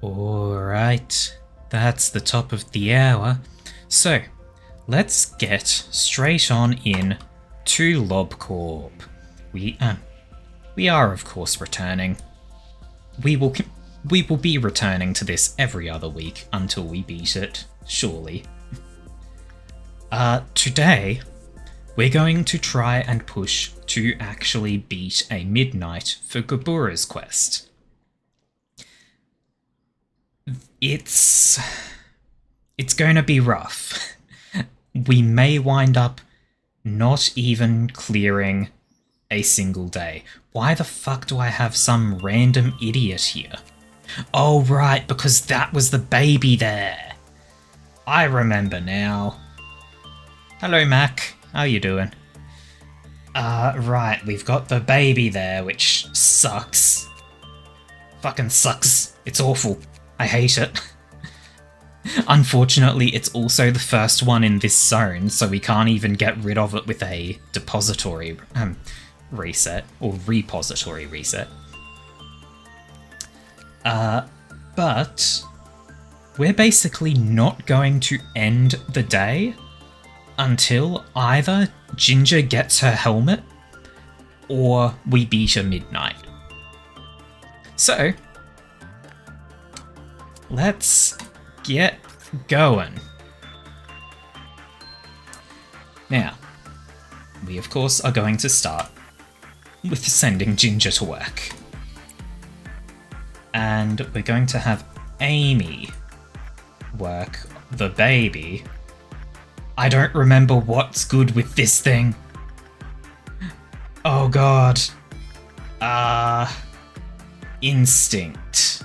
Alright, that's the top of the hour. So, let's get straight on in to LobCorp. We are of course returning. We will be returning to this every other week until we beat it, surely. Today, we're going to try and push to actually beat a midnight for Gabura's quest. It's going to be rough. We may wind up not even clearing a single day. Why the fuck do I have some random idiot here? Oh right, because that was the baby there. I remember now. Hello Mac, how you doing? Right, we've got the baby there, which sucks. Fucking sucks. It's awful. I hate it. Unfortunately, it's also the first one in this zone, so we can't even get rid of it with a depository reset, or repository reset. But we're basically not going to end the day until either Ginger gets her helmet or we beat her midnight. So, let's get going. Now, we of course are going to start with sending Ginger to work. And we're going to have Amy work the baby. I don't remember what's good with this thing. Oh god. Instinct.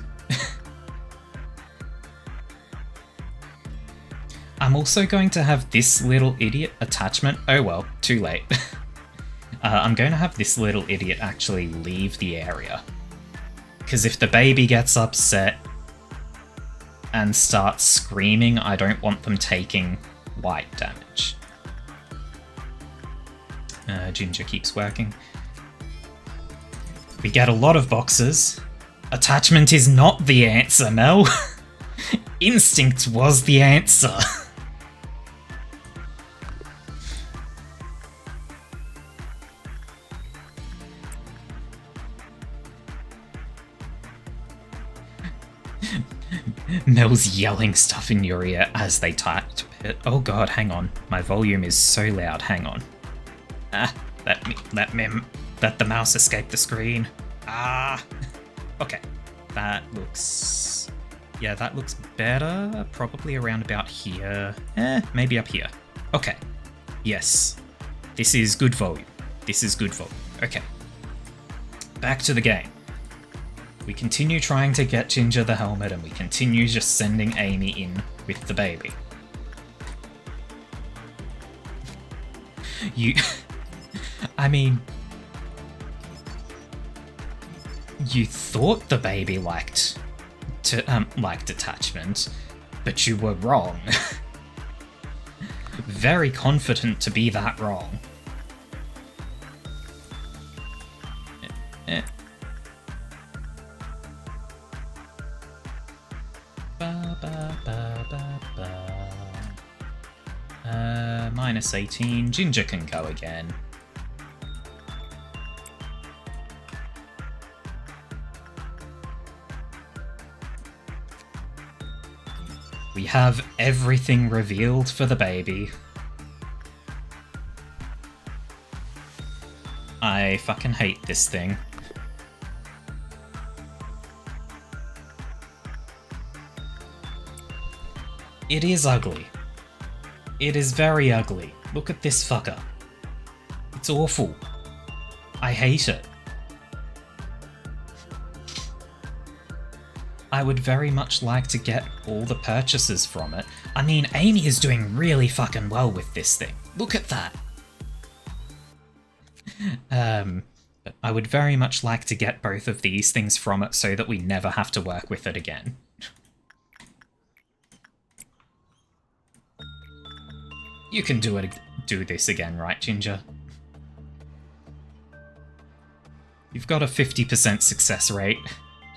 I'm also going to have this little idiot attachment. Oh well, too late. I'm going to have this little idiot actually leave the area. Because if the baby gets upset and starts screaming, I don't want them taking light damage. Ginger keeps working. We get a lot of boxes. Attachment is not the answer, Mel. Instinct was the answer. Mel's yelling stuff in your ear as they type it. Oh god, hang on. My volume is so loud, hang on. Let the mouse escape the screen. Okay. That looks... yeah, that looks better. Probably around about here. Maybe up here. Okay. Yes. This is good volume. This is good volume. Okay. Back to the game. We continue trying to get Ginger the helmet, and we continue just sending Amy in with the baby. I mean... you thought the baby liked attachment, but you were wrong. Very confident to be that wrong. Minus 18. Ginger can go again. We have everything revealed for the baby. I fucking hate this thing. It is ugly. It is very ugly. Look at this fucker. It's awful. I hate it. I would very much like to get all the purchases from it. I mean, Amy is doing really fucking well with this thing. Look at that. But I would very much like to get both of these things from it so that we never have to work with it again. You can do this again, right, Ginger? You've got a 50% success rate.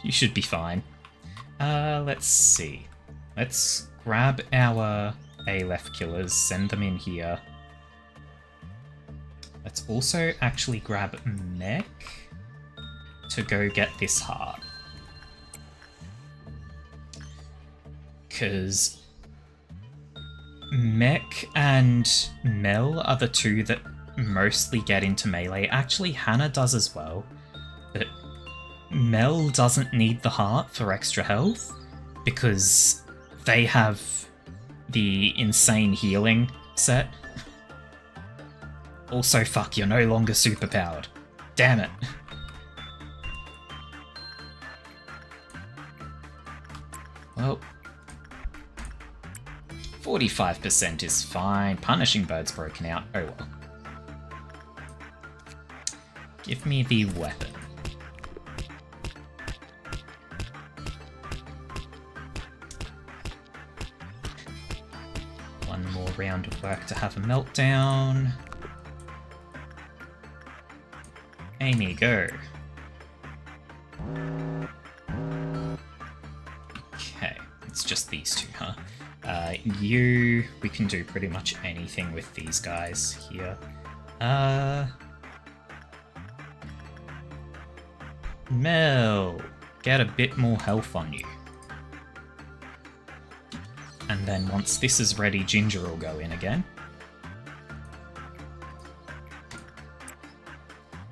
You should be fine. Let's see. Let's grab our Aleph killers, send them in here. Let's also actually grab Mech to go get this heart. Because Mech and Mel are the two that mostly get into melee. Actually, Hannah does as well, but Mel doesn't need the heart for extra health because they have the insane healing set. Also, fuck, you're no longer superpowered. Damn it. Well, 45% is fine. Punishing Bird's broken out. Oh well. Give me the weapon. One more round of work to have a meltdown. Amy, go. Okay, it's just these two, huh? We can do pretty much anything with these guys here. Mel, get a bit more health on you. And then once this is ready, Ginger will go in again.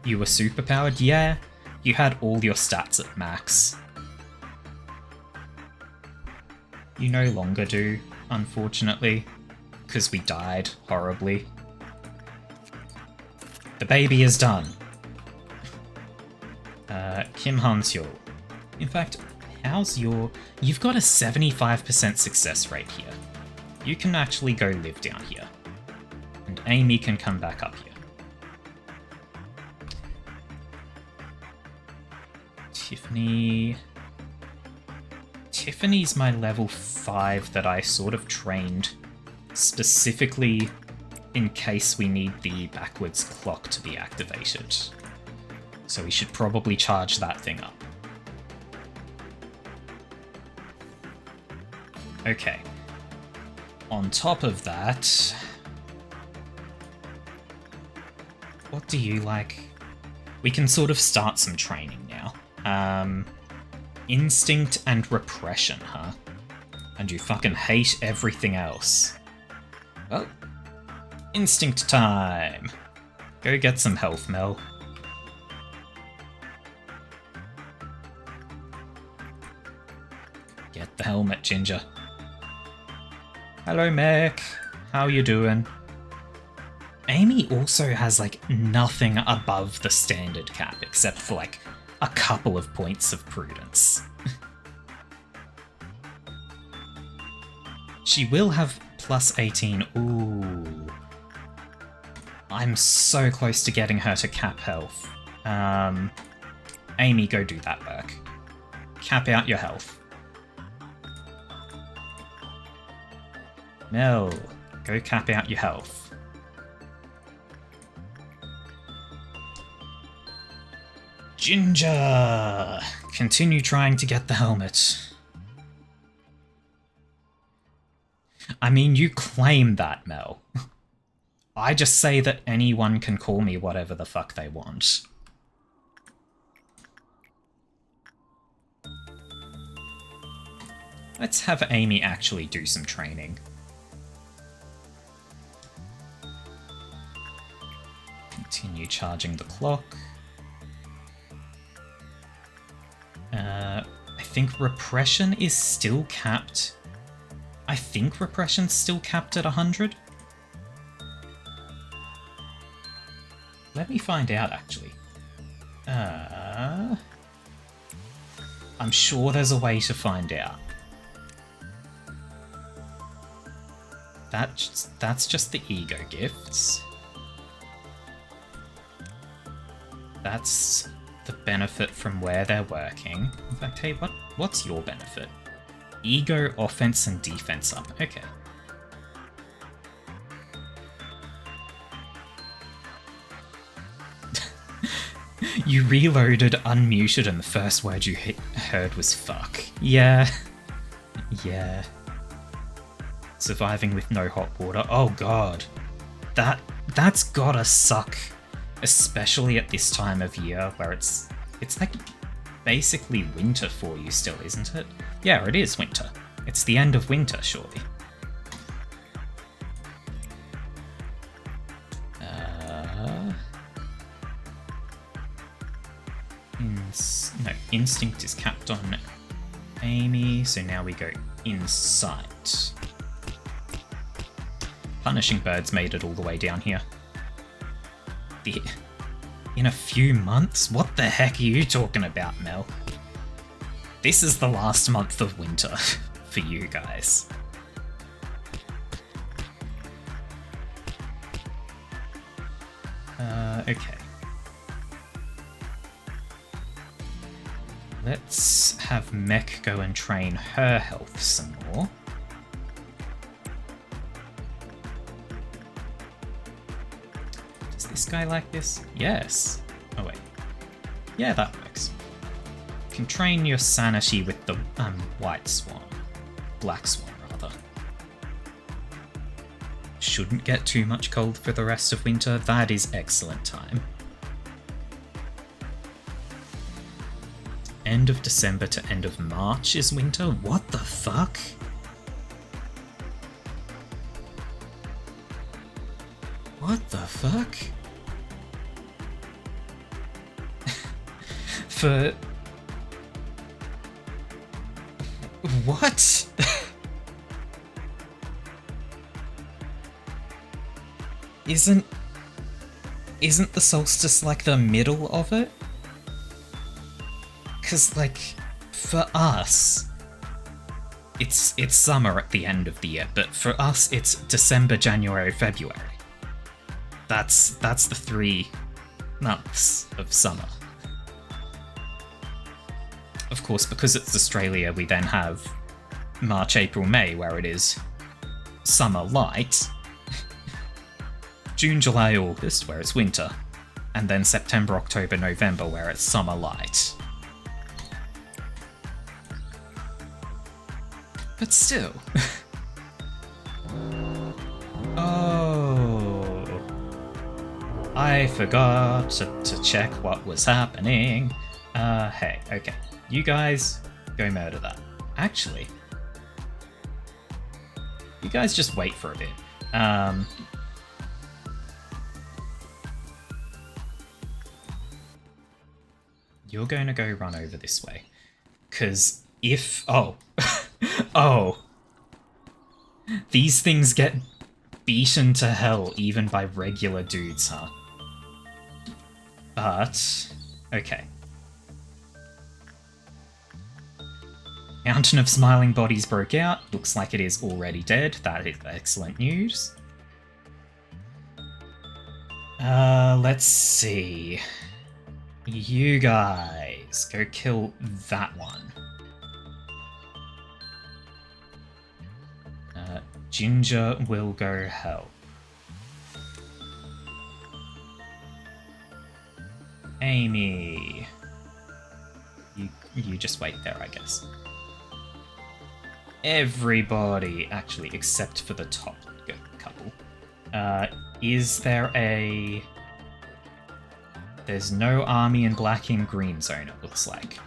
You were superpowered? Yeah, you had all your stats at max. You no longer do, unfortunately, because we died horribly. The baby is done. Kim Hansyo. In fact, how's your... You've got a 75% success rate here. You can actually go live down here. And Amy can come back up here. Tiffany... Tiffany's my level 5 that I sort of trained specifically in case we need the backwards clock to be activated. So we should probably charge that thing up. Okay. On top of that... What do you like? We can sort of start some training now. Instinct and repression, huh? And you fucking hate everything else. Well, instinct time. Go get some health, Mel. Get the helmet, Ginger. Hello, Mech. How you doing? Amy also has, like, nothing above the standard cap, except for, like, a couple of points of prudence. She will have plus 18. Ooh. I'm so close to getting her to cap health. Amy, go do that work. Cap out your health. Mel, go cap out your health. Ginger! Continue trying to get the helmet. I mean, you claim that, Mel. I just say that anyone can call me whatever the fuck they want. Let's have Amy actually do some training. Continue charging the clock. I think repression is still capped. I think repression's still capped at 100. Let me find out, actually. I'm sure there's a way to find out. That's just the ego gifts. That's the benefit from where they're working. In fact, hey, what's your benefit? Ego, offense, and defense up. Okay. You reloaded unmuted and the first word you heard was fuck. Yeah. Yeah. Surviving with no hot water. Oh god. That's gotta suck. Especially at this time of year where it's like basically winter for you still, isn't it? Yeah, it is winter. It's the end of winter, surely. No, instinct is capped on Amy, so now we go insight. Punishing birds made it all the way down here. In a few months? What the heck are you talking about, Mel? This is the last month of winter for you guys. Okay. Let's have Mech go and train her health some more. Does this guy like this? Yes. Oh wait. Yeah, that works. You can train your sanity with the white swan. Black swan, rather. Shouldn't get too much cold for the rest of winter. That is excellent time. End of December to end of March is winter? What the fuck? What the fuck? For... What? Isn't the solstice like the middle of it? Because, like, for us, it's summer at the end of the year, but for us, it's December, January, February. That's the 3 months of summer. Of course, because it's Australia, we then have March, April, May, where it is summer light, June, July, August, where it's winter, and then September, October, November, where it's summer light. But still. Oh. I forgot to check what was happening. Hey, okay. You guys, go murder that. Actually, you guys just wait for a bit. You're going to go run over this way. Because if... Oh. Oh. These things get beaten to hell even by regular dudes, huh? But... Okay. Mountain of Smiling Bodies broke out. Looks like it is already dead. That is excellent news. Let's see. You guys, go kill that one. Ginger will go help. Amy. You just wait there, I guess. Everybody, actually, except for the top couple. Is there a... There's no army in black and green zone, it looks like.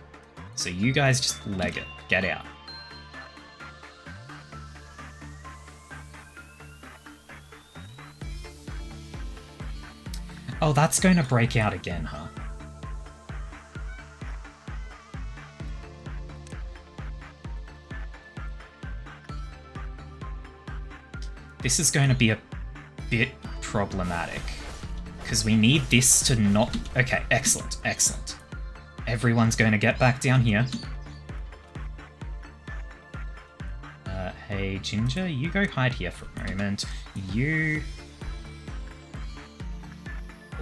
So you guys just leg it. Get out. Oh, that's going to break out again, huh? This is going to be a bit problematic. Because we need this to not... Okay, excellent, excellent. Everyone's going to get back down here. Hey, Ginger, you go hide here for a moment. You...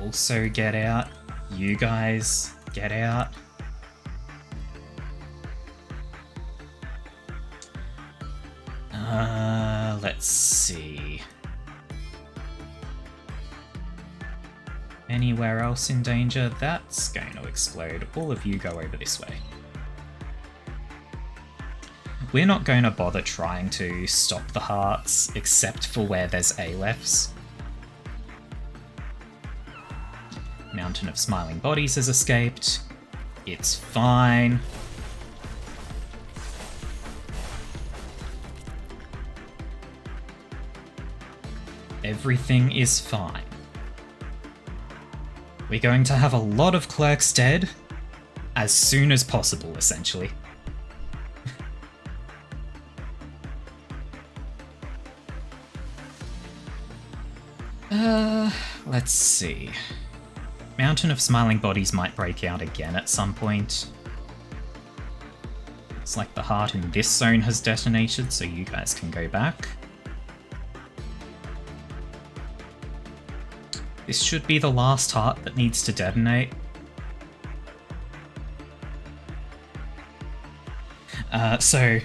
also get out. You guys, get out. Let's see. Anywhere else in danger? That's going to explode. All of you go over this way. we're not going to bother trying to stop the hearts, except for where there's Alephs. Mountain of Smiling Bodies has escaped. It's fine. Everything is fine. We're going to have a lot of clerks dead as soon as possible, essentially. Let's see. Mountain of Smiling Bodies might break out again at some point. It's like the heart in this zone has detonated, so you guys can go back. This should be the last heart that needs to detonate. So,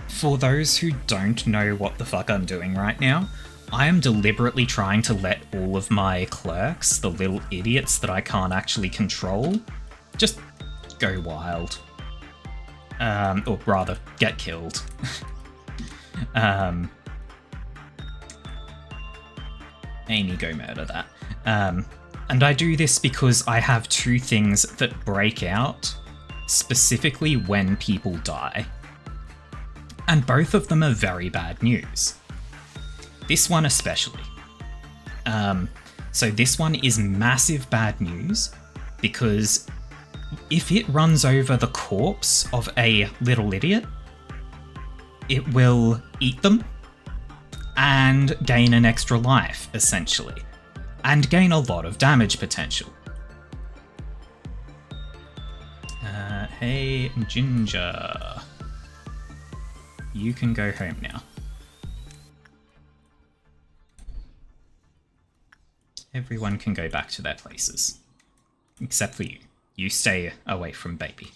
for those who don't know what the fuck I'm doing right now, I am deliberately trying to let all of my clerks, the little idiots that I can't actually control, just go wild. Or rather, get killed. Amy, go murder that. And I do this because I have two things that break out specifically when people die. And both of them are very bad news. This one especially. So this one is massive bad news because if it runs over the corpse of a little idiot, it will eat them and gain an extra life, essentially. And gain a lot of damage potential. Hey, Ginger. You can go home now. Everyone can go back to their places. Except for you. You stay away from baby.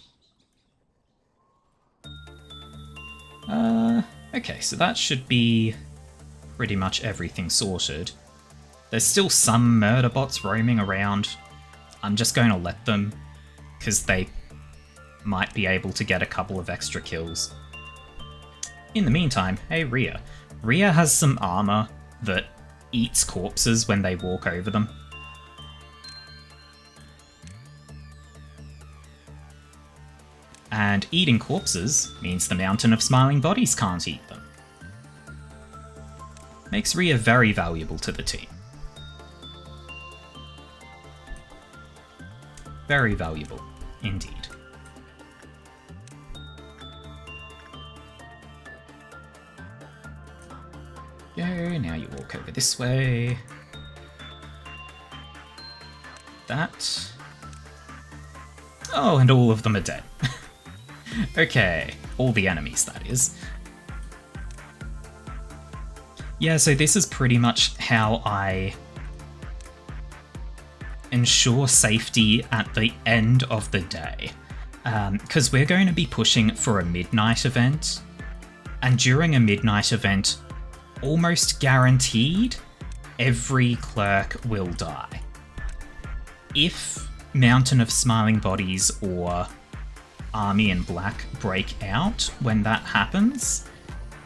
Okay, so that should be pretty much everything sorted. There's still some murder bots roaming around. I'm just going to let them, because they might be able to get a couple of extra kills. In the meantime, hey Rhea. Rhea has some armor that eats corpses when they walk over them. And eating corpses means the Mountain of Smiling Bodies can't eat them. Makes Rhea very valuable to the team. Very valuable, indeed. Go, now you walk over this way. That. Oh, and all of them are dead. Okay, all the enemies, that is. Yeah, so this is pretty much how I ensure safety at the end of the day. Because we're going to be pushing for a midnight event, and during a midnight event, almost guaranteed, every clerk will die. If Mountain of Smiling Bodies or Army in Black break out when that happens,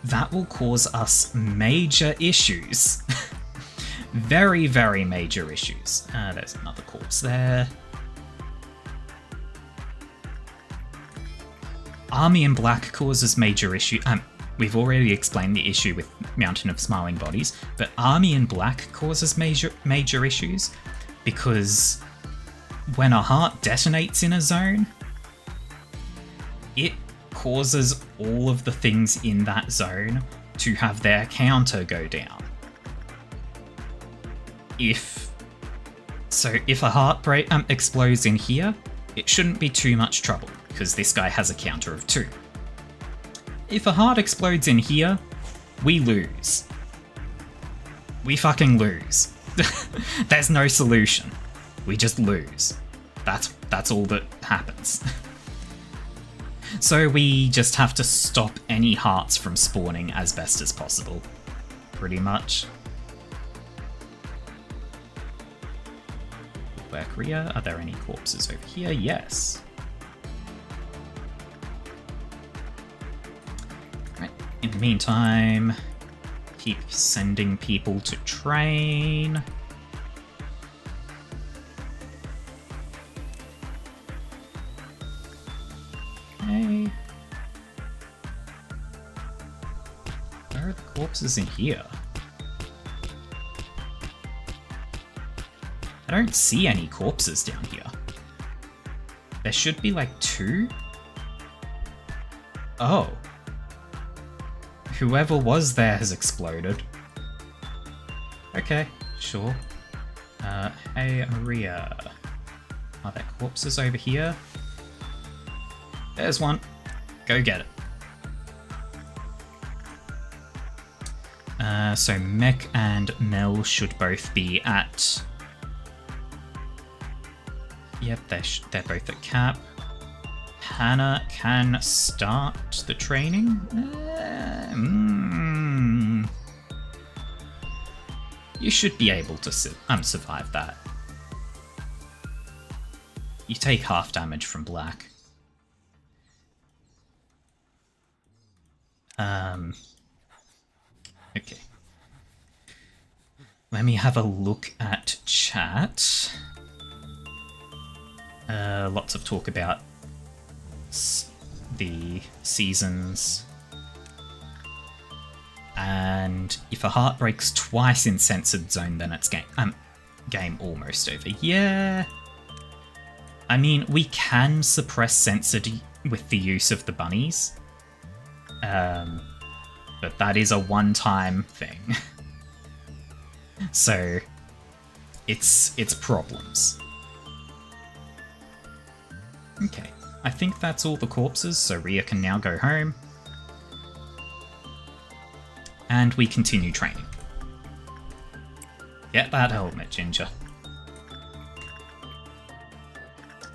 that will cause us major issues. Very, very major issues. There's another corpse there. Army in Black causes major issue. We've already explained the issue with Mountain of Smiling Bodies, but Army in Black causes major issues because when a heart detonates in a zone, it causes all of the things in that zone to have their counter go down. If a heart explodes in here, it shouldn't be too much trouble, because this guy has a counter of 2. If a heart explodes in here, we lose. We fucking lose. There's no solution. We just lose. That's all that happens. So we just have to stop any hearts from spawning as best as possible. Pretty much. Work Rhea. Are there any corpses over here? Yes. In the meantime, keep sending people to train. Okay. Where are the corpses in here? I don't see any corpses down here. There should be like 2. Oh. Whoever was there has exploded. Okay, sure. Hey, Maria. Are there corpses over here? There's one. Go get it. So Mech and Mel should both be at... Yep, they're both at cap. Hannah can start the training. You should be able to survive that. You take half damage from Black. Okay. Let me have a look at chat. Lots of talk about the seasons. And if a heart breaks twice in censored zone, then it's game almost over. Yeah. I mean, we can suppress censored with the use of the bunnies. But that is a one-time thing. So it's problems. Okay, I think that's all the corpses, so Rhea can now go home. And we continue training. Get that helmet, Ginger.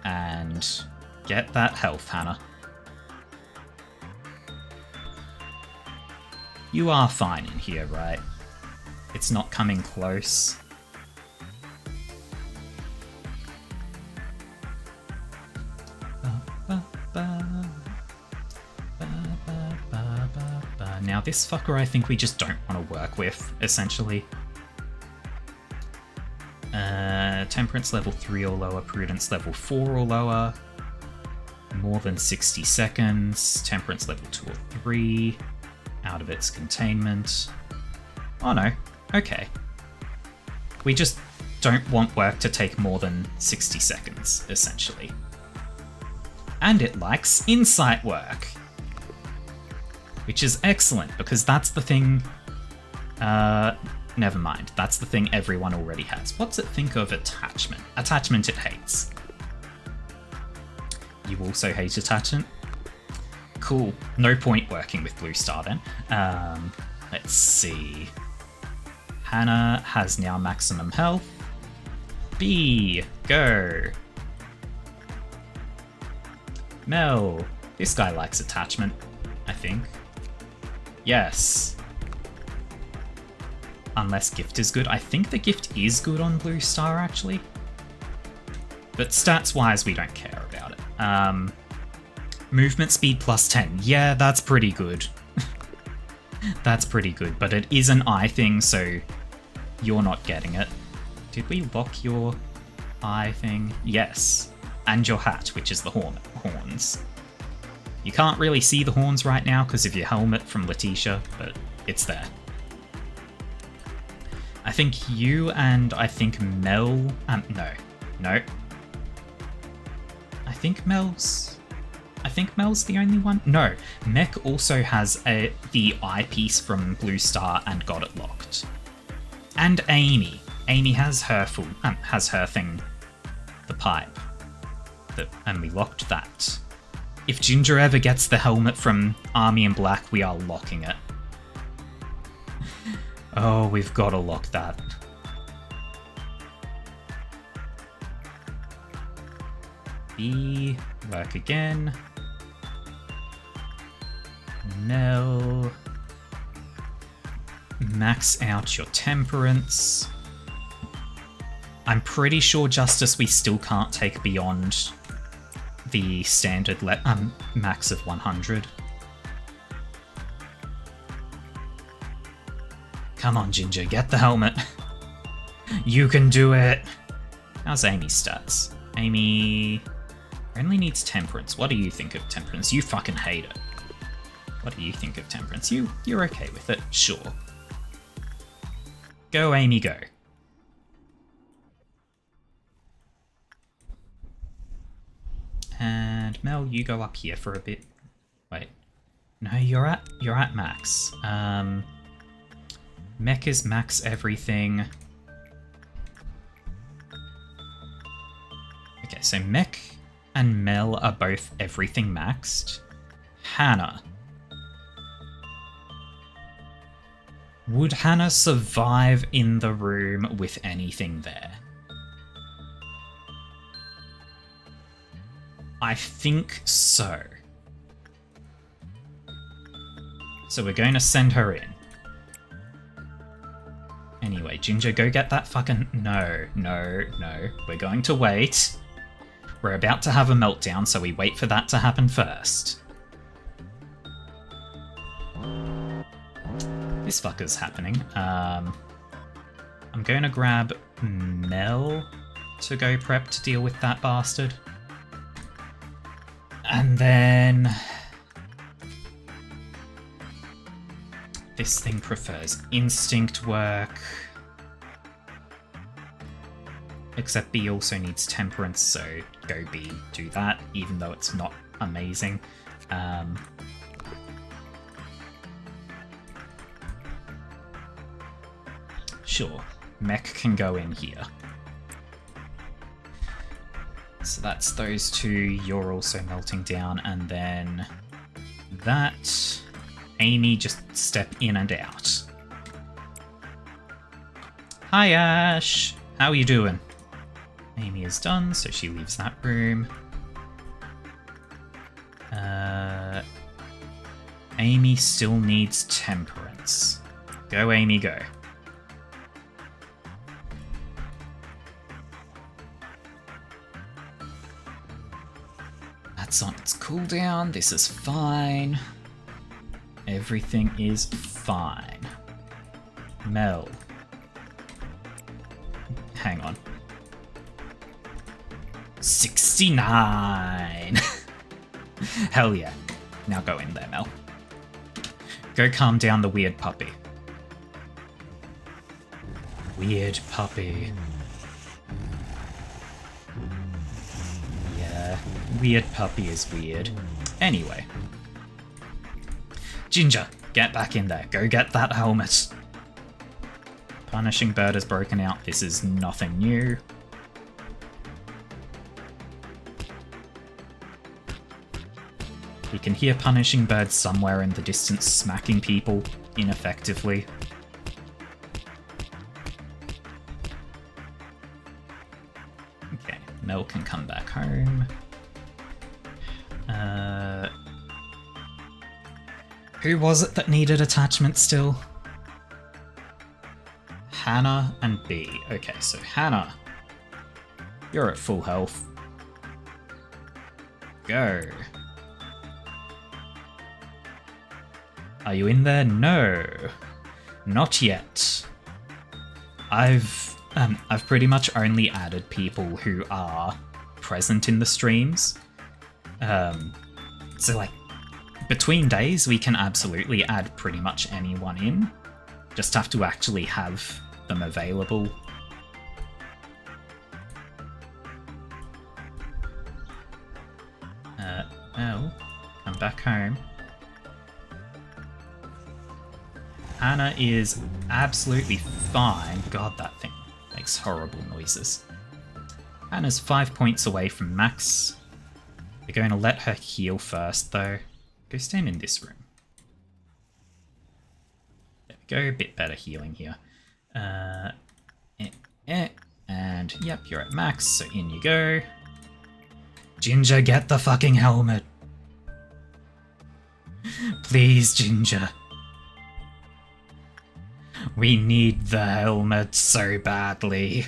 And get that health, Hannah. You are fine in here, right? It's not coming close. Now this fucker I think we just don't want to work with, essentially. Temperance level 3 or lower, Prudence level 4 or lower. More than 60 seconds. Temperance level 2 or 3. Out of its containment. Oh no, okay. We just don't want work to take more than 60 seconds, essentially. And it likes insight work. Which is excellent, because that's the thing... never mind, that's the thing everyone already has. What's it think of attachment? Attachment it hates. You also hate attachment? Cool. No point working with Blue Star then. Let's see. Hannah has now maximum health. B, go. Mel. This guy likes attachment, I think. Yes. Unless gift is good. I think the gift is good on Blue Star, actually. But stats-wise, we don't care about it. Movement speed plus 10. Yeah, that's pretty good. That's pretty good, but it is an eye thing, so you're not getting it. Did we lock your eye thing? Yes. And your hat, which is the horns. You can't really see the horns right now because of your helmet from Letitia, but it's there. I think you and I think Mel... No. I think Mel's the only one? No, Mech also has the eyepiece from Blue Star and got it locked. And Amy. Amy has her thing, the pipe. And we locked that. If Ginger ever gets the helmet from Army and Black, we are locking it. Oh, we've got to lock that. B, work again. Mel. Max out your temperance. I'm pretty sure, Justice, we still can't take beyond the standard max of 100. Come on, Ginger, get the helmet. You can do it. How's Amy's stats? Amy only needs temperance. What do you think of temperance? You fucking hate it. What do you think of temperance? You're okay with it? Sure. Go, Amy, go. And Mel, you go up here for a bit. Wait. No, you're at max. Mech is max everything. Okay, so Mech and Mel are both everything maxed. Hannah. Would Hannah survive in the room with anything there? I think so. So we're going to send her in. Anyway, Ginger, go get that fucking... No. We're going to wait. We're about to have a meltdown, so we wait for that to happen first. This fucker's happening. I'm going to grab Mel to go prep to deal with that bastard. And then... this thing prefers instinct work. Except B also needs temperance, so go B, do that, even though it's not amazing. Sure, Mech can go in here. So that's those two, you're also melting down, and then that... Amy, just step in and out. Hi, Ash! How are you doing? Amy is done, so she leaves that room. Amy still needs temperance. Go, Amy, go. That's on its cooldown. This is fine. Everything is fine. Mel. Hang on. 69! Hell yeah. Now go in there, Mel. Go calm down the weird puppy. Weird puppy. Yeah, weird puppy is weird. Anyway. Ginger, get back in there. Go get that helmet. Punishing Bird has broken out. This is nothing new. We can hear Punishing Bird somewhere in the distance smacking people ineffectively. Okay, Mel can come back home. Who was it that needed attachment still? Hannah and B. Okay, so Hannah, you're at full health. Go. Are you in there? No, not yet. I've pretty much only added people who are present in the streams. So like, between days, we can absolutely add pretty much anyone in. Just have to actually have them available. Well, come back home. Hannah is absolutely fine. God, that thing makes horrible noises. Hannah's 5 points away from max. We're going to let her heal first, though. Go stand in this room. There we go, a bit better healing here. And yep, you're at max, so in you go. Ginger, get the fucking helmet. Please, Ginger. We need the helmet so badly.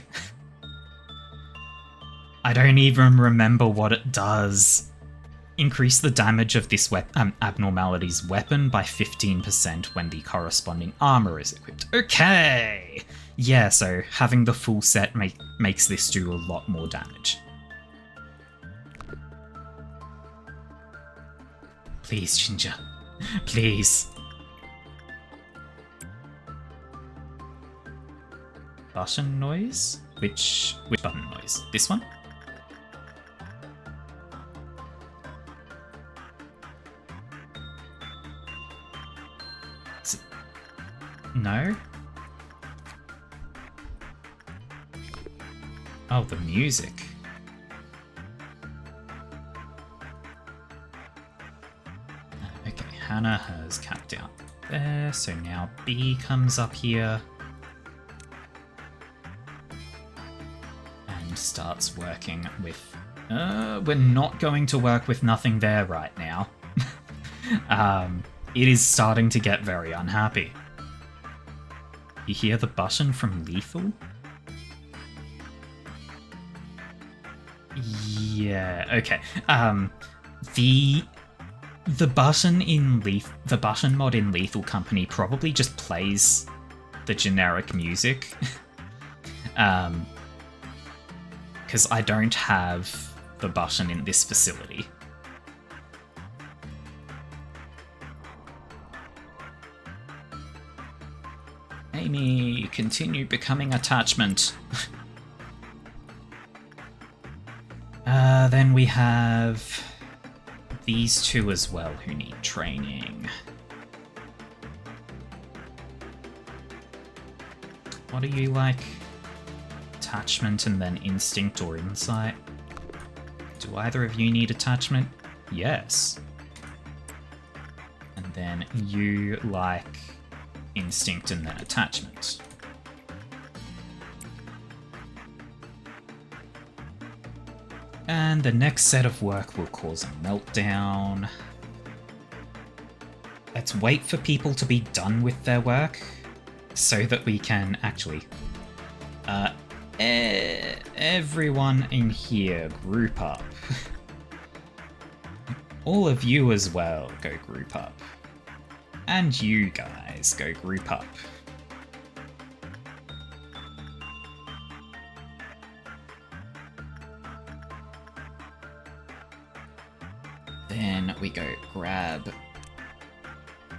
I don't even remember what it does. Increase the damage of this abnormality's weapon by 15% when the corresponding armor is equipped. Okay! Yeah, so having the full set makes this do a lot more damage. Please, Ginger. Please. Button noise? Which button noise? This one? No? Oh, the music. Okay, Hannah has capped out there, so now B comes up here and starts working with... we're not going to work with nothing there right now. It is starting to get very unhappy. You hear the button from Lethal? Yeah, okay. The button in the button mod in Lethal Company probably just plays the generic music. Because I don't have the button in this facility. Amy, continue becoming attachment. Then we have these two as well who need training. What are you like? Attachment and then instinct or insight? Do either of you need attachment? Yes. And then you like instinct and then attachment. And the next set of work will cause a meltdown. Let's wait for people to be done with their work so that we can actually... everyone in here group up. All of you as well go group up. And you guys go group up. Then we go grab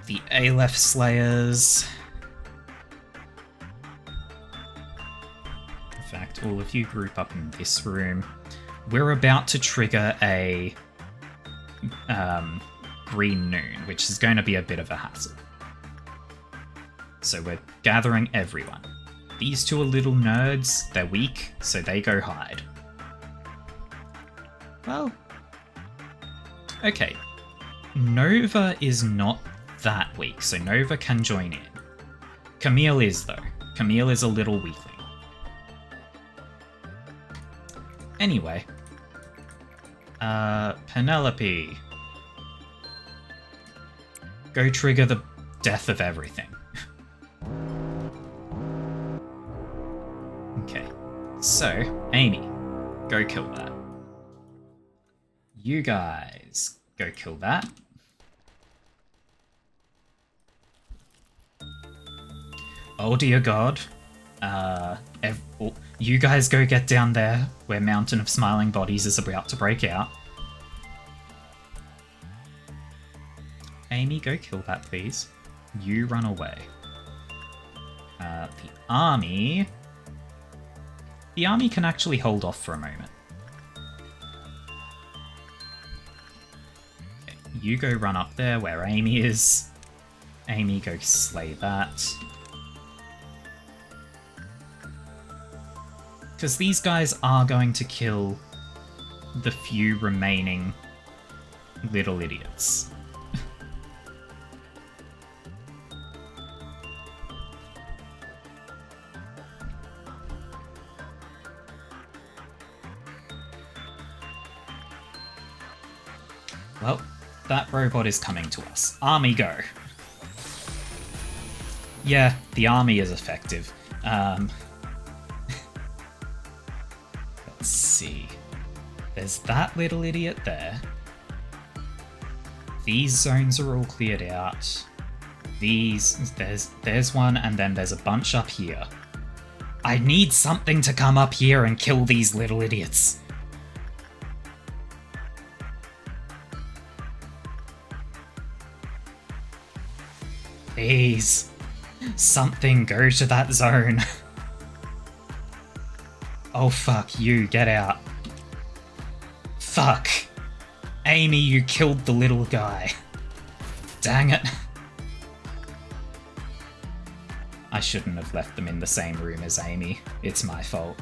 the Aleph Slayers. In fact, all of you group up in this room. We're about to trigger a green noon, which is going to be a bit of a hassle. So we're gathering everyone. These two are little nerds, they're weak, so they go hide. Well, okay. Nova is not that weak, so Nova can join in. Camille is, though. Camille is a little weakling. Anyway. Penelope. Go trigger the death of everything. Okay. So, Amy, go kill that. You guys, go kill that. Oh dear god. You guys go get down there where Mountain of Smiling Bodies is about to break out. Amy, go kill that, please. You run away. The army... The army can actually hold off for a moment. Okay, you go run up there where Amy is. Amy, go slay that. Because these guys are going to kill the few remaining little idiots. Well, that robot is coming to us. Army, go. Yeah, the army is effective. Let's see. There's that little idiot there. These zones are all cleared out. These, there's one, and then there's a bunch up here. I need something to come up here and kill these little idiots. Please. Something, go to that zone. Oh fuck, you, get out. Fuck. Amy, you killed the little guy. Dang it. I shouldn't have left them in the same room as Amy. It's my fault.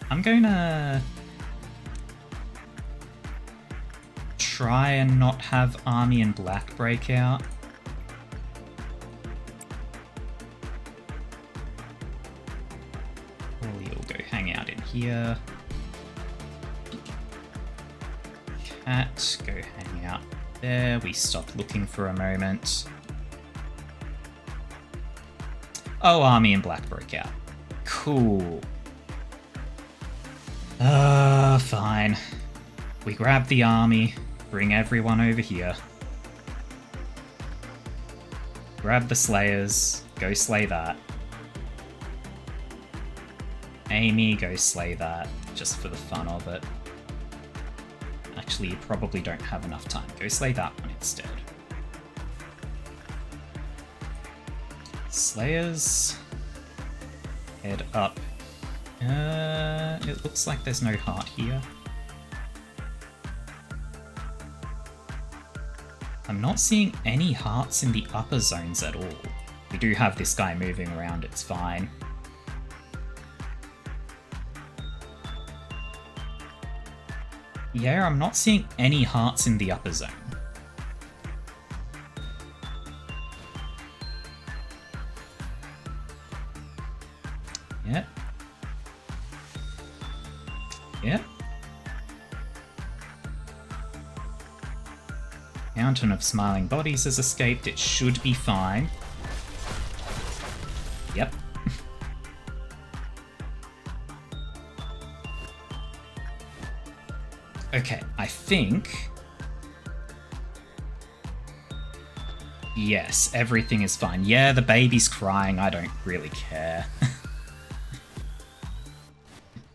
I'm gonna try and not have Army and Black break out. You'll go hang out in here. Cat, go hang out there. We stop looking for a moment. Oh, Army and Black broke out. Cool. Fine. We grab the Army, bring everyone over here. Grab the Slayers, go slay that. Amy, go slay that, just for the fun of it. Actually, you probably don't have enough time. Go slay that one instead. Slayers. Head up. It looks like there's no heart here. I'm not seeing any hearts in the upper zones at all. We do have this guy moving around, it's fine. Yeah, I'm not seeing any hearts in the upper zone. Yep. Yep. Mountain of Smiling Bodies has escaped. It should be fine. Yep. Okay, I think... Yes, everything is fine. Yeah, the baby's crying. I don't really care.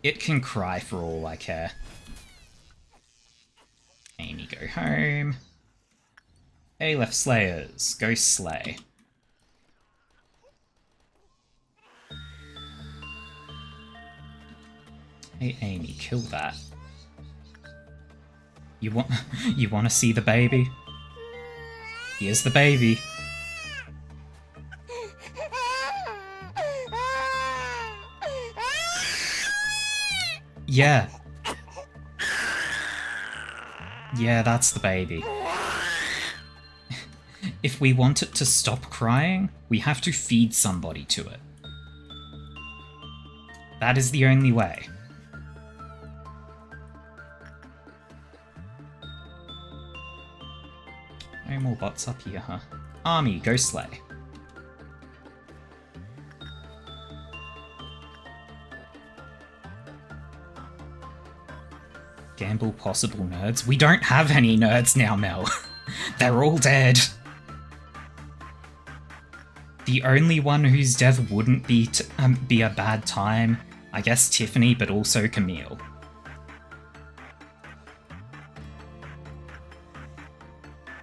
It can cry for all I care. Amy, go home. Hey, left Slayers, go slay. Hey, Amy, kill that. You want to see the baby? Here's the baby. Yeah. Yeah, that's the baby. If we want it to stop crying, we have to feed somebody to it. That is the only way. No more bots up here, huh? Army, go slay. Gamble possible nerds. We don't have any nerds now, Mel. They're all dead. The only one whose death wouldn't be a bad time, I guess Tiffany, but also Camille.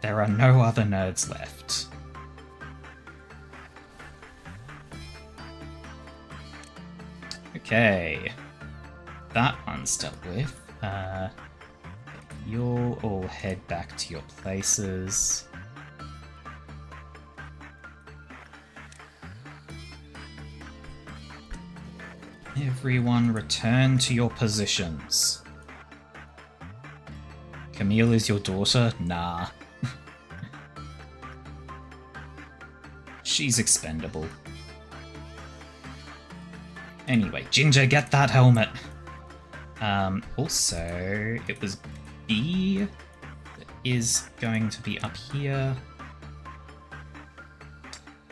There are no other nerds left. Okay. That one's dealt with. You'll all head back to your places. Everyone return to your positions. Camille is your daughter? Nah. She's expendable. Anyway, Ginger, get that helmet! Also, it was B that is going to be up here.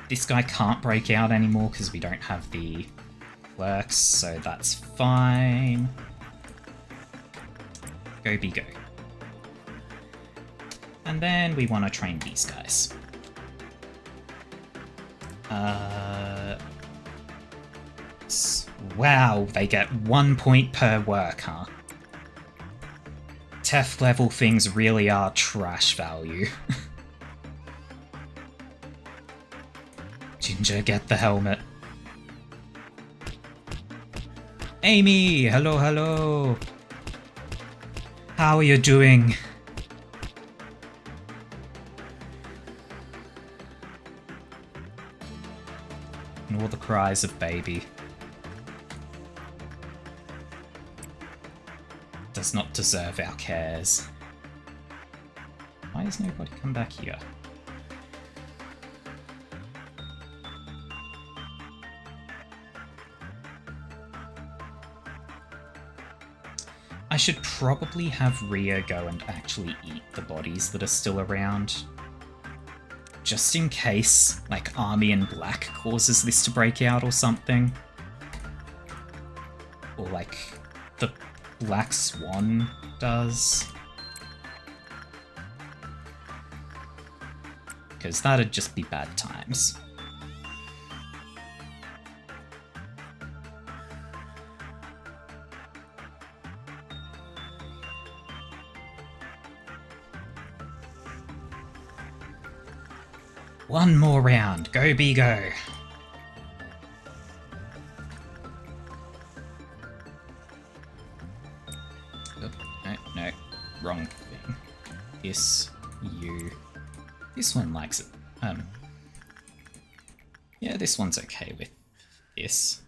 This guy can't break out anymore because we don't have the works, so that's fine. Go be go. And then we want to train these guys. Wow, they get 1 point per work, huh? TEF level things really are trash value. Ginger, get the helmet. Amy, hello, hello. How are you doing? And all the cries of baby. Does not deserve our cares. Why has nobody come back here? I should probably have Rhea go and actually eat the bodies that are still around. Just in case, like, Army in Black causes this to break out or something. Or, like, the Black Swan does. Because that'd just be bad times. One more round. Go be go. No. Wrong thing. This, you. This one likes it. Yeah, this one's okay with this.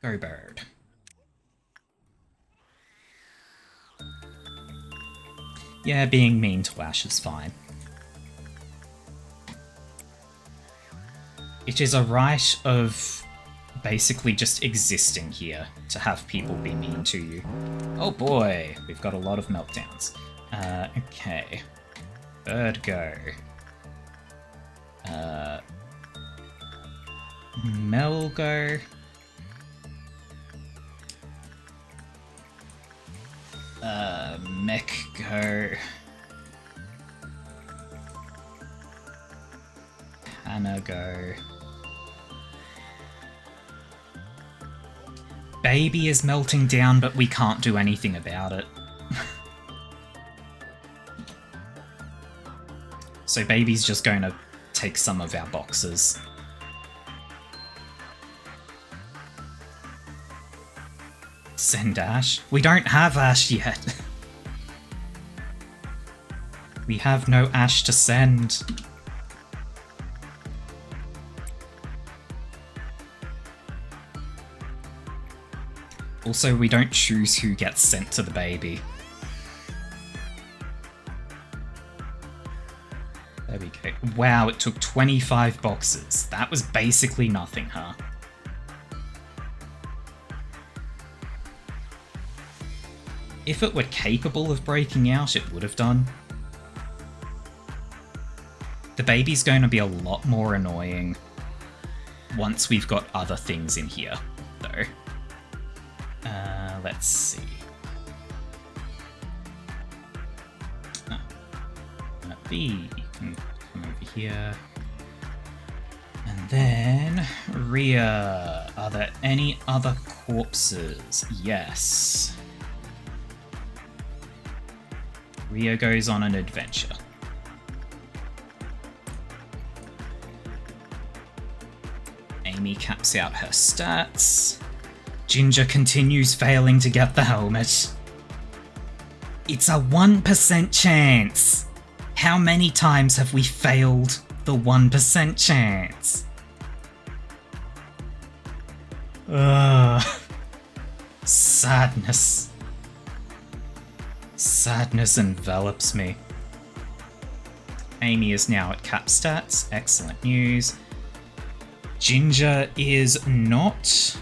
Go bird. Yeah, being mean to Ash is fine. It is a right of basically just existing here to have people be mean to you. Oh boy, we've got a lot of meltdowns. Okay. Bird go. Mel go. Mech go. Hannah go. Baby is melting down, but we can't do anything about it. So Baby's just going to take some of our boxes. Send Ash? We don't have Ash yet. We have no Ash to send. Also, we don't choose who gets sent to the baby. There we go. Wow, it took 25 boxes. That was basically nothing, huh? If it were capable of breaking out, it would have done. The baby's going to be a lot more annoying once we've got other things in here, though. Let's see. B, you can come over here. And then, Rhea. Are there any other corpses? Yes. Rhea goes on an adventure. Amy caps out her stats. Ginger continues failing to get the helmet. It's a 1% chance. How many times have we failed the 1% chance? Ugh. Sadness. Sadness envelops me. Amy is now at cap stats. Excellent news. Ginger is not.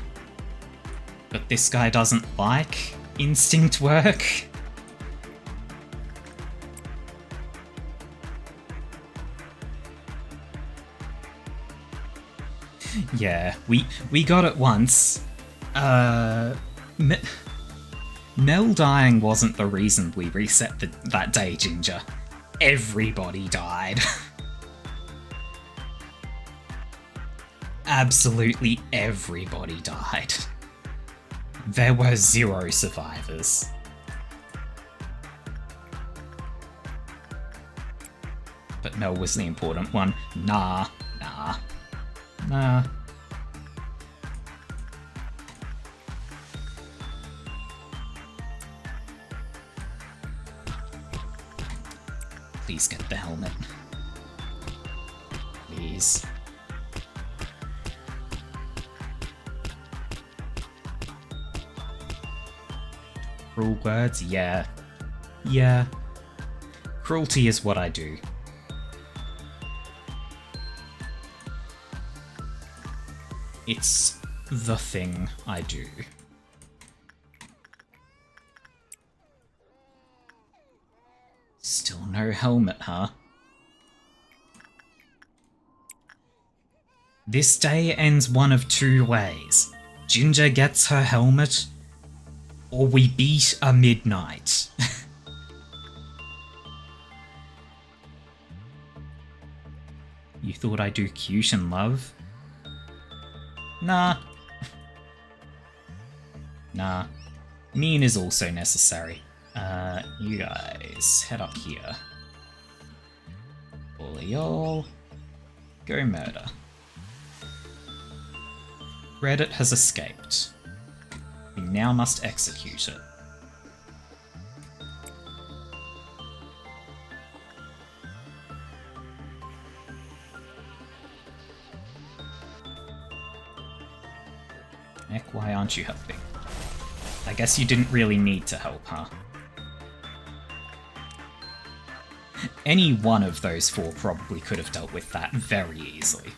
But this guy doesn't like instinct work. Yeah, we got it once. Mel dying wasn't the reason we reset that day, Ginger. Everybody died. Absolutely everybody died. There were 0 survivors. But Mel was the important one. Nah. Please get the helmet. Please. Cruel words? Yeah. Yeah. Cruelty is what I do. It's the thing I do. Still no helmet, huh? This day ends one of 2 ways. Ginger gets her helmet, or we beat a midnight. You thought I'd do cute and love? Nah. Nah. Mean is also necessary. You guys, head up here. All y'all, go murder. Reddit has escaped. We now must execute it. Heck, why aren't you helping? I guess you didn't really need to help, huh? Any one of those 4 probably could have dealt with that very easily.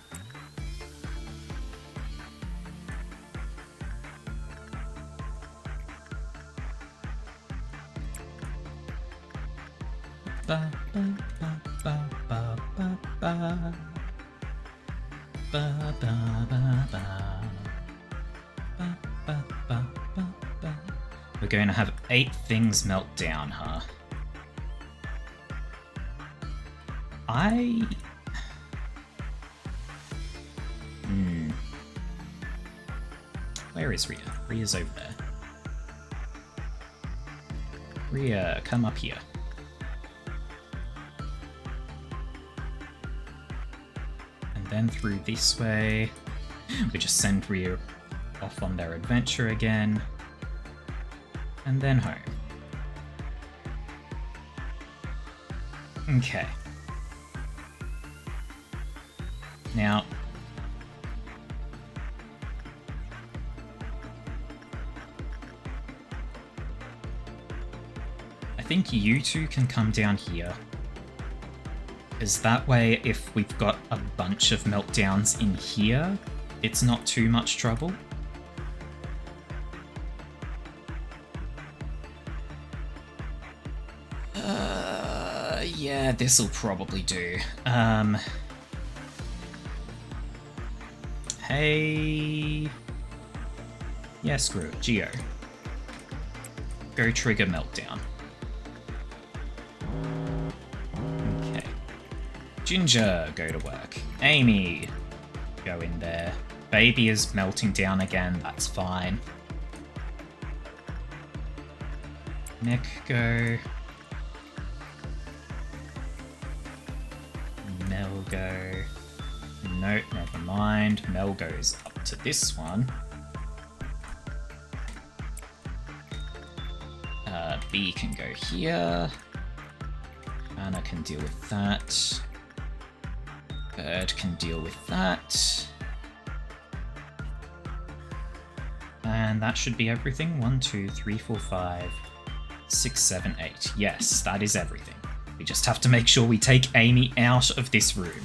Ba, ba, ba, ba, ba, ba, ba. Ba, ba, ba, ba. Ba, ba, ba, ba, ba. We're going to have 8 things melt down, huh? Where is Rhea? Rhea's over there. Rhea, come up here. And then through this way. We just send Rhea off on their adventure again. And then home. Okay. Now, I think you 2 can come down here. Because that way, if we've got a bunch of meltdowns in here, it's not too much trouble. Yeah, this'll probably do. Hey... Yeah, screw it. Geo. Go trigger meltdown. Okay. Ginger, go to work. Amy, go in there. Baby is melting down again, that's fine. Nick, go. Mel, go. Nope, never mind. Mel goes up to this one. B can go here. Anna can deal with that. Bird can deal with that. And that should be everything. 1, 2, 3, 4, 5, 6, 7, 8. Yes, that is everything. We just have to make sure we take Amy out of this room.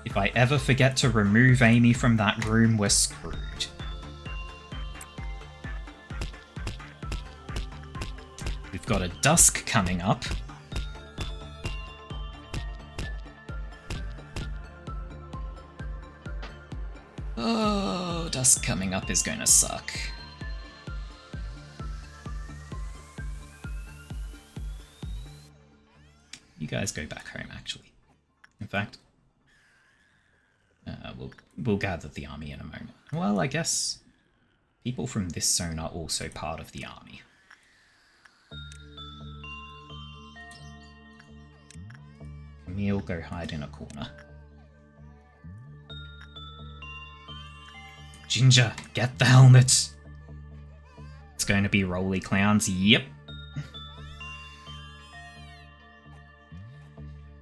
If I ever forget to remove Amy from that room, we're screwed. We've got a dusk coming up. dusk coming up is gonna suck. You guys go back home, actually. In fact, we'll gather the army in a moment. Well, I guess people from this zone are also part of the army. Camille, go hide in a corner. Ginger, get the helmet! It's going to be Rolly Clowns, yep.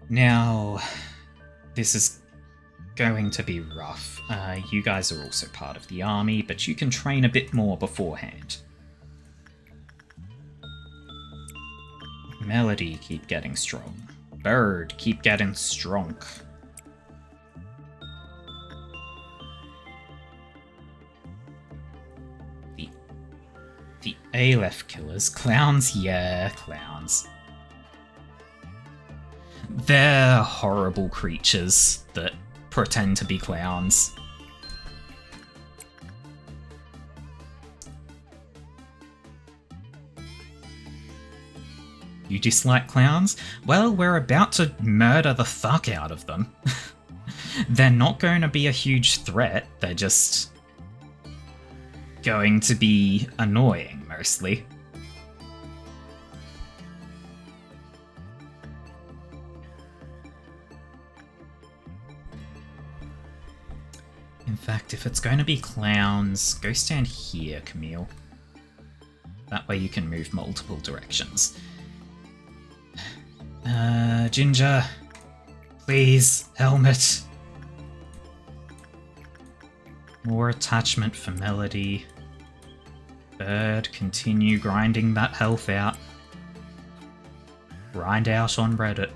Now, this is going to be rough. You guys are also part of the army, but you can train a bit more beforehand. Melody, keep getting strong. Bird, keep getting strong. The Aleph killers. Clowns? Yeah, clowns. They're horrible creatures that pretend to be clowns. You dislike clowns? Well, we're about to murder the fuck out of them. They're not going to be a huge threat, they're just going to be annoying, mostly. In fact, if it's going to be clowns, go stand here, Camille. That way you can move multiple directions. Ginger, please, helmet. More attachment for Melody. Bird, continue grinding that health out. Grind out on Reddit.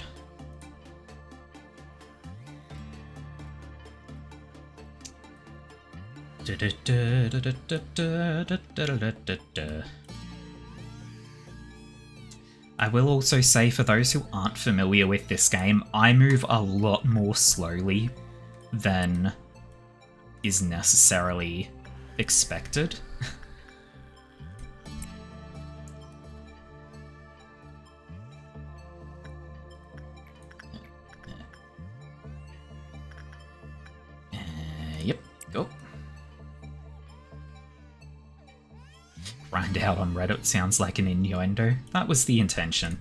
I will also say, for those who aren't familiar with this game, I move a lot more slowly than is necessarily expected. Yep, go. Grind out on Reddit sounds like an innuendo. That was the intention.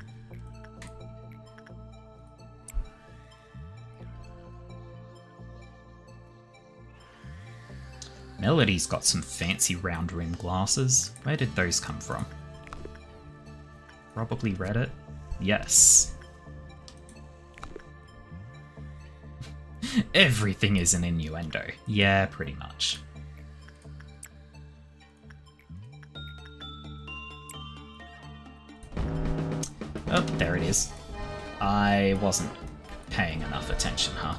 Melody's got some fancy round rim glasses. Where did those come from? Probably Reddit? Yes. Everything is an innuendo. Yeah, pretty much. Oh, there it is. I wasn't paying enough attention, huh?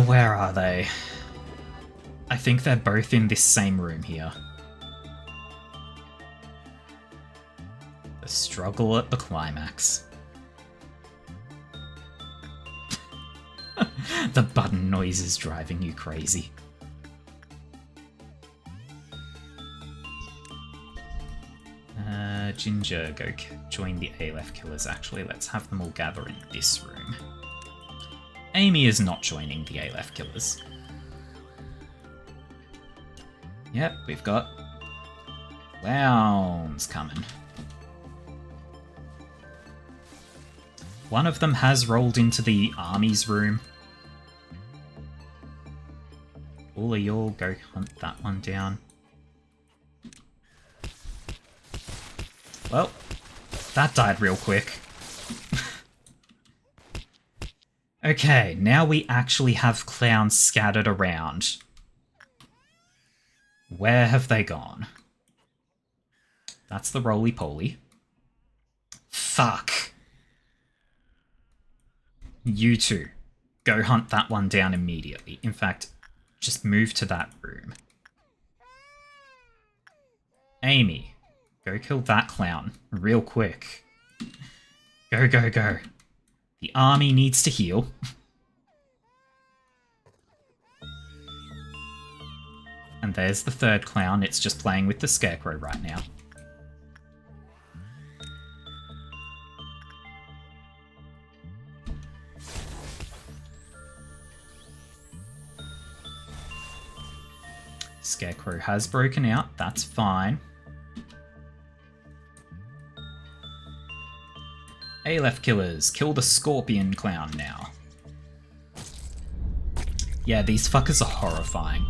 Where are they? I think they're both in this same room here. The struggle at the climax. The button noise is driving you crazy. Ginger, go join the Aleph killers. Actually, let's have them all gather in this room. Amy is not joining the Aleph killers. Yep, we've got clowns coming. One of them has rolled into the army's room. All of y'all go hunt that one down. Well, that died real quick. Okay, now we actually have clowns scattered around. Where have they gone? That's the roly-poly. Fuck. You two, go hunt that one down immediately. In fact, just move to that room. Amy, go kill that clown real quick. Go, go, go. The army needs to heal. And there's the third clown. It's just playing with the scarecrow right now. Scarecrow has broken out. That's fine. Aleph killers, kill the scorpion clown now. Yeah, these fuckers are horrifying.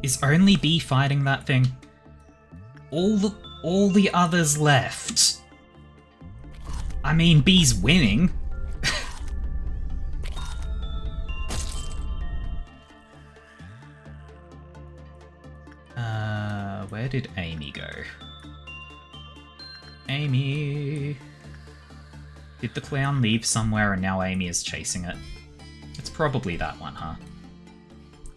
Is only B fighting that thing? All the others left. I mean, B's winning. Where did Amy go? Amy... Did the clown leave somewhere and now Amy is chasing it? It's probably that one, huh?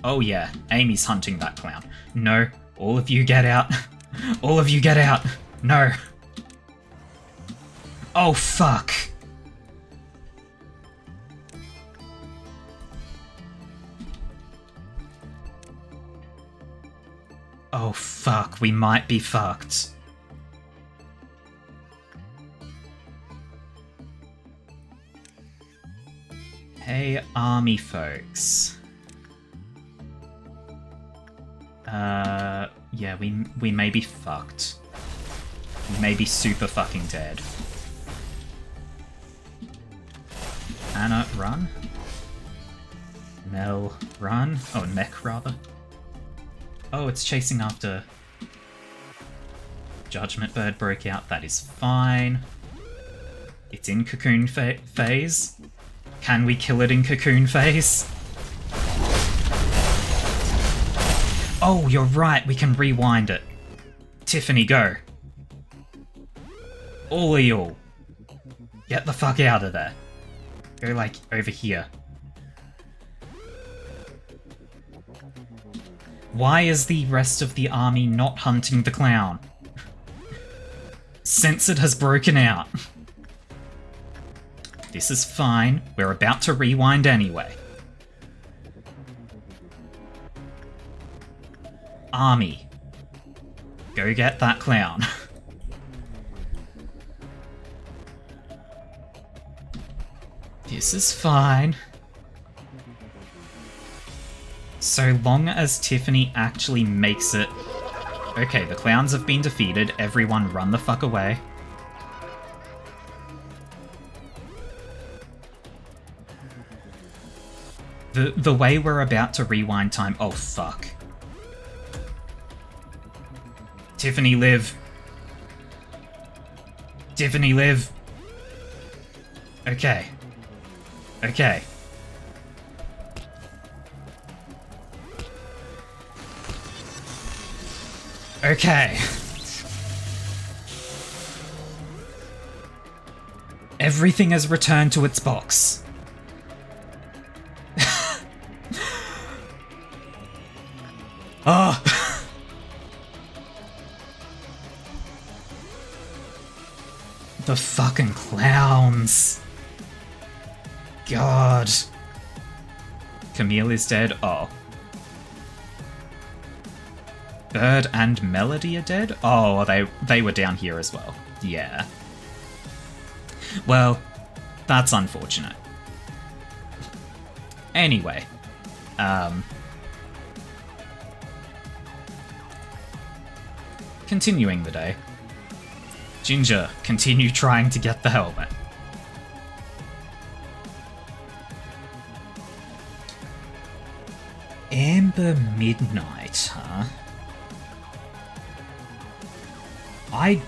Oh yeah, Amy's hunting that clown. No, all of you get out. All of you get out. No. Oh fuck. Oh fuck, we might be fucked. Hey, army folks. Yeah, we may be fucked. We may be super fucking dead. Anna, run. Mel, run. Oh, Mech, rather. Oh, it's chasing after... Judgment Bird broke out, that is fine. It's in cocoon phase. Can we kill it in cocoon phase? Oh, you're right, we can rewind it. Tiffany, go. All of you. Get the fuck out of there. Go, like, over here. Why is the rest of the army not hunting the clown? Since it has broken out. This is fine. We're about to rewind anyway. Army. Go get that clown. This is fine. So long as Tiffany actually makes it... Okay, the clowns have been defeated. Everyone run the fuck away. The way we're about to rewind time... Oh, fuck. Tiffany, live. Tiffany, live. Okay. Okay. Okay. Everything has returned to its box. Oh. The fucking clowns. God. Camille is dead. Oh. Bird and Melody are dead? Oh, they were down here as well. Yeah. Well, that's unfortunate. Anyway. Continuing the day. Ginger, continue trying to get the helmet. Amber Midnight, huh? I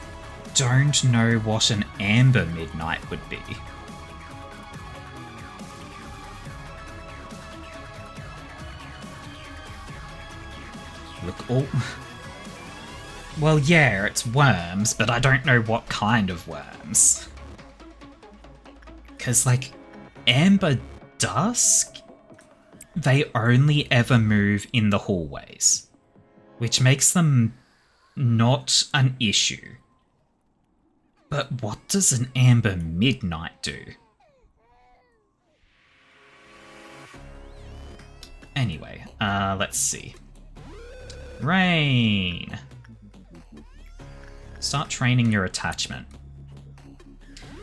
don't know what an Amber Midnight would be. Look, all... Well, yeah, it's worms, but I don't know what kind of worms. 'Cause, like, Amber Dusk? They only ever move in the hallways, which makes them not an issue. But what does an Amber Midnight do? Anyway, let's see. Rain! Start training your attachment.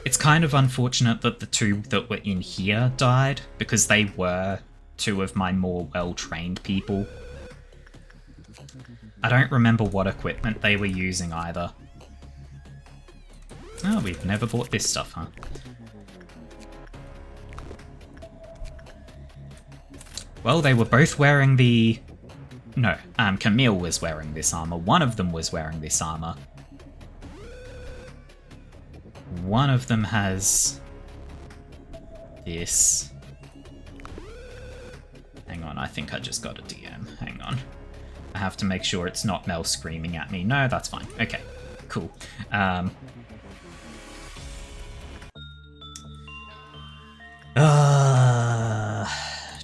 It's kind of unfortunate that the two that were in here died, because they were two of my more well-trained people. I don't remember what equipment they were using either. Oh, we've never bought this stuff, huh? Well, they were both wearing the... No, Camille was wearing this armor. One of them was wearing this armor. One of them has... this. Hang on, I think I just got a DM. Hang on. I have to make sure it's not Mel screaming at me. No, that's fine. Okay, cool.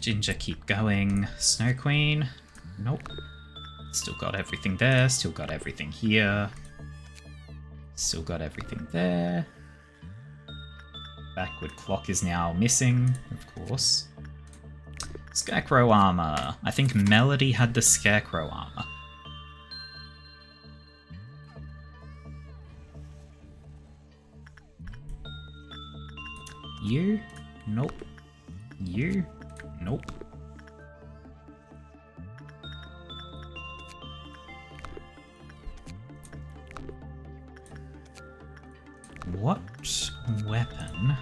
Ginger, keep going. Snow Queen. Nope. Still got everything there. Still got everything here. Still got everything there. Backward clock is now missing, of course. Scarecrow armor. I think Melody had the Scarecrow armor. You? Nope. You? Nope. What weapon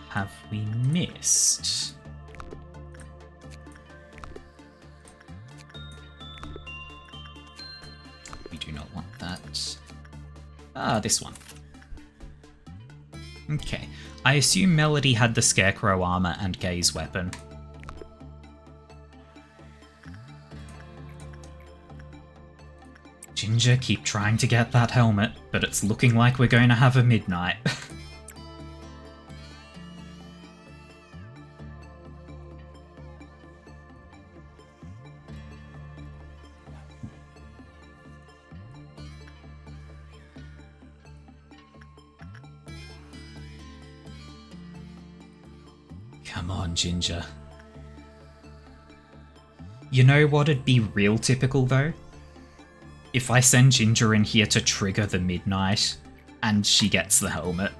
have we missed? We do not want that. Ah, this one. Okay. I assume Melody had the Scarecrow armor and Gay's weapon. Ginger, keep trying to get that helmet, but it's looking like we're going to have a midnight. Come on, Ginger. You know what'd be real typical, though? If I send Ginger in here to trigger the midnight, and she gets the helmet.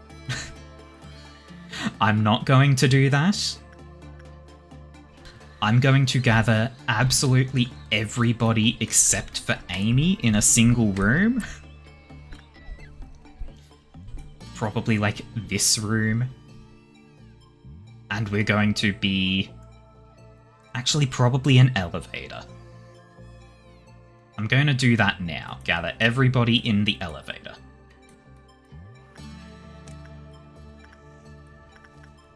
I'm not going to do that. I'm going to gather absolutely everybody except for Amy in a single room. Probably like this room. And we're going to be... actually probably an elevator. I'm going to do that now. Gather everybody in the elevator.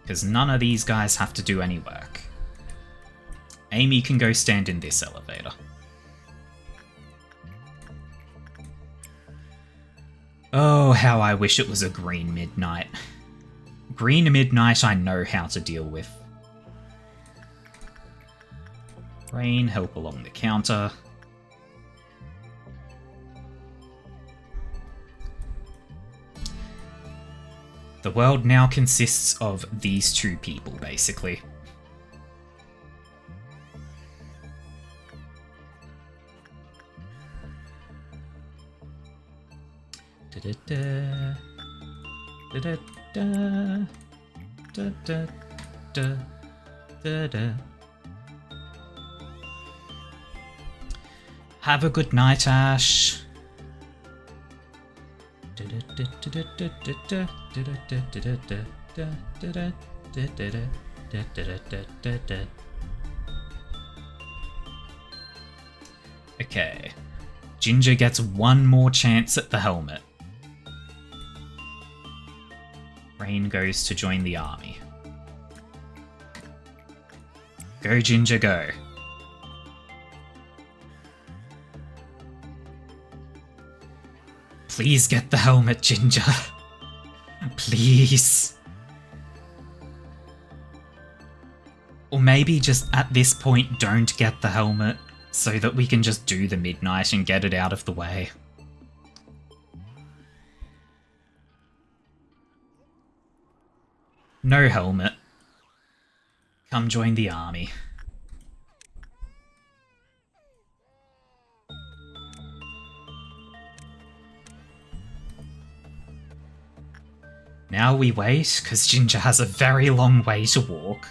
Because none of these guys have to do any work. Amy can go stand in this elevator. Oh, how I wish it was a green midnight. Green midnight I know how to deal with. Rain, help along the counter. The world now consists of these two people, basically. Da-da-da. Da-da-da. Da-da-da. Da-da. Have a good night, Ash. Okay. Ginger gets one more chance at the helmet. Rain goes to join the army. Go, Ginger, go. Please get the helmet, Ginger. Please. Or maybe just at this point don't get the helmet, so that we can just do the midnight and get it out of the way. No helmet. Come join the army. Now we wait, because Ginger has a very long way to walk.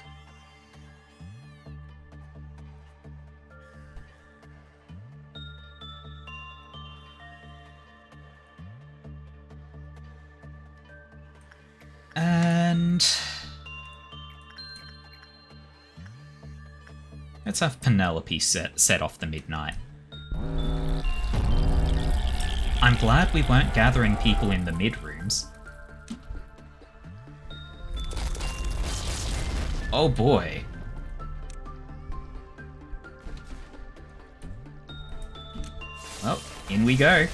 And let's have Penelope set off the midnight. I'm glad we weren't gathering people in the mid-rooms. Oh boy. Well, in we go.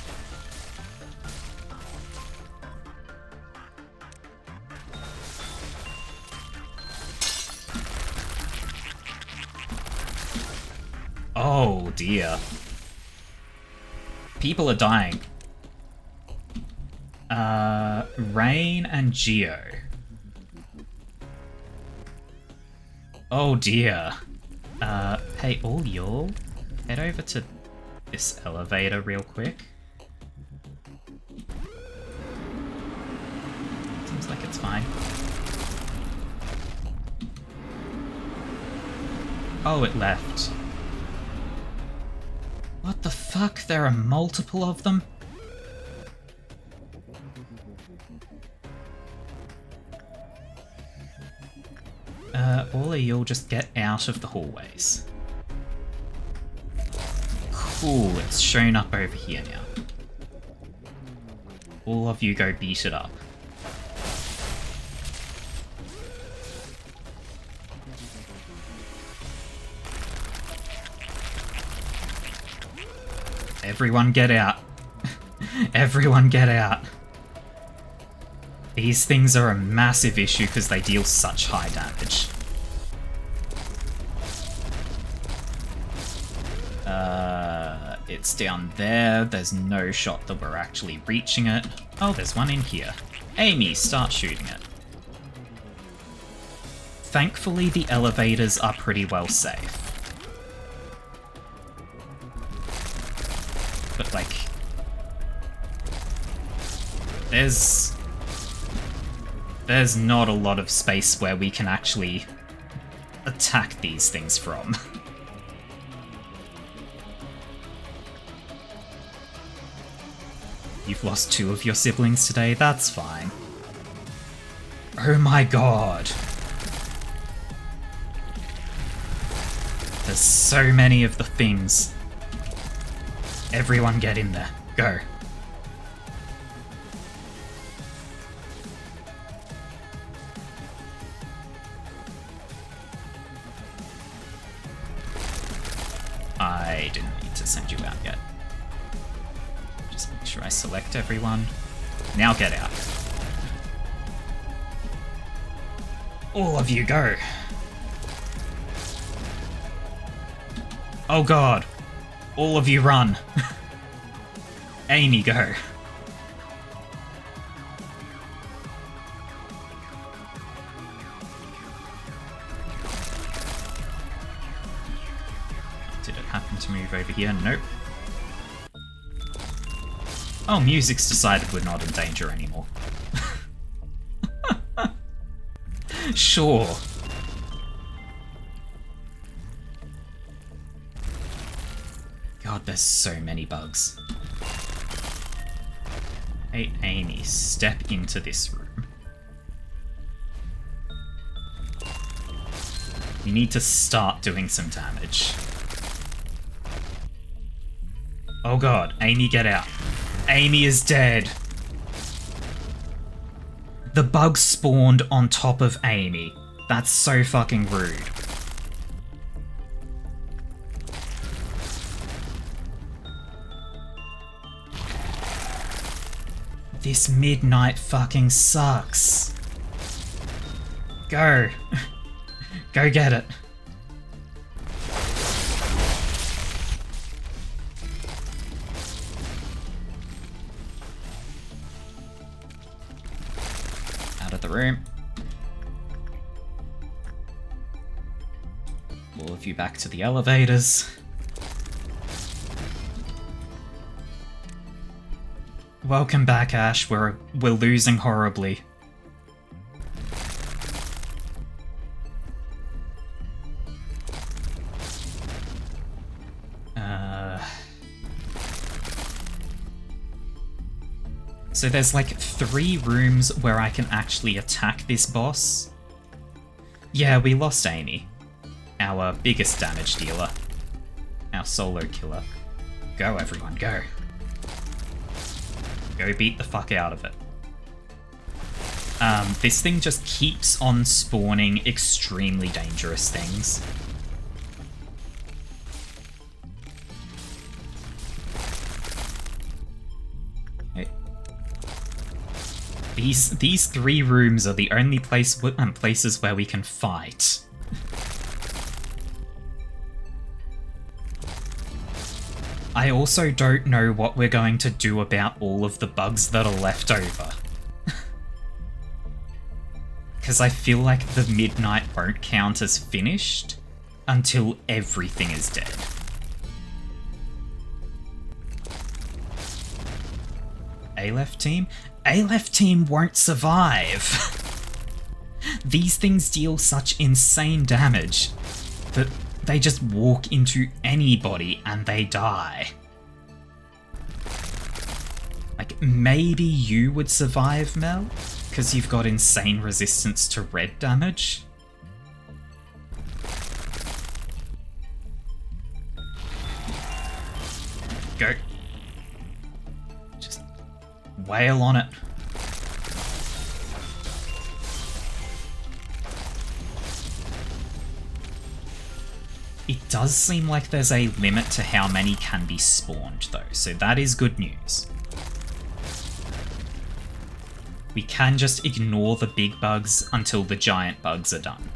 Oh dear. People are dying. Rain and Geo. Oh dear. Hey, all y'all, head over to this elevator real quick. Seems like it's fine. Oh, it left. What the fuck? There are multiple of them? All of you'll just get out of the hallways. Cool, it's shown up over here now. All of you go beat it up. Everyone get out. Everyone get out. These things are a massive issue because they deal such high damage. It's down there. There's no shot that we're actually reaching it. Oh, there's one in here. Amy, start shooting it. Thankfully, the elevators are pretty well safe. But, like, there's not a lot of space where we can actually attack these things from. You've lost 2 of your siblings today, that's fine. Oh my god. There's so many of the things. Everyone get in there. Go. I didn't need to send you out yet. Just make sure I select everyone. Now get out. All of you go. Oh god. All of you run. Amy, go. Did it happen to move over here? Nope. Oh, music's decided we're not in danger anymore. Sure. God, there's so many bugs. Hey, Amy, step into this room. You need to start doing some damage. Oh god, Amy, get out. Amy is dead. The bug spawned on top of Amy. That's so fucking rude. This midnight fucking sucks. Go. Go get it. Out of the room. All of you back to the elevators. Welcome back, Ash. We're losing horribly. So there's like 3 rooms where I can actually attack this boss. Yeah, we lost Amy. Our biggest damage dealer. Our solo killer. Go everyone, go. Go beat the fuck out of it. This thing just keeps on spawning extremely dangerous things. Okay. These 3 rooms are the only places where we can fight. I also don't know what we're going to do about all of the bugs that are left over. Because I feel like the midnight won't count as finished until everything is dead. A-left team? A-left team won't survive! These things deal such insane damage that they just walk into anybody and they die. Like, maybe you would survive, Mel? Because you've got insane resistance to red damage? Go. Just wail on it. It does seem like there's a limit to how many can be spawned, though, so that is good news. We can just ignore the big bugs until the giant bugs are done.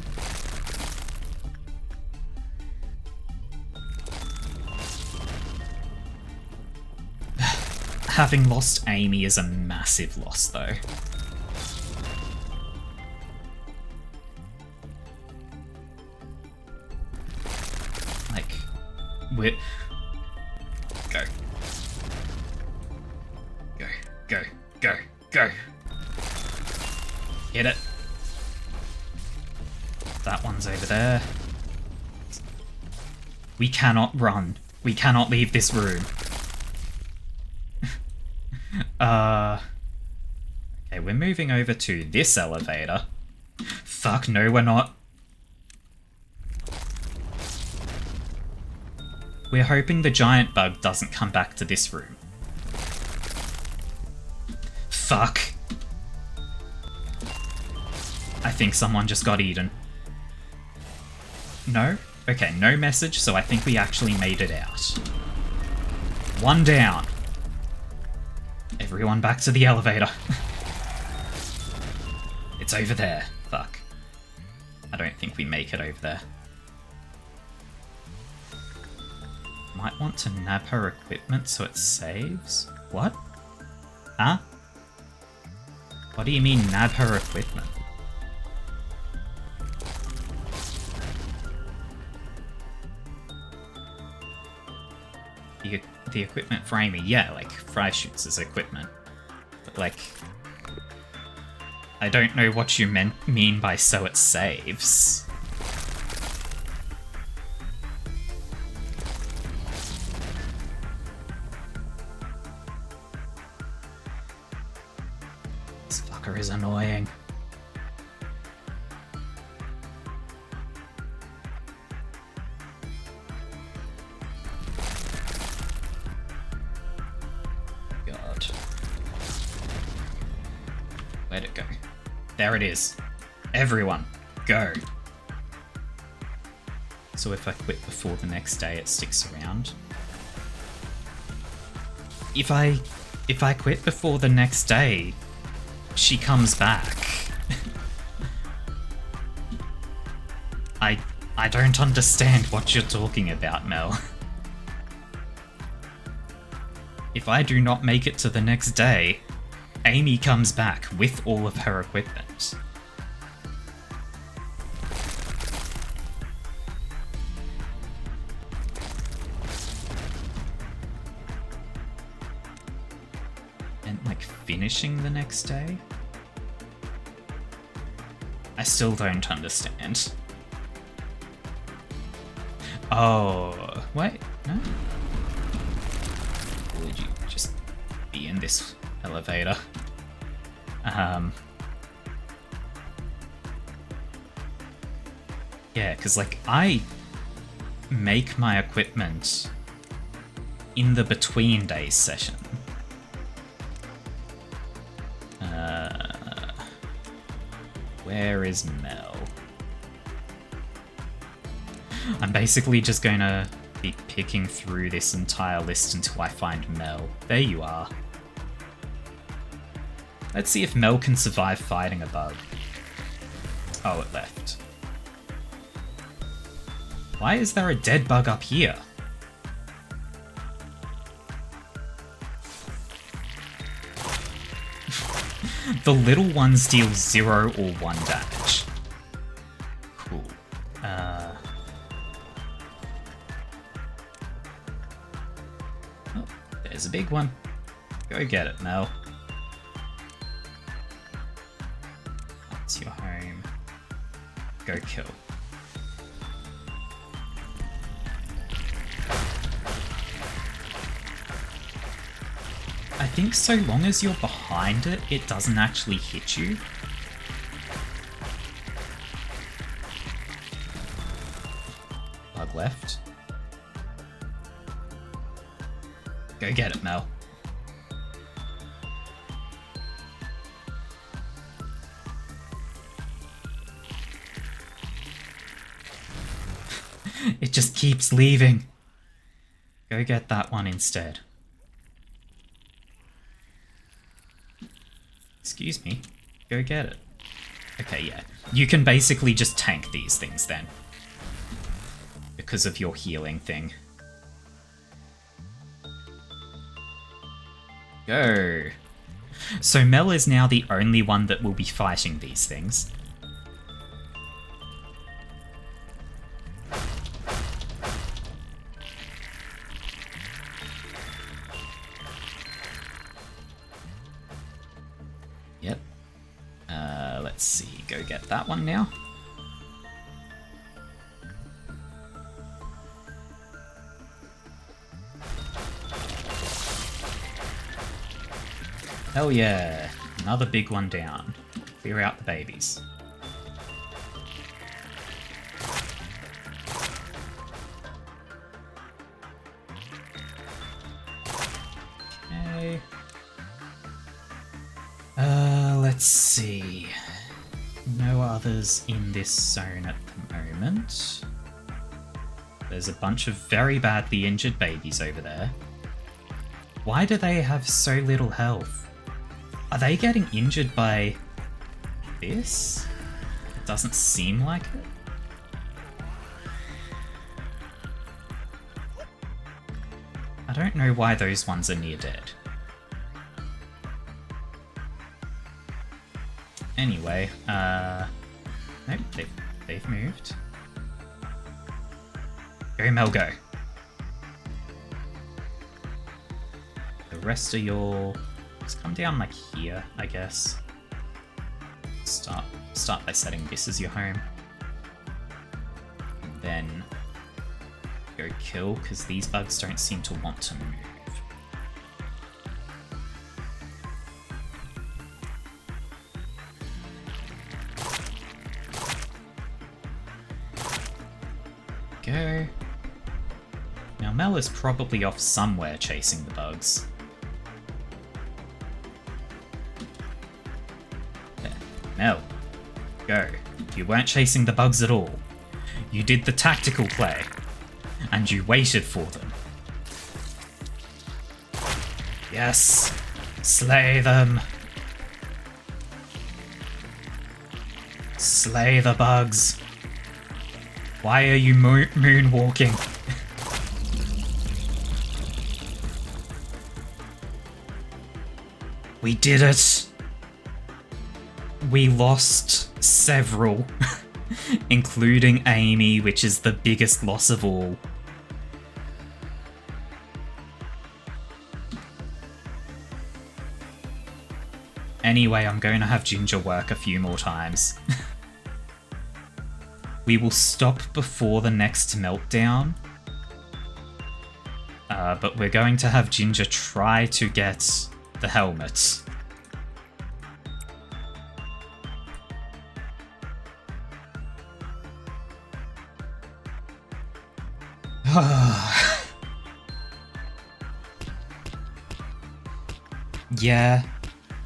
Having lost Amy is a massive loss, though. Like, we're... Go. Go, go, go, go. Get it. That one's over there. We cannot run. We cannot leave this room. Okay, we're moving over to this elevator. Fuck, no, we're not. We're hoping the giant bug doesn't come back to this room. Fuck. I think someone just got eaten. No? Okay, no message, so I think we actually made it out. One down. Everyone back to the elevator. It's over there. Fuck. I don't think we make it over there. Might want to nab her equipment so it saves? What? Huh? What do you mean nab her equipment? The equipment for Amy, yeah, like, Fry shoots as equipment. But, like, I don't know what you mean by so it saves. This fucker is annoying. Where'd it go? There it is. Everyone, go. So if I quit before the next day, it sticks around. If I quit before the next day, she comes back. I don't understand what you're talking about, Mel. If I do not make it to the next day, Amy comes back with all of her equipment. And, like, finishing the next day? I still don't understand. Oh, wait, no? Would you just be in this elevator? Yeah, because like I make my equipment in the between days session. Where is Mel? I'm basically just gonna be picking through this entire list until I find Mel. There you are. Let's see if Mel can survive fighting a bug. Oh, it left. Why is there a dead bug up here? The little ones deal 0 or 1 damage. Cool. Oh, there's a big one. Go get it, Mel. That's your home. Go kill. I think so long as you're behind it, it doesn't actually hit you. Bug left. Go get it, Mel. It just keeps leaving. Go get that one instead. Excuse me. Go get it. Okay, yeah. You can basically just tank these things then. Because of your healing thing. Go. So Mel is now the only one that will be fighting these things. Yep. Let's see. Go get that one now. Hell yeah. Another big one down. Clear out the babies. Okay. Let's see. No others in this zone at the moment. There's a bunch of very badly injured babies over there. Why do they have so little health? Are they getting injured by this? It doesn't seem like it. I don't know why those ones are near dead. Anyway, nope, they've moved. Go, Mel, go. The rest of your... Just come down like here, I guess. Start by setting this as your home. And then go kill, because these bugs don't seem to want to move. Go. Now Mel is probably off somewhere chasing the bugs. There. Mel, go. You weren't chasing the bugs at all. You did the tactical play, and you waited for them. Yes! Slay them! Slay the bugs! Why are you moonwalking? We did it! We lost several, including Amy, which is the biggest loss of all. Anyway, I'm going to have Ginger work a few more times. We will stop before the next meltdown. But we're going to have Ginger try to get the helmet.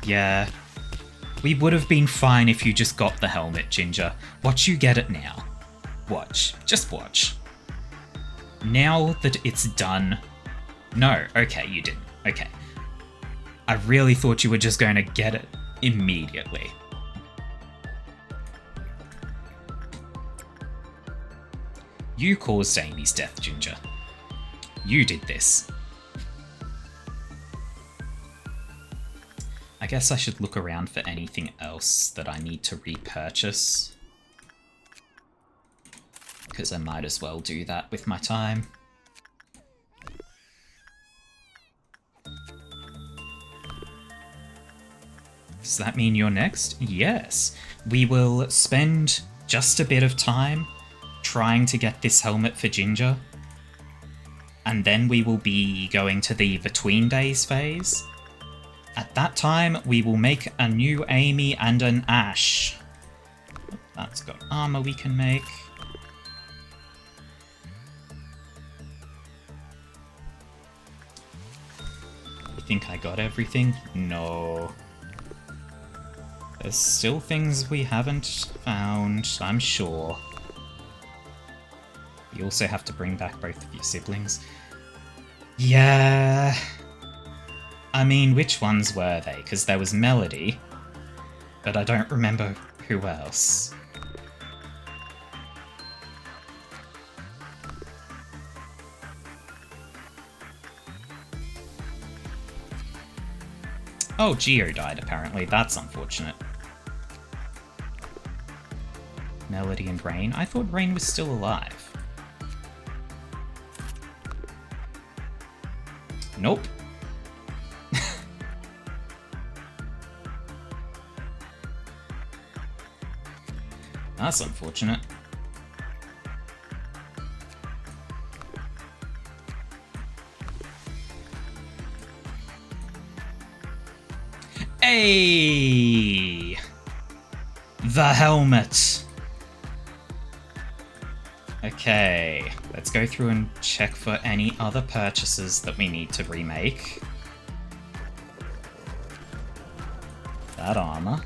Yeah. We would have been fine if you just got the helmet, Ginger. Watch you get it now. Watch. Just watch. Now that it's done... No, okay, you didn't. Okay. I really thought you were just going to get it immediately. You caused Amy's death, Ginger. You did this. I guess I should look around for anything else that I need to repurchase. Because I might as well do that with my time. Does that mean you're next? Yes. We will spend just a bit of time trying to get this helmet for Ginger. And then we will be going to the Between Days phase. At that time, we will make a new Amy and an Ash. That's got armor we can make. You think I got everything? No. There's still things we haven't found, I'm sure. You also have to bring back both of your siblings. Yeah. I mean, which ones were they? Because there was Melody, but I don't remember who else. Oh, Geo died apparently. That's unfortunate. Melody and Rain? I thought Rain was still alive. Nope. That's unfortunate. Hey! The helmet! Okay, let's go through and check for any other purchases that we need to remake. That armor.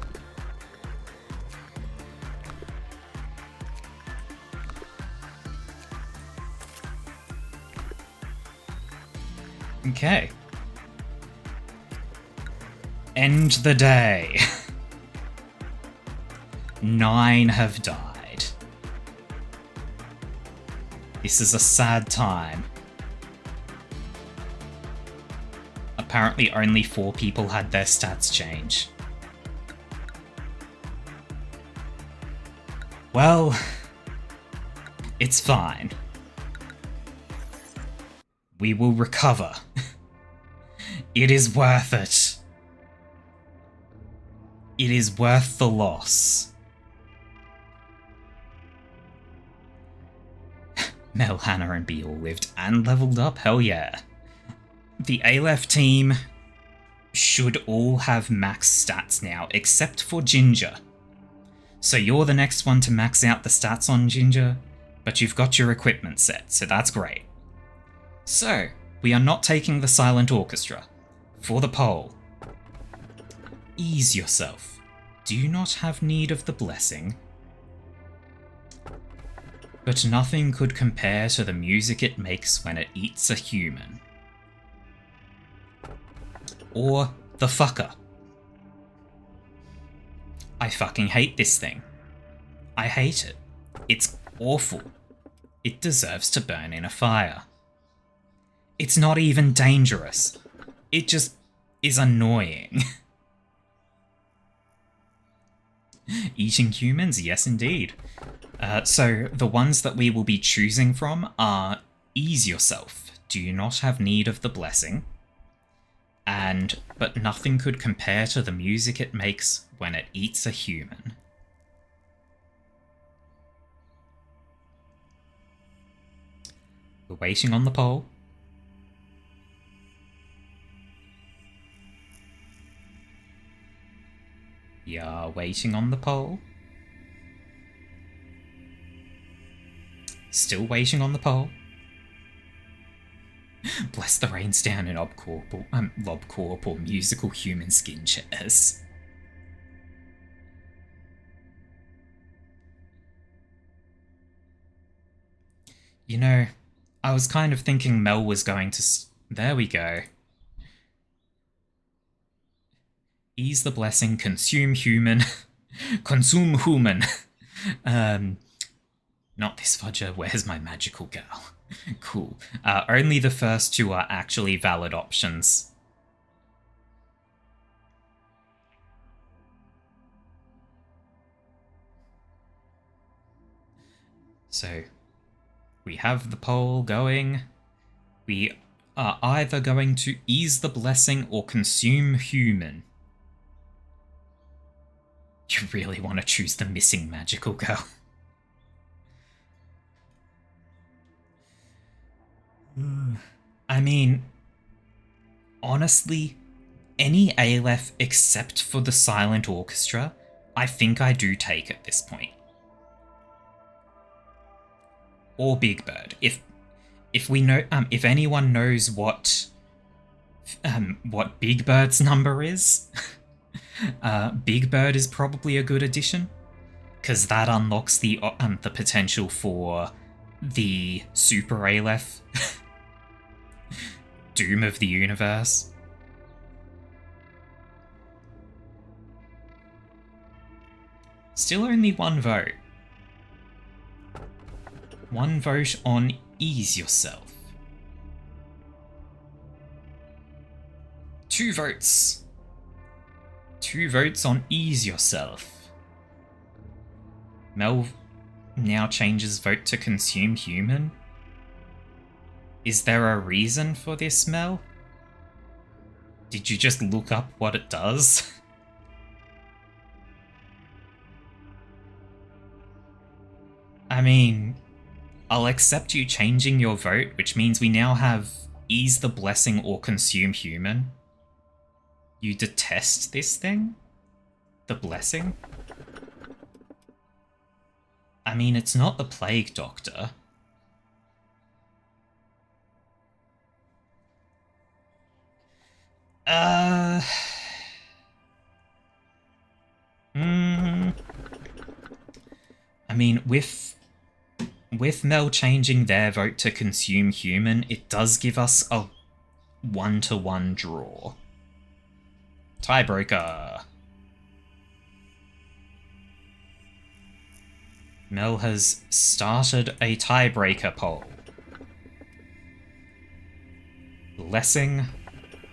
Okay. End the day. 9 have died. This is a sad time. Apparently only 4 people had their stats change. Well, it's fine. We will recover. It is worth it. It is worth the loss. Mel, Hannah, and B all lived and leveled up, hell yeah. The A-Left team should all have max stats now, except for Ginger. So you're the next one to max out the stats on Ginger, but you've got your equipment set, so that's great. So, we are not taking the silent orchestra. For the poll. Ease yourself. Do you not have need of the blessing? But nothing could compare to the music it makes when it eats a human. Or the fucker. I fucking hate this thing. I hate it. It's awful. It deserves to burn in a fire. It's not even dangerous. It just is annoying. Eating humans? Yes, indeed. So the ones that we will be choosing from are Ease Yourself. Do you not have need of the blessing? And but nothing could compare to the music it makes when it eats a human. We're waiting on the poll. waiting on the poll. Still waiting on the poll. Bless the rains down in LobCorp or musical human skin chairs. You know, I was kind of thinking Mel was going to... There we go. Ease the blessing, consume human. Consume human. Not this fudger, where's my magical girl? Cool. Only the first two are actually valid options. So, we have the poll going. We are either going to ease the blessing or consume human. You really want to choose the missing magical girl? I mean, honestly, any Aleph except for the silent orchestra, I think I do take at this point. Or Big Bird. If we know, if anyone knows what Big Bird's number is, Big Bird is probably a good addition, because that unlocks the potential for the Super Aleph Doom of the universe. Still only one vote. One vote on Ease Yourself. 2 votes. 2 votes on Ease Yourself. Mel now changes vote to Consume Human. Is there a reason for this, Mel? Did you just look up what it does? I mean, I'll accept you changing your vote, which means we now have Ease the Blessing or Consume Human. You detest this thing? The Blessing? I mean, it's not the Plague Doctor. I mean, with Mel changing their vote to Consume Human, it does give us a 1-to-1 draw. Tiebreaker. Mel has started a tiebreaker poll. Blessing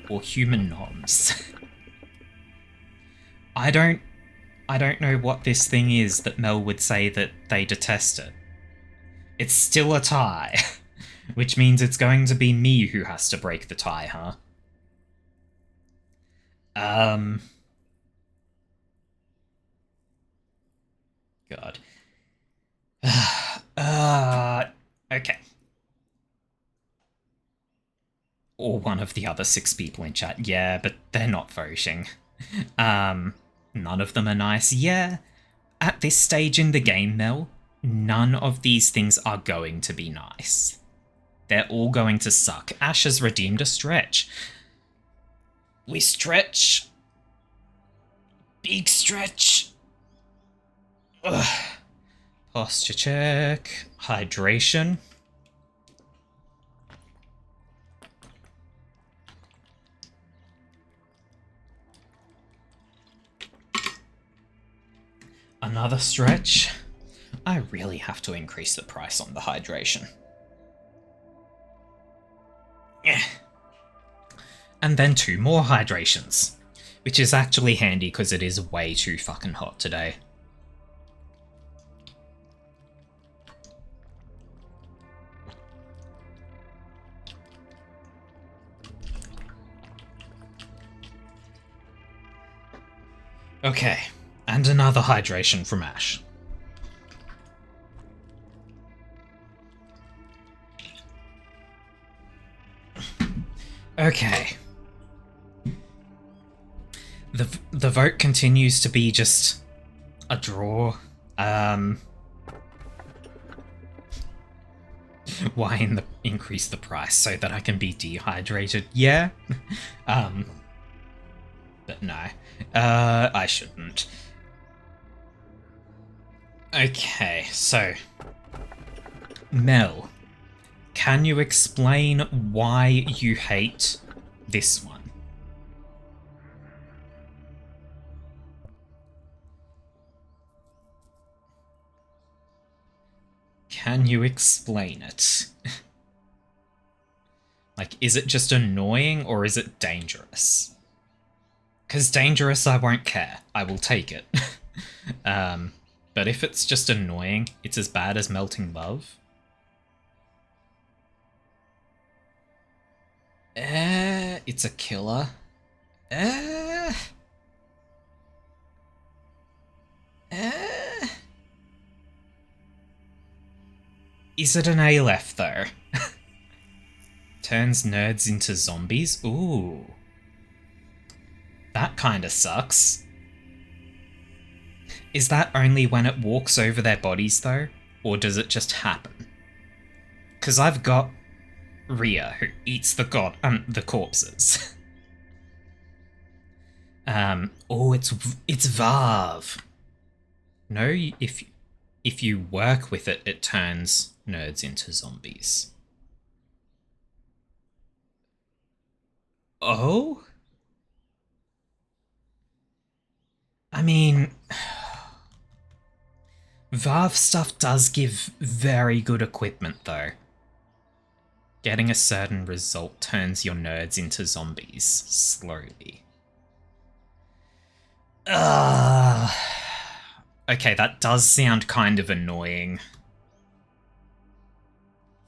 or human noms? I don't know what this thing is that Mel would say that they detest it. It's still a tie, which means it's going to be me who has to break the tie, huh? God. Okay. Or one of the other 6 people in chat. Yeah, but they're not voting. None of them are nice. Yeah, at this stage in the game, Mel, none of these things are going to be nice. They're all going to suck. Ash has redeemed a stretch. We stretch. Big stretch. Ugh. Posture check. Hydration. Another stretch. I really have to increase the price on the hydration. Yeah. And then 2 more hydrations, which is actually handy because it is way too fucking hot today. Okay, and another hydration from Ash. Okay. The vote continues to be just A draw. Why increase the price so that I can be dehydrated? Yeah. But no. I shouldn't. Okay, so Mel, can you explain why you hate this one? Can you explain it? Like, is it just annoying or is it dangerous? Because dangerous, I won't care. I will take it. But if it's just annoying, it's as bad as melting love. It's a killer. Is it an Aleph, though? Turns nerds into zombies? Ooh. That kinda sucks. Is that only when it walks over their bodies, though? Or does it just happen? Because I've got Rhea, who eats the corpses. Oh, it's Vav. No, if you work with it, it turns nerds into zombies. Oh? I mean, Vav stuff does give very good equipment, though. Getting a certain result turns your nerds into zombies, slowly. Okay, that does sound kind of annoying.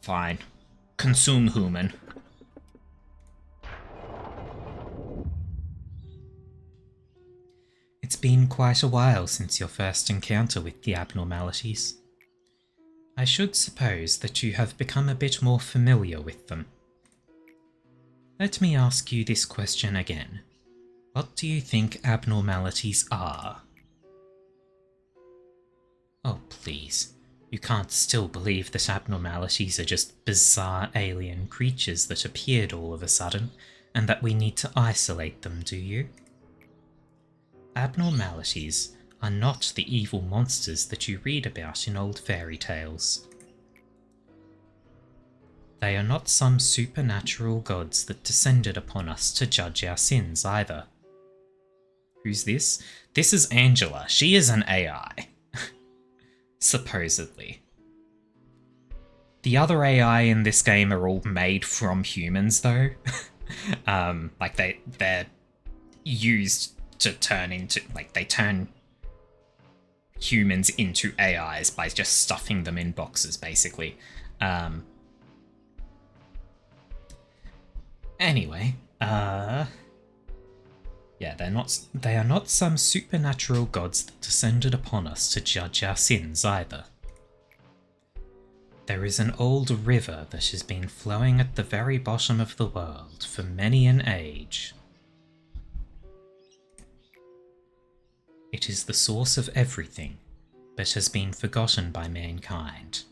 Fine. Consume human. It's been quite a while since your first encounter with the abnormalities. I should suppose that you have become a bit more familiar with them. Let me ask you this question again. What do you think abnormalities are? Oh, please. You can't still believe that abnormalities are just bizarre alien creatures that appeared all of a sudden, and that we need to isolate them, do you? Abnormalities are not the evil monsters that you read about in old fairy tales. They are not some supernatural gods that descended upon us to judge our sins either. Who's this? This is Angela. She is an AI. Supposedly. The other AI in this game are all made from humans, though. Like they're used to turn into, like, they turn humans into AIs by just stuffing them in boxes, basically. Anyway, yeah, they are not some supernatural gods that descended upon us to judge our sins either. There is an old river that has been flowing at the very bottom of the world for many an age. It is the source of everything, but has been forgotten by mankind.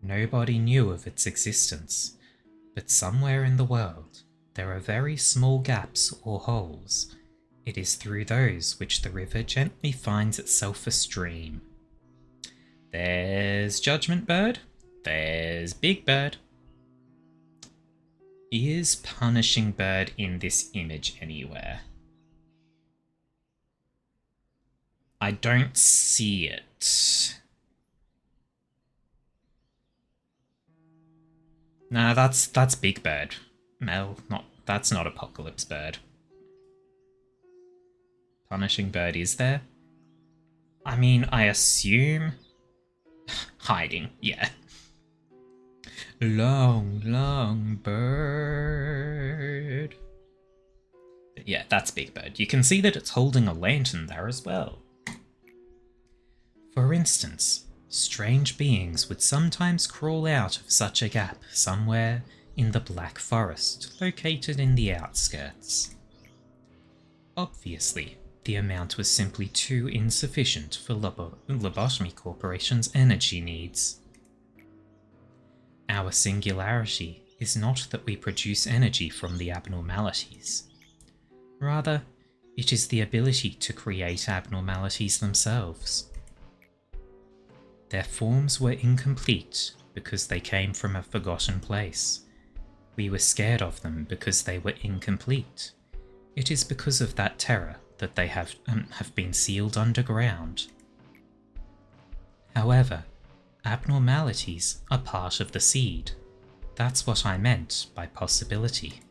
Nobody knew of its existence, but somewhere in the world there are very small gaps or holes. It is through those which the river gently finds itself a stream. There's Judgment Bird. There's Big Bird. Is Punishing Bird in this image anywhere? I don't see it. Nah, that's Big Bird. Mel, that's not Apocalypse Bird. Punishing Bird is there? I mean, I assume... Hiding, yeah. Long, long bird. But yeah, that's Big Bird. You can see that it's holding a lantern there as well. For instance, strange beings would sometimes crawl out of such a gap somewhere in the Black Forest, located in the outskirts. Obviously, the amount was simply too insufficient for Lobotomy Corporation's energy needs. Our singularity is not that we produce energy from the abnormalities. Rather, it is the ability to create abnormalities themselves. Their forms were incomplete because they came from a forgotten place. We were scared of them because they were incomplete. It is because of that terror that they have been sealed underground. However, abnormalities are part of the seed. That's what I meant by possibility.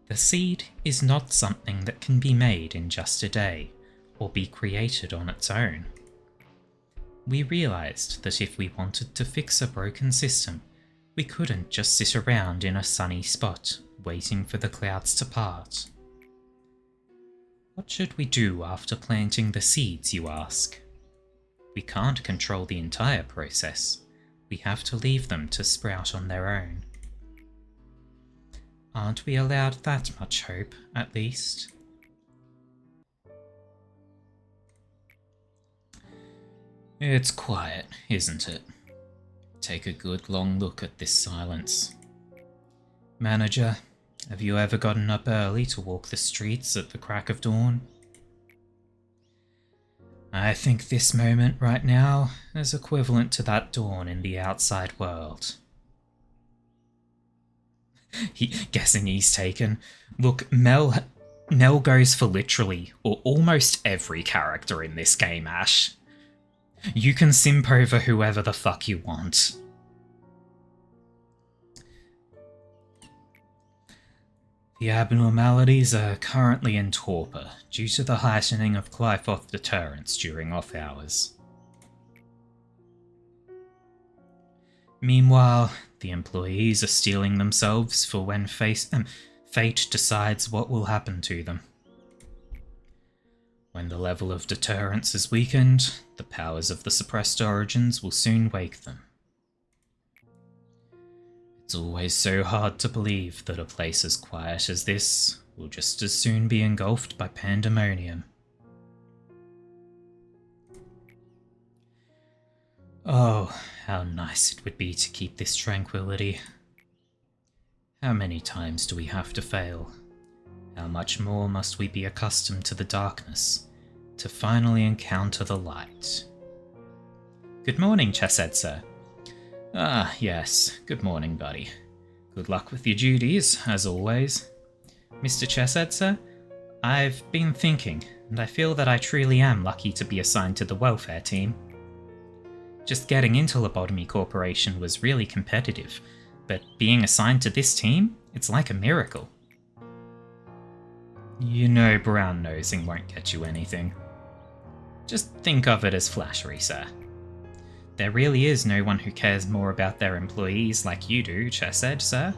The seed is not something that can be made in just a day, or be created on its own. We realized that if we wanted to fix a broken system, we couldn't just sit around in a sunny spot, waiting for the clouds to part. What should we do after planting the seeds, you ask? We can't control the entire process. We have to leave them to sprout on their own. Aren't we allowed that much hope, at least? It's quiet, isn't it? Take a good long look at this silence. Manager, have you ever gotten up early to walk the streets at the crack of dawn? I think this moment right now is equivalent to that dawn in the outside world. Guessing he's taken. Look, Mel goes for literally, or almost every character in this game, Ash. You can simp over whoever the fuck you want. The abnormalities are currently in torpor due to the heightening of Clyfoth deterrence during off hours. Meanwhile, the employees are steeling themselves for when fate decides what will happen to them. When the level of deterrence is weakened, the powers of the suppressed origins will soon wake them. It's always so hard to believe that a place as quiet as this will just as soon be engulfed by pandemonium. Oh, how nice it would be to keep this tranquility. How many times do we have to fail? How much more must we be accustomed to the darkness to finally encounter the light? Good morning, Chesed, sir. Ah, yes. Good morning, buddy. Good luck with your duties, as always. Mr. Chesed, sir, I've been thinking, and I feel that I truly am lucky to be assigned to the welfare team. Just getting into Lobotomy Corporation was really competitive, but being assigned to this team, it's like a miracle. You know brown nosing won't get you anything. Just think of it as flattery, sir. There really is no one who cares more about their employees like you do, Chesed, sir.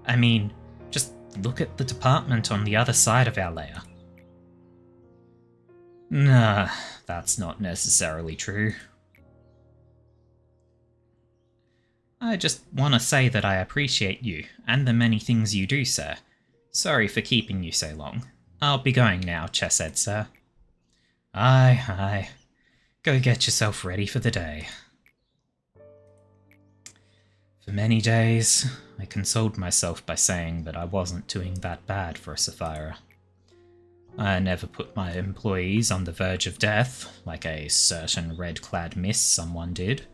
I mean, just look at the department on the other side of our layer. Nah, that's not necessarily true. I just want to say that I appreciate you, and the many things you do, sir. Sorry for keeping you so long. I'll be going now, Chesed, sir. Aye. Go get yourself ready for the day. For many days, I consoled myself by saying that I wasn't doing that bad for a Sapphira. I never put my employees on the verge of death, like a certain red-clad miss someone did.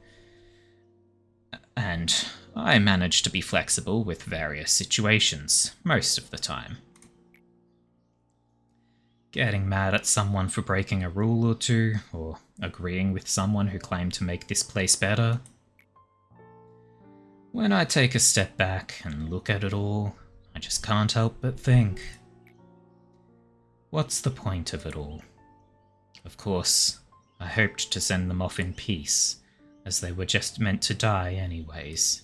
And I managed to be flexible with various situations, most of the time. Getting mad at someone for breaking a rule or two, or agreeing with someone who claimed to make this place better. When I take a step back and look at it all, I just can't help but think. What's the point of it all? Of course, I hoped to send them off in peace, as they were just meant to die anyways.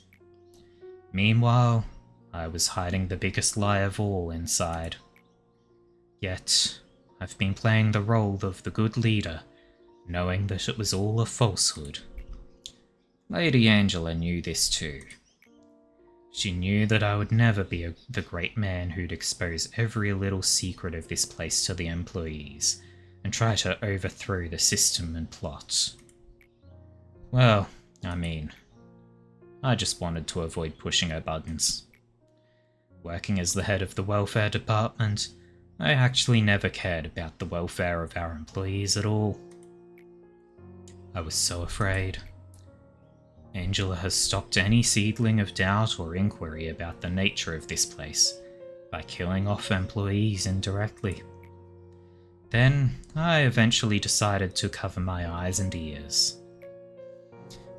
Meanwhile, I was hiding the biggest lie of all inside. Yet, I've been playing the role of the good leader, knowing that it was all a falsehood. Lady Angela knew this too. She knew that I would never be the great man who'd expose every little secret of this place to the employees and try to overthrow the system and plot. Well, I mean, I just wanted to avoid pushing her buttons. Working as the head of the welfare department, I actually never cared about the welfare of our employees at all. I was so afraid. Angela has stopped any seedling of doubt or inquiry about the nature of this place by killing off employees indirectly. Then I eventually decided to cover my eyes and ears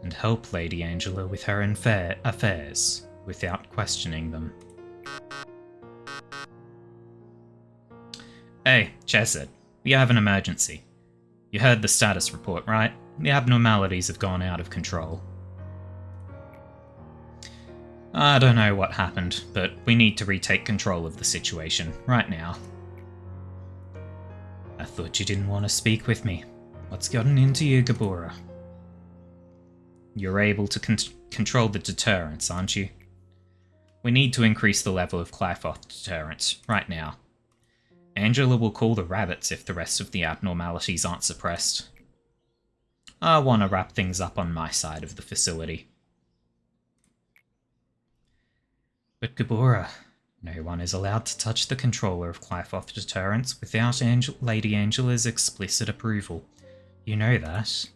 and help Lady Angela with her affairs without questioning them. Hey, Chesed, we have an emergency. You heard the status report, right? The abnormalities have gone out of control. I don't know what happened, but we need to retake control of the situation, right now. I thought you didn't want to speak with me. What's gotten into you, Gabora? You're able to control the deterrence, aren't you? We need to increase the level of Clyfoth deterrence, right now. Angela will call the rabbits if the rest of the abnormalities aren't suppressed. I want to wrap things up on my side of the facility. But Gabora, no one is allowed to touch the controller of Clyfoth deterrence without Lady Angela's explicit approval. You know that.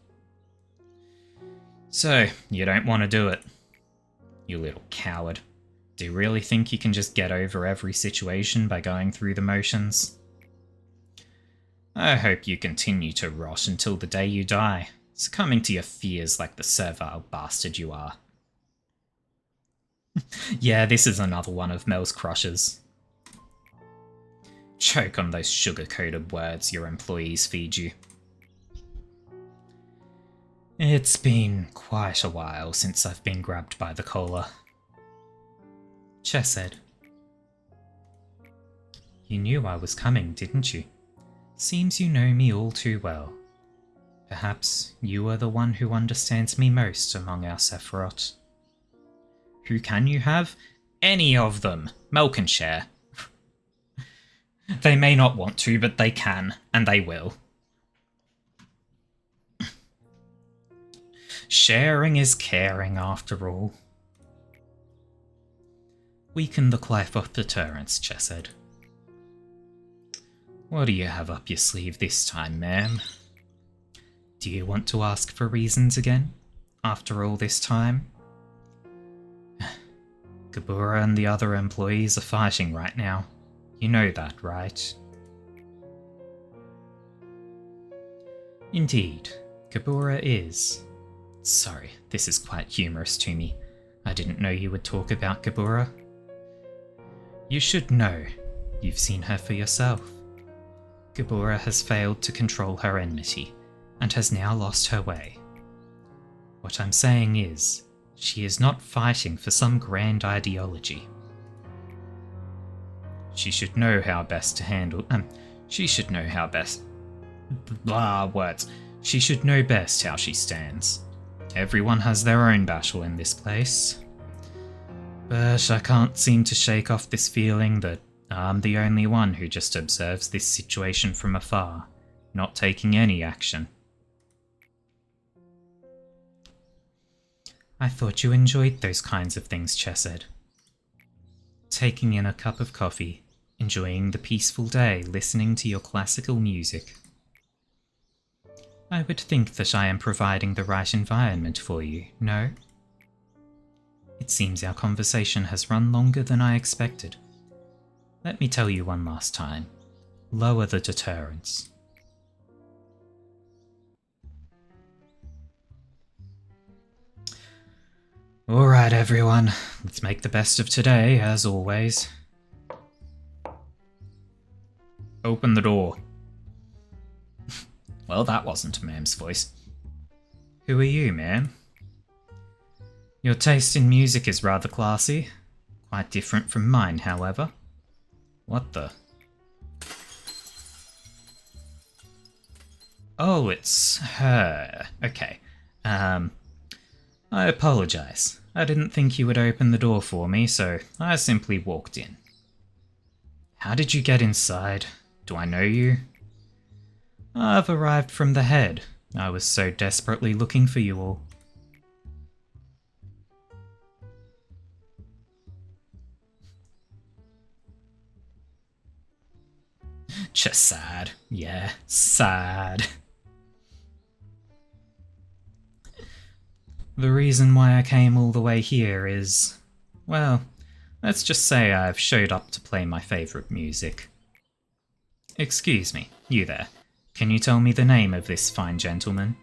So, you don't want to do it. You little coward. Do you really think you can just get over every situation by going through the motions? I hope you continue to rot until the day you die, succumbing to your fears like the servile bastard you are. Yeah, this is another one of Mel's crushes. Choke on those sugar-coated words your employees feed you. It's been quite a while since I've been grabbed by the collar. Chesed. You knew I was coming, didn't you? Seems you know me all too well. Perhaps you are the one who understands me most among our Sephiroth. Who can you have? Any of them. Mel can share. They may not want to, but they can, and they will. Sharing is caring, after all. Weaken the Clyfoth deterrence, Chesed. What do you have up your sleeve this time, ma'am? Do you want to ask for reasons again, after all this time? Gabora and the other employees are fighting right now. You know that, right? Indeed, Gabora is. Sorry, this is quite humorous to me. I didn't know you would talk about Gabora. You should know. You've seen her for yourself. Gabora has failed to control her enmity, and has now lost her way. What I'm saying is, she is not fighting for some grand ideology. She should know how best to handle... she should know how best... Blah, words. She should know best how she stands. Everyone has their own battle in this place. But I can't seem to shake off this feeling that I'm the only one who just observes this situation from afar, not taking any action. I thought you enjoyed those kinds of things, Chesed. Taking in a cup of coffee, enjoying the peaceful day, listening to your classical music. I would think that I am providing the right environment for you, no? It seems our conversation has run longer than I expected. Let me tell you one last time. Lower the deterrence. Alright everyone, let's make the best of today, as always. Open the door. Well, that wasn't a ma'am's voice. Who are you, ma'am? Your taste in music is rather classy. Quite different from mine, however. What the? Oh, it's her. Okay. I apologize. I didn't think you would open the door for me, so I simply walked in. How did you get inside? Do I know you? I've arrived from the head. I was so desperately looking for you all. Just sad. Yeah, sad. The reason why I came all the way here is, well, let's just say I've showed up to play my favourite music. Excuse me, you there. Can you tell me the name of this fine gentleman?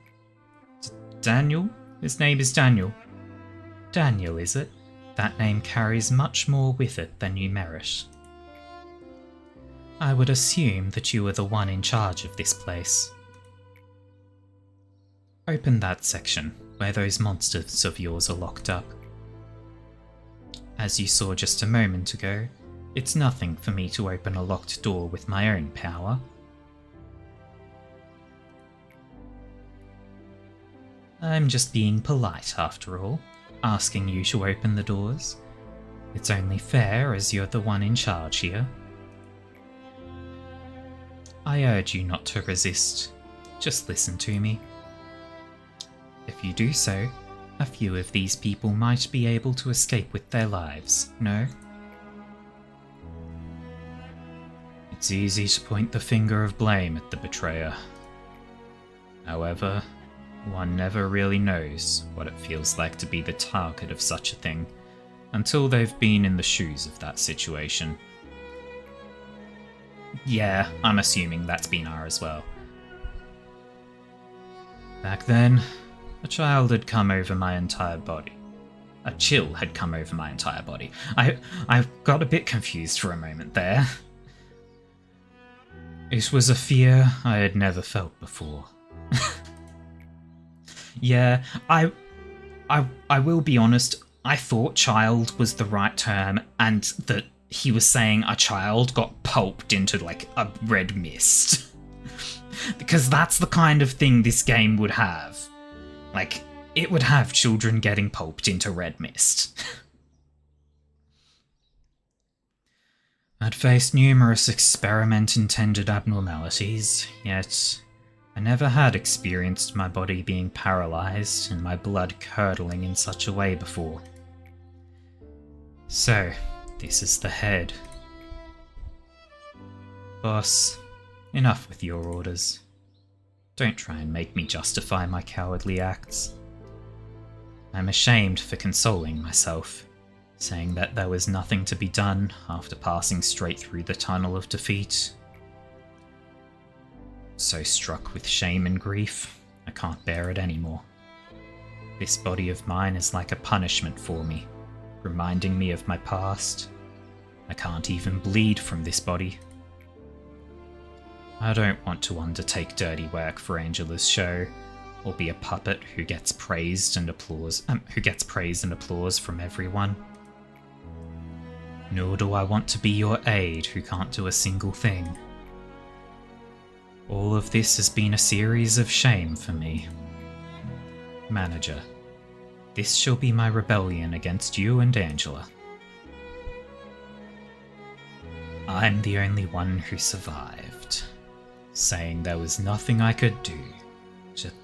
Daniel? His name is Daniel. Daniel, is it? That name carries much more with it than you merit. I would assume that you are the one in charge of this place. Open that section, where those monsters of yours are locked up. As you saw just a moment ago, it's nothing for me to open a locked door with my own power. I'm just being polite after all, asking you to open the doors. It's only fair as you're the one in charge here. I urge you not to resist. Just listen to me. If you do so, a few of these people might be able to escape with their lives, no? It's easy to point the finger of blame at the betrayer. However, one never really knows what it feels like to be the target of such a thing until they've been in the shoes of that situation. Yeah, I'm assuming that's Binar as well. Back then, a child had come over my entire body. A chill had come over my entire body. I got a bit confused for a moment there. It was a fear I had never felt before. Yeah, I will be honest, I thought child was the right term, and that he was saying a child got pulped into like a red mist. Because that's the kind of thing this game would have. Like, it would have children getting pulped into red mist. I'd faced numerous experiment-intended abnormalities, yet I never had experienced my body being paralysed and my blood curdling in such a way before. So, this is the head. Boss, enough with your orders. Don't try and make me justify my cowardly acts. I'm ashamed for consoling myself, saying that there was nothing to be done after passing straight through the tunnel of defeat. So struck with shame and grief, I can't bear it anymore. This body of mine is like a punishment for me, reminding me of my past. I can't even bleed from this body. I don't want to undertake dirty work for Angela's show, or be a puppet who gets praised and applause from everyone. Nor do I want to be your aide who can't do a single thing. All of this has been a series of shame for me. Manager, this shall be my rebellion against you and Angela. I'm the only one who survived, saying there was nothing I could do,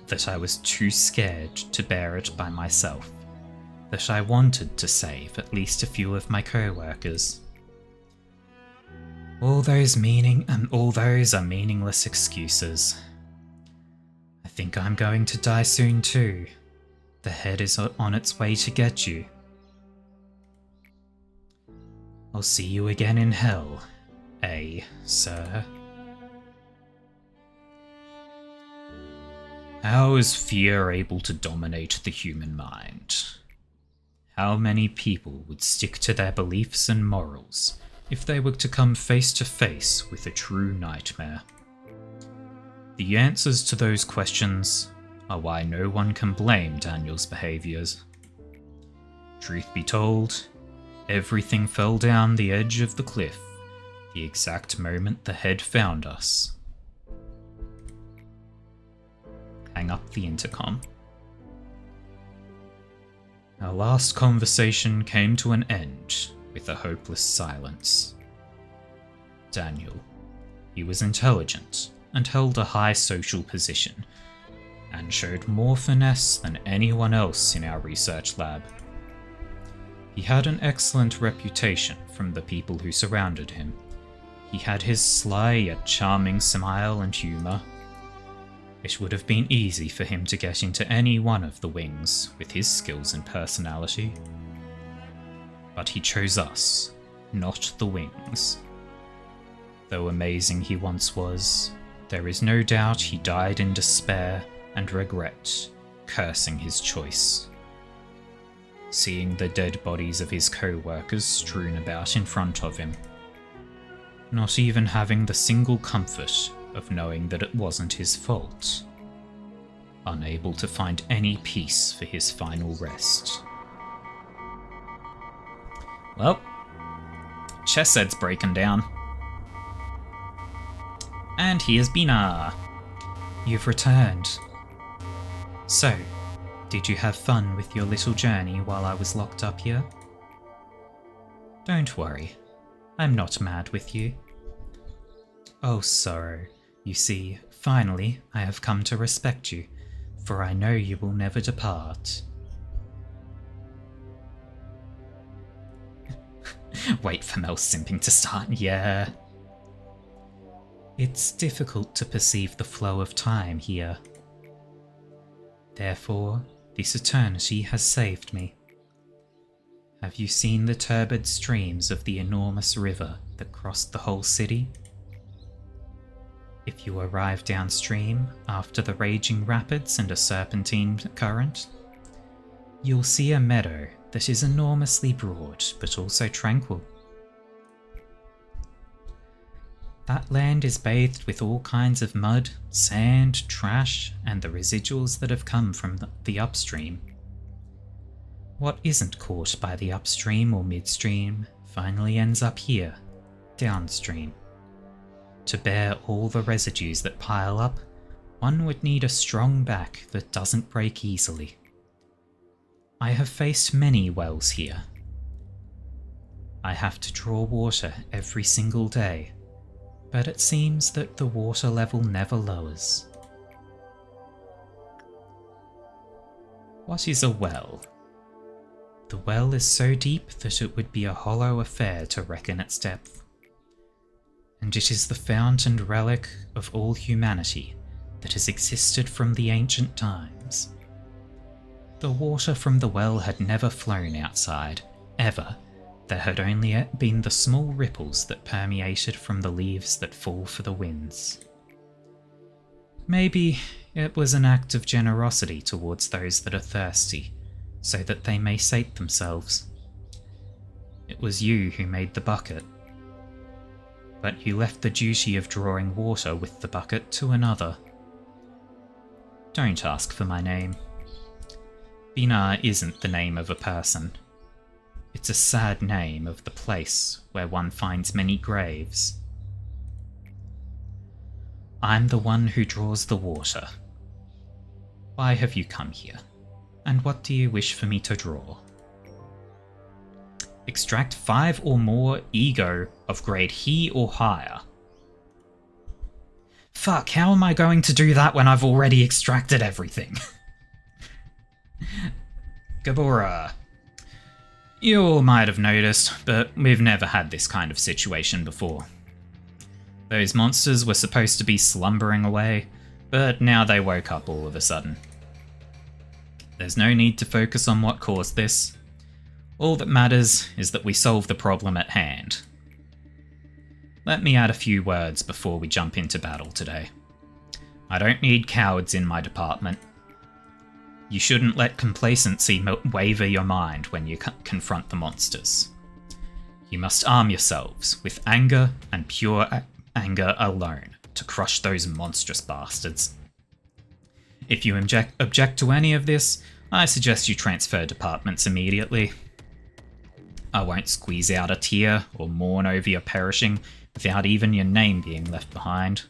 that I was too scared to bear it by myself, that I wanted to save at least a few of my co-workers. All those are meaningless excuses. I think I'm going to die soon too. The head is on its way to get you. I'll see you again in hell, sir. How is fear able to dominate the human mind? How many people would stick to their beliefs and morals if they were to come face to face with a true nightmare? The answers to those questions are why no one can blame Daniel's behaviours. Truth be told, everything fell down the edge of the cliff the exact moment the head found us. Hang up the intercom. Our last conversation came to an end with a hopeless silence. Daniel. He was intelligent and held a high social position, and showed more finesse than anyone else in our research lab. He had an excellent reputation from the people who surrounded him. He had his sly yet charming smile and humour. It would have been easy for him to get into any one of the wings with his skills and personality. But he chose us, not the wings. Though amazing he once was, there is no doubt he died in despair and regret, cursing his choice. Seeing the dead bodies of his co-workers strewn about in front of him, not even having the single comfort of knowing that it wasn't his fault, unable to find any peace for his final rest. Well, Chessed's breaking down. And here's Bina. You've returned. So, did you have fun with your little journey while I was locked up here? Don't worry, I'm not mad with you. Oh, sorrow. You see, finally, I have come to respect you, for I know you will never depart. Wait for Mel simping to start, yeah. It's difficult to perceive the flow of time here. Therefore, this eternity has saved me. Have you seen the turbid streams of the enormous river that crossed the whole city? If you arrive downstream after the raging rapids and a serpentine current, you'll see a meadow that is enormously broad but also tranquil. That land is bathed with all kinds of mud, sand, trash, and the residuals that have come from the upstream. What isn't caught by the upstream or midstream finally ends up here, downstream. To bear all the residues that pile up, one would need a strong back that doesn't break easily. I have faced many wells here. I have to draw water every single day, but it seems that the water level never lowers. What is a well? The well is so deep that it would be a hollow affair to reckon its depth. And it is the fount and relic of all humanity that has existed from the ancient times. The water from the well had never flown outside, ever. There had only been the small ripples that permeated from the leaves that fall for the winds. Maybe it was an act of generosity towards those that are thirsty, so that they may sate themselves. It was you who made the bucket. But you left the duty of drawing water with the bucket to another. Don't ask for my name. Bina isn't the name of a person. It's a sad name of the place where one finds many graves. I'm the one who draws the water. Why have you come here? And what do you wish for me to draw? Extract 5 or more ego of grade He or higher. Fuck, how am I going to do that when I've already extracted everything? Gabora. You all might have noticed, but we've never had this kind of situation before. Those monsters were supposed to be slumbering away, but now they woke up all of a sudden. There's no need to focus on what caused this. All that matters is that we solve the problem at hand. Let me add a few words before we jump into battle today. I don't need cowards in my department. You shouldn't let complacency waver your mind when you confront the monsters. You must arm yourselves with anger and pure anger alone to crush those monstrous bastards. If you object to any of this, I suggest you transfer departments immediately. I won't squeeze out a tear or mourn over your perishing without even your name being left behind.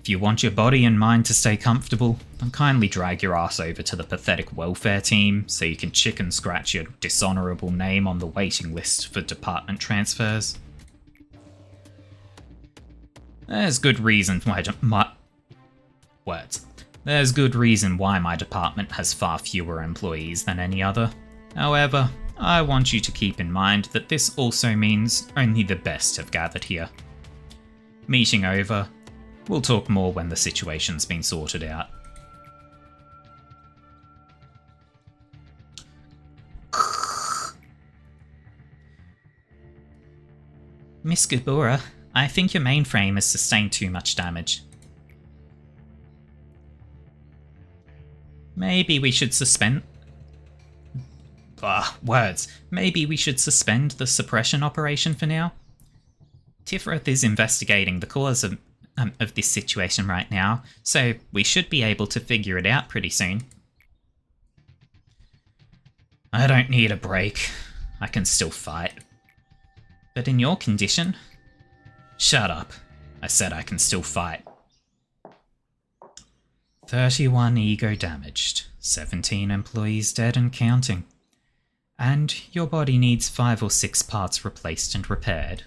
If you want your body and mind to stay comfortable, then kindly drag your ass over to the pathetic welfare team so you can chicken scratch your dishonourable name on the waiting list for department transfers. There's good reason why There's good reason why my department has far fewer employees than any other. However, I want you to keep in mind that this also means only the best have gathered here. Meeting over, we'll talk more when the situation's been sorted out. Miss Gabura, I think your mainframe has sustained too much damage. Maybe we should suspend... Maybe we should suspend the suppression operation for now. Tifrith is investigating the cause of this situation right now, so we should be able to figure it out pretty soon. I don't need a break. I can still fight. But in your condition... Shut up. I said I can still fight. 31 ego damaged, 17 employees dead and counting. And your body needs 5 or 6 parts replaced and repaired.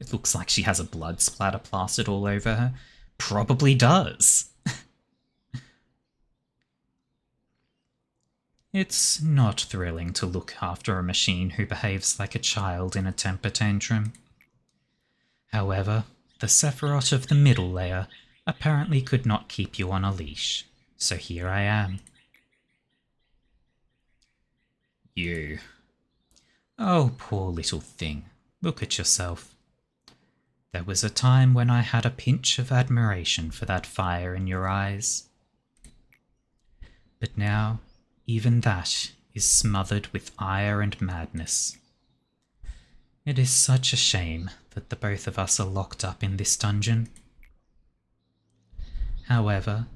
It looks like she has a blood splatter plastered all over her. Probably does. It's not thrilling to look after a machine who behaves like a child in a temper tantrum. However, the Sephiroth of the middle layer apparently could not keep you on a leash, so here I am. You. Oh, poor little thing. Look at yourself. There was a time when I had a pinch of admiration for that fire in your eyes. But now, even that is smothered with ire and madness. It is such a shame that the both of us are locked up in this dungeon. However,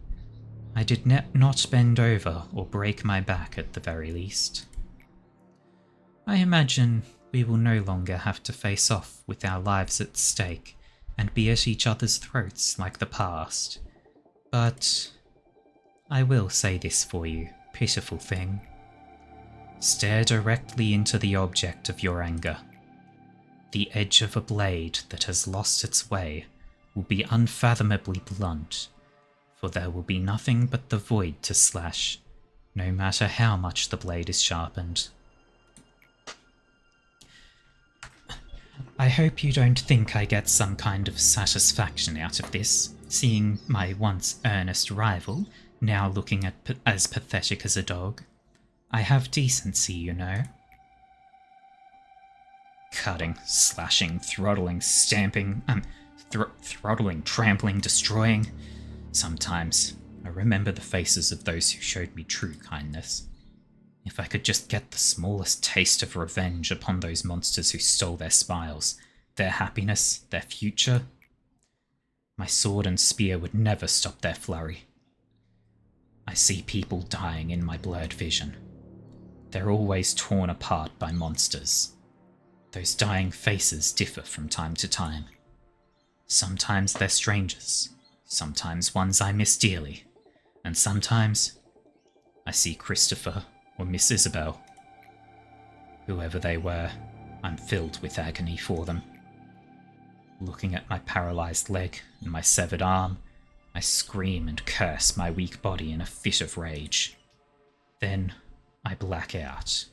I did not bend over or break my back at the very least. I imagine we will no longer have to face off with our lives at stake and be at each other's throats like the past. But I will say this for you, pitiful thing. Stare directly into the object of your anger. The edge of a blade that has lost its way will be unfathomably blunt, for there will be nothing but the void to slash, no matter how much the blade is sharpened. I hope you don't think I get some kind of satisfaction out of this, seeing my once earnest rival now looking as pathetic as a dog. I have decency, you know. Cutting, slashing, throttling, stamping, throttling, trampling, destroying. Sometimes I remember the faces of those who showed me true kindness. If I could just get the smallest taste of revenge upon those monsters who stole their smiles, their happiness, their future, my sword and spear would never stop their flurry. I see people dying in my blurred vision. They're always torn apart by monsters. Those dying faces differ from time to time. Sometimes they're strangers, sometimes ones I miss dearly, and sometimes I see Christopher or Miss Isabel. Whoever they were, I'm filled with agony for them. Looking at my paralyzed leg and my severed arm, I scream and curse my weak body in a fit of rage. Then I black out.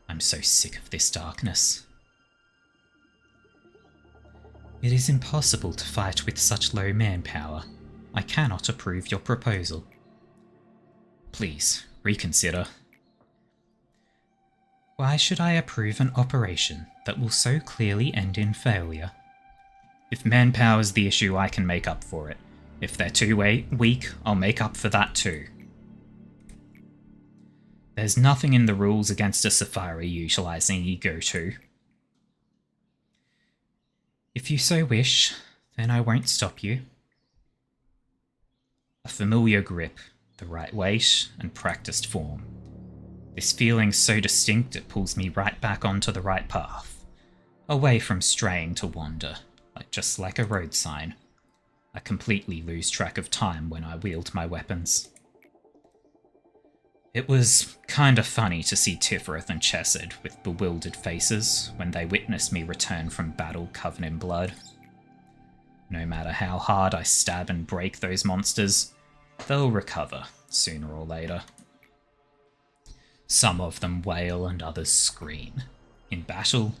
I'm so sick of this darkness. It is impossible to fight with such low manpower. I cannot approve your proposal. Please, reconsider. Why should I approve an operation that will so clearly end in failure? If manpower's the issue, I can make up for it. If they're too weak, I'll make up for that too. There's nothing in the rules against a Safari utilizing Ego 2. If you so wish, then I won't stop you. A familiar grip, the right weight, and practiced form. This feeling's so distinct it pulls me right back onto the right path, away from straying to wander. just like a road sign. I completely lose track of time when I wield my weapons. It was kinda funny to see Tiferet and Chesed with bewildered faces when they witnessed me return from battle covered in blood. No matter how hard I stab and break those monsters, they'll recover sooner or later. Some of them wail and others scream. In battle,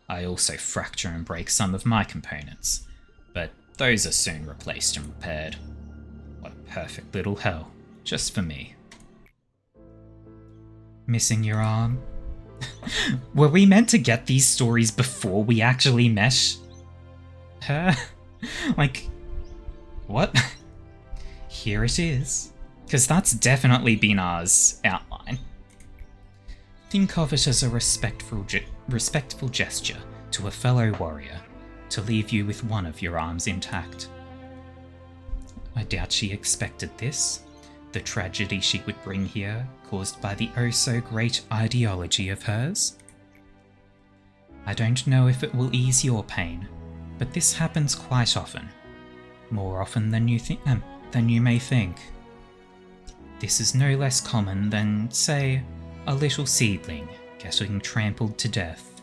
I also fracture and break some of my components, but those are soon replaced and repaired. What a perfect little hell, just for me. Missing your arm? Were we meant to get these stories before we actually met her? Like, what? Here it is. Because that's definitely been ours outline. Think of it as a respectful gesture to a fellow warrior to leave you with one of your arms intact. I doubt she expected this, the tragedy she would bring here, caused by the oh-so-great ideology of hers. I don't know if it will ease your pain, but this happens quite often. More often than you may think. This is no less common than, say, a little seedling getting trampled to death.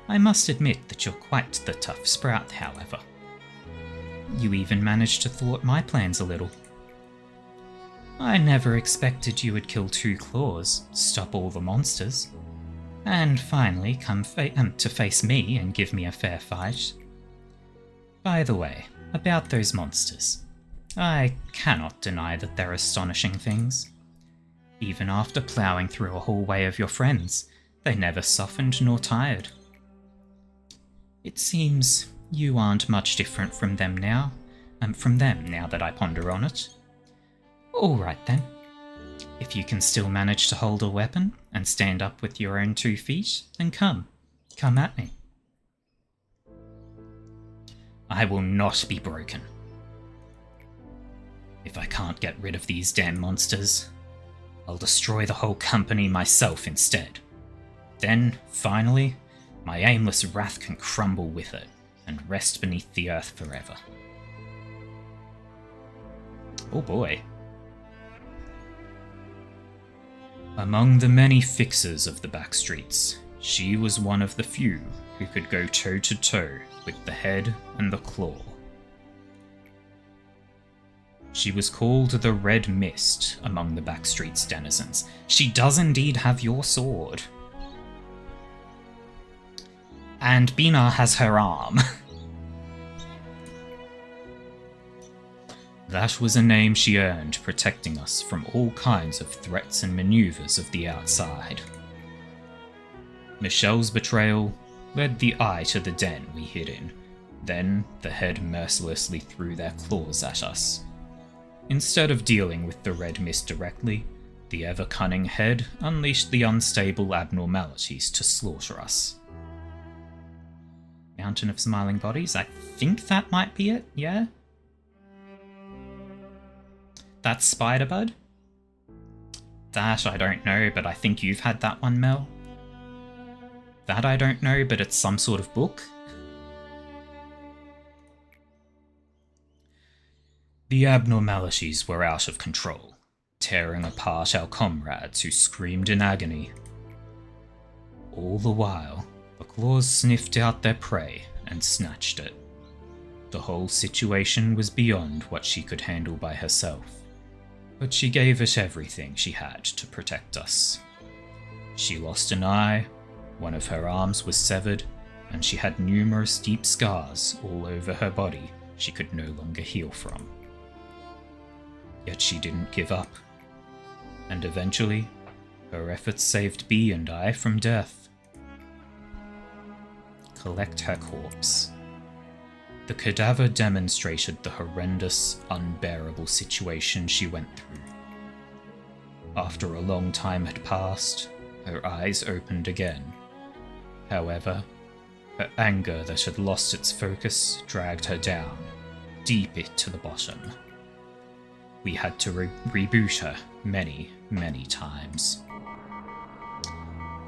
I must admit that you're quite the tough sprout, however. You even managed to thwart my plans a little. I never expected you would kill 2 claws, stop all the monsters, and finally come to face me and give me a fair fight. By the way, about those monsters, I cannot deny that they're astonishing things. Even after ploughing through a whole way of your friends, they never softened nor tired. It seems you aren't much different from them now that I ponder on it. Alright then. If you can still manage to hold a weapon and stand up with your own 2 feet, then come at me. I will not be broken. If I can't get rid of these damn monsters, I'll destroy the whole company myself instead. Then, finally, my aimless wrath can crumble with it and rest beneath the earth forever. Oh boy. Among the many fixers of the backstreets, she was one of the few who could go toe-to-toe with the head and the claw. She was called the Red Mist among the backstreet's denizens. She does indeed have your sword. And Bina has her arm. That was a name she earned protecting us from all kinds of threats and maneuvers of the outside. Michelle's betrayal led the eye to the den we hid in. Then the head mercilessly threw their claws at us. Instead of dealing with the Red Mist directly, the ever-cunning head unleashed the unstable abnormalities to slaughter us. Mountain of Smiling Bodies? I think that might be it, yeah? That's Spiderbud? That I don't know, but I think you've had that one, Mel. That I don't know, but it's some sort of book. The abnormalities were out of control, tearing apart our comrades who screamed in agony. All the while, the claws sniffed out their prey and snatched it. The whole situation was beyond what she could handle by herself, but she gave it everything she had to protect us. She lost an eye, one of her arms was severed, and she had numerous deep scars all over her body she could no longer heal from. Yet she didn't give up, and eventually, her efforts saved Bee and I from death. Collect her corpse. The cadaver demonstrated the horrendous, unbearable situation she went through. After a long time had passed, her eyes opened again. However, her anger that had lost its focus dragged her down, deep to the bottom. We had to reboot her many, many times.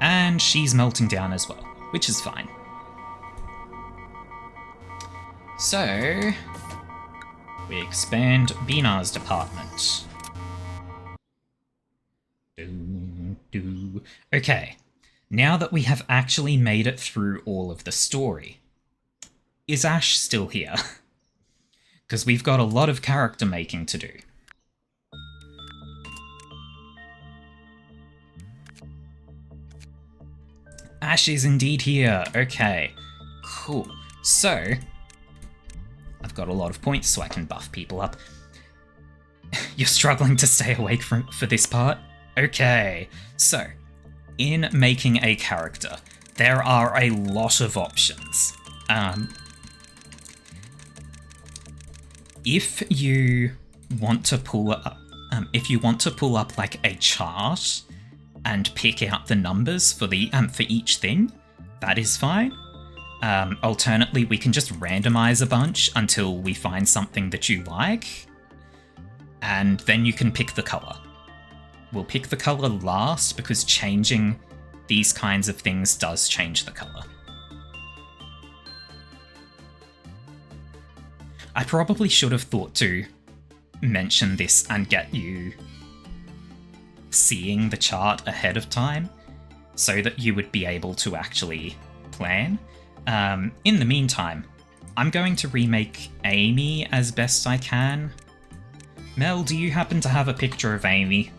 And she's melting down as well, which is fine. So, we expand Binar's department. Okay, now that we have actually made it through all of the story, is Ash still here? Because we've got a lot of character making to do. Ash is indeed here. Okay, cool. So, I've got a lot of points so I can buff people up. You're struggling to stay awake for this part? Okay, so, in making a character, there are a lot of options. If you want to pull up, like a chart and pick out the numbers for each thing, that is fine. Alternately, we can just randomize a bunch until we find something that you like, and then you can pick the color. We'll pick the color last because changing these kinds of things does change the color. I probably should have thought to mention this and get you seeing the chart ahead of time so that you would be able to actually plan. In the meantime, I'm going to remake Amy as best I can. Mel, do you happen to have a picture of Amy?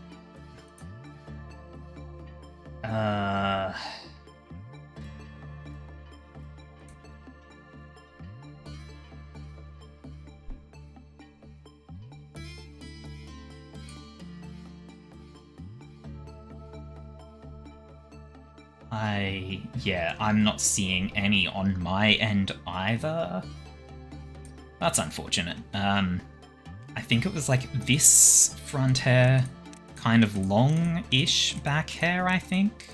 I'm not seeing any on my end either. That's unfortunate. I think it was like this front hair, kind of long-ish back hair, I think.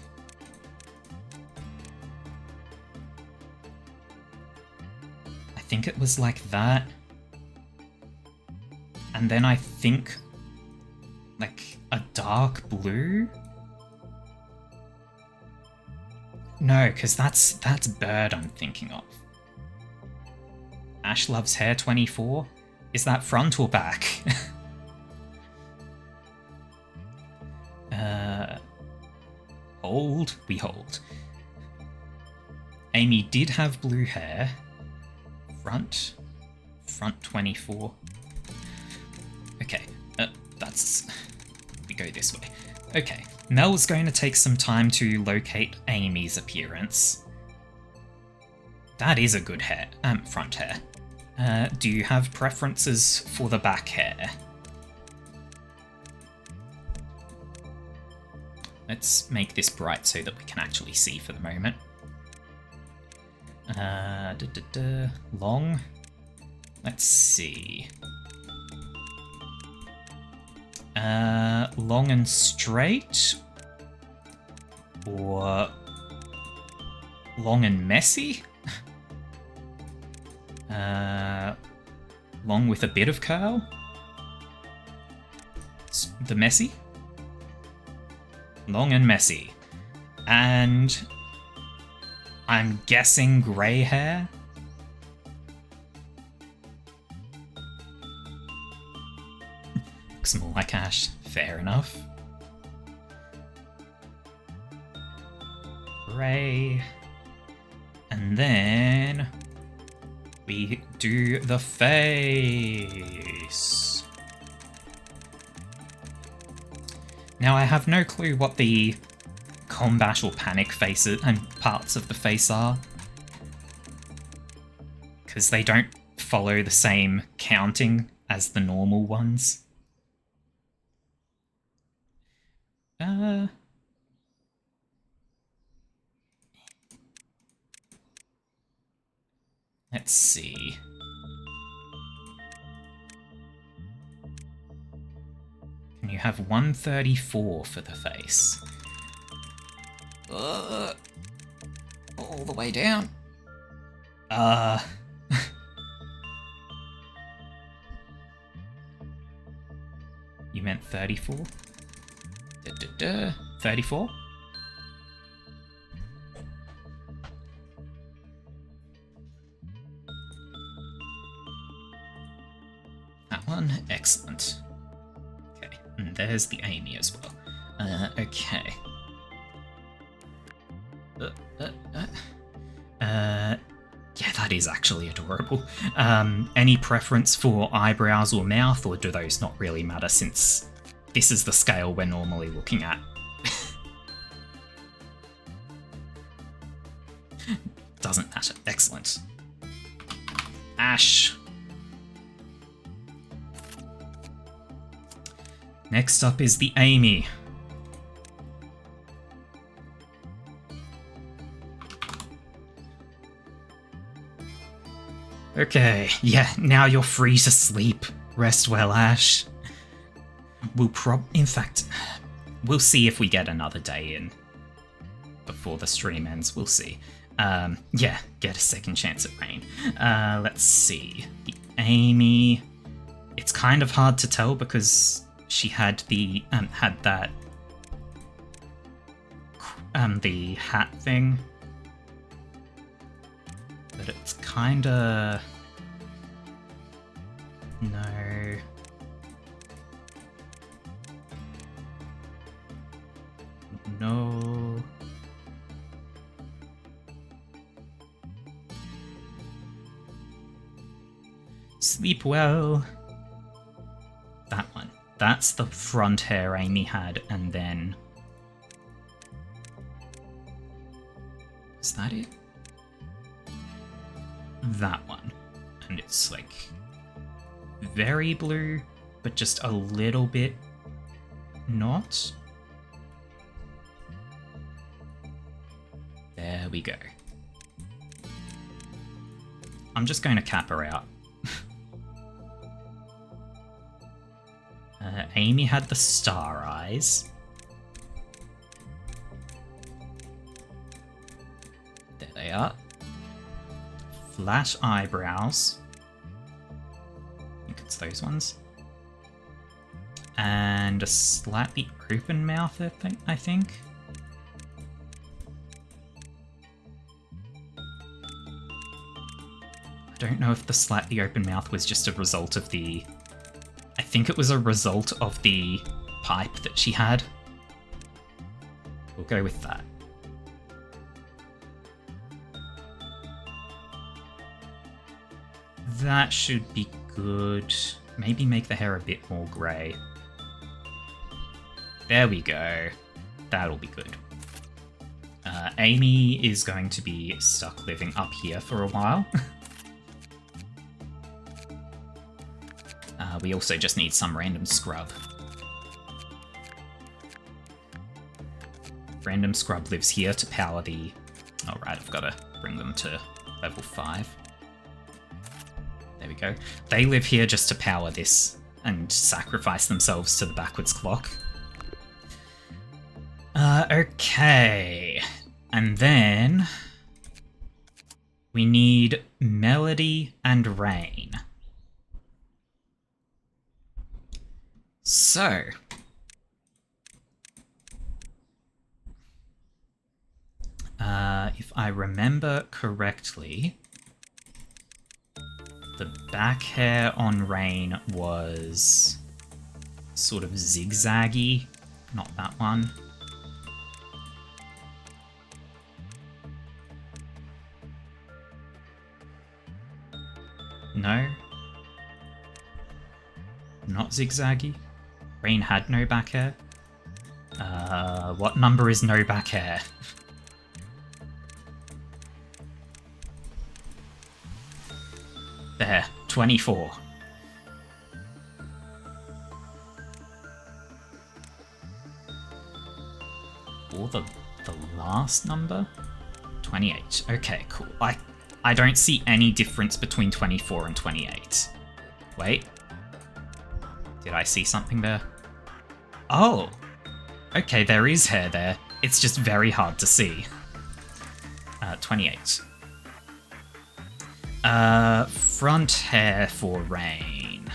I think it was like that. And then I think like a dark blue. No, because that's Bird I'm thinking of. Ash loves hair 24? Is that front or back? Hold. We hold. Amy did have blue hair. Front 24. Okay, we go this way. Okay, Mel's going to take some time to locate Amy's appearance. That is a good hair, front hair. Do you have preferences for the back hair? Let's make this bright so that we can actually see for the moment. Long. Let's see. Long and straight? Or long and messy? Long with a bit of curl? The messy? Long and messy. And I'm guessing grey hair? Looks more like Ash. Fair enough. Grey. And then we do the face. Now I have no clue what the combat or panic faces and parts of the face are, because they don't follow the same counting as the normal ones. Let's see. Can you have 134 for the face? All the way down. You meant 34? 34? Excellent. Okay, and there's the Amy as well. Okay. Yeah, that is actually adorable. Any preference for eyebrows or mouth, or do those not really matter since this is the scale we're normally looking at? Doesn't matter. Excellent. Ash. Next up is the Amy. Okay, yeah, now you're free to sleep. Rest well, Ash. In fact, we'll see if we get another day in before the stream ends. We'll see. Yeah, get a second chance at Rain. Let's see. The Amy. It's kind of hard to tell because she had the the hat thing. But it's kinda... No. No. Sleep well. That one. That's the front hair Amy had, and then... Is that it? That one. And it's like very blue, but just a little bit not. There we go. I'm just going to cap her out. Amy had the star eyes. There they are. Flat eyebrows. I think it's those ones. And a slightly open mouth, I think. I don't know if the slightly open mouth was just a result of the... I think it was a result of the pipe that she had. We'll go with that. That should be good. Maybe make the hair a bit more grey. There we go. That'll be good. Amy is going to be stuck living up here for a while. We also just need some random scrub. Random scrub lives here to power the... Oh right, I've got to bring them to level 5. There we go. They live here just to power this and sacrifice themselves to the backwards clock. Okay. And then we need Melody and Rain. So, if I remember correctly, the back hair on Rain was sort of zigzaggy, not that one. No? Not zigzaggy? Rain had no back hair? What number is no back hair? There, 24. Or the last number? 28. Okay, cool. I don't see any difference between 24 and 28. Wait. Did I see something there? Oh! Okay, there is hair there. It's just very hard to see. 28. Front hair for Rain.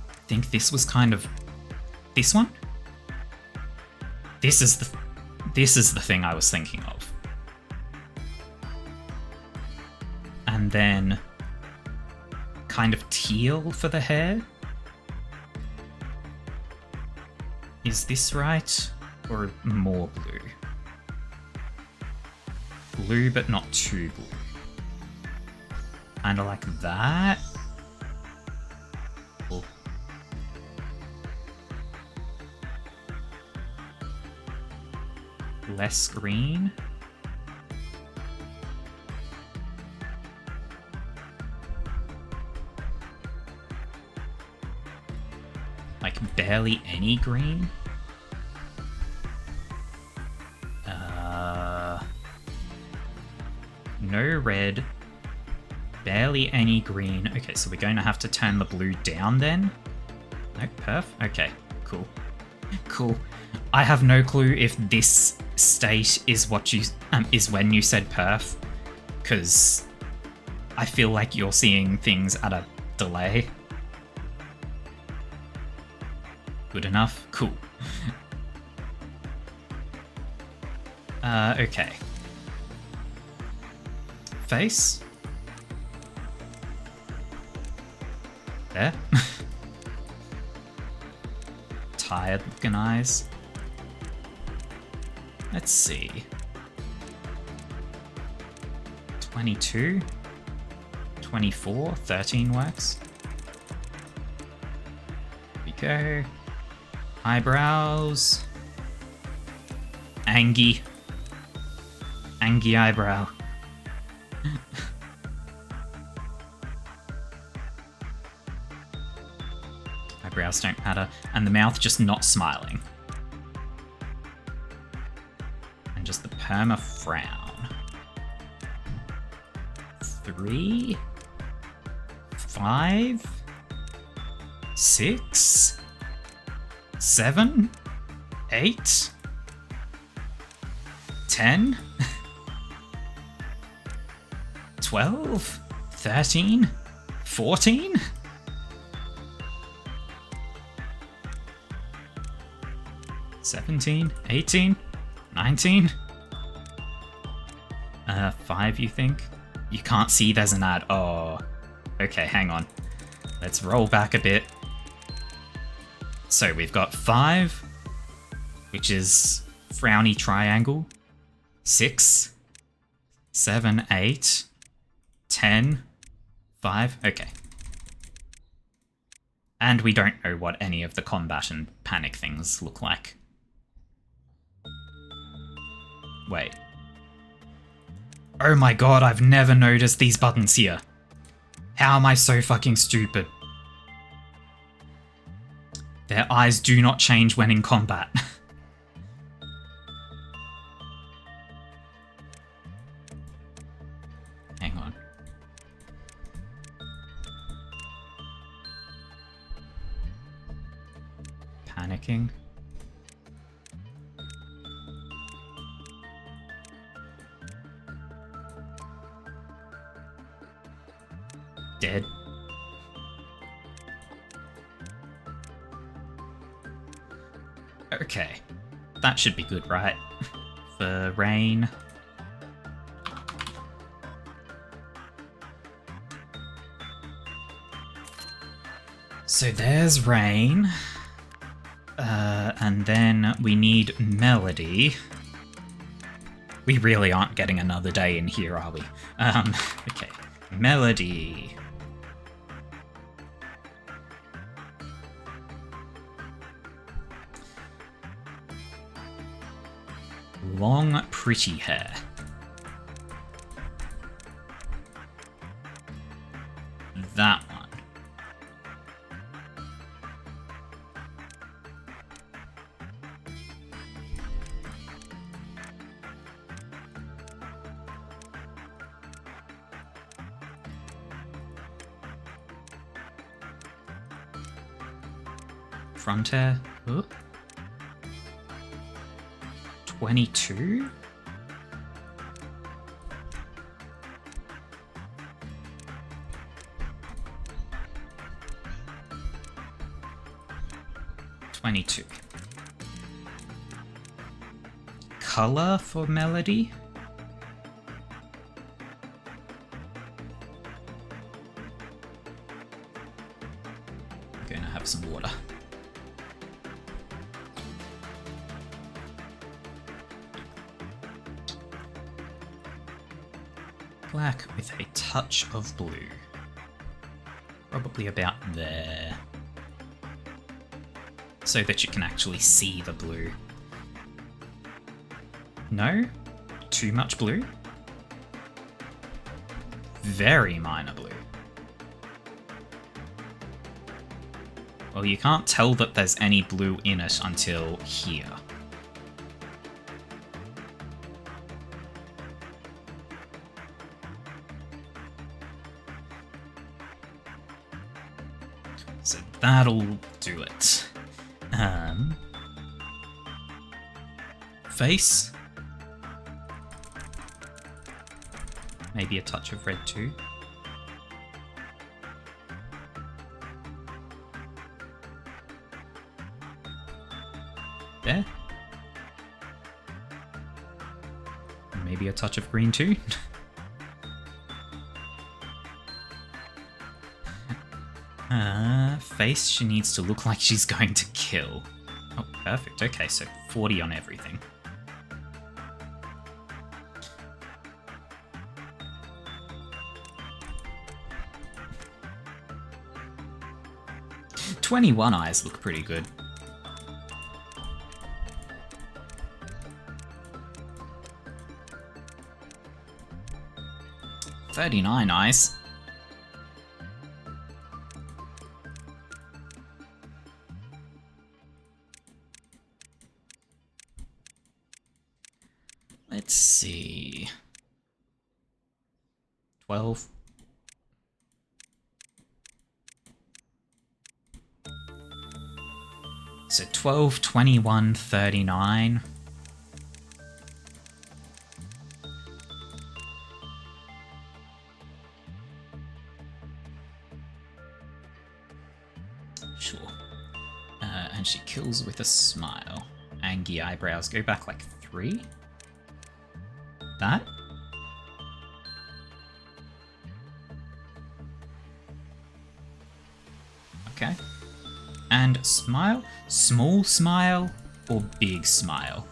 I think this was kind of... This one? This is the thing I was thinking of. And then... kind of teal for the hair. Is this right? Or more blue? Blue, but not too blue. Kinda like that. Cool. Less green. Like barely any green. No red. Barely any green. Okay, so we're going to have to turn the blue down then. No, perf? Okay, cool. Cool. I have no clue if this state is what you is when you said perf, because I feel like you're seeing things at a delay. Good enough? Cool. Okay. Face. There. Tired looking eyes. Let's see. 22. 24. 13 works. Here we go. Eyebrows. Angie. Angie eyebrow. Eyebrows don't matter. And the mouth just not smiling. And just the perma frown. 3, 5, 6, 7, 8, 10, 12, 13, 14. 17, 18, 19. 5, you think? You can't see there's an ad. Oh, okay, hang on. Let's roll back a bit. So we've got 5, which is frowny triangle. 6, 7, 8, 10, 5. Okay. And we don't know what any of the combat and panic things look like. Wait. Oh my god, I've never noticed these buttons here. How am I so fucking stupid? Their eyes do not change when in combat. Hang on. Panicking. Dead. Okay. That should be good, right? For rain. So there's rain. And then we need melody. We really aren't getting another day in here, are we? Okay. Melody. Long, pretty hair. That one. Front hair. Ooh. 22? Color for melody? gonna have some water. Black with a touch of blue. Probably about there. So that you can actually see the blue. No? Too much blue? Very minor blue. Well, you can't tell that there's any blue in it until here. So that'll do it. Face. Maybe a touch of red too. There. Maybe a touch of green too. Face, she needs to look like she's going to kill. Oh, perfect. Okay, so 40 on everything. "21 eyes look pretty good. "39 eyes. Let's see. 12. So 12, 21, 39. Sure. And she kills with a smile. Angry eyebrows. Go back like 3. That? Okay. And smile? Small smile or big smile?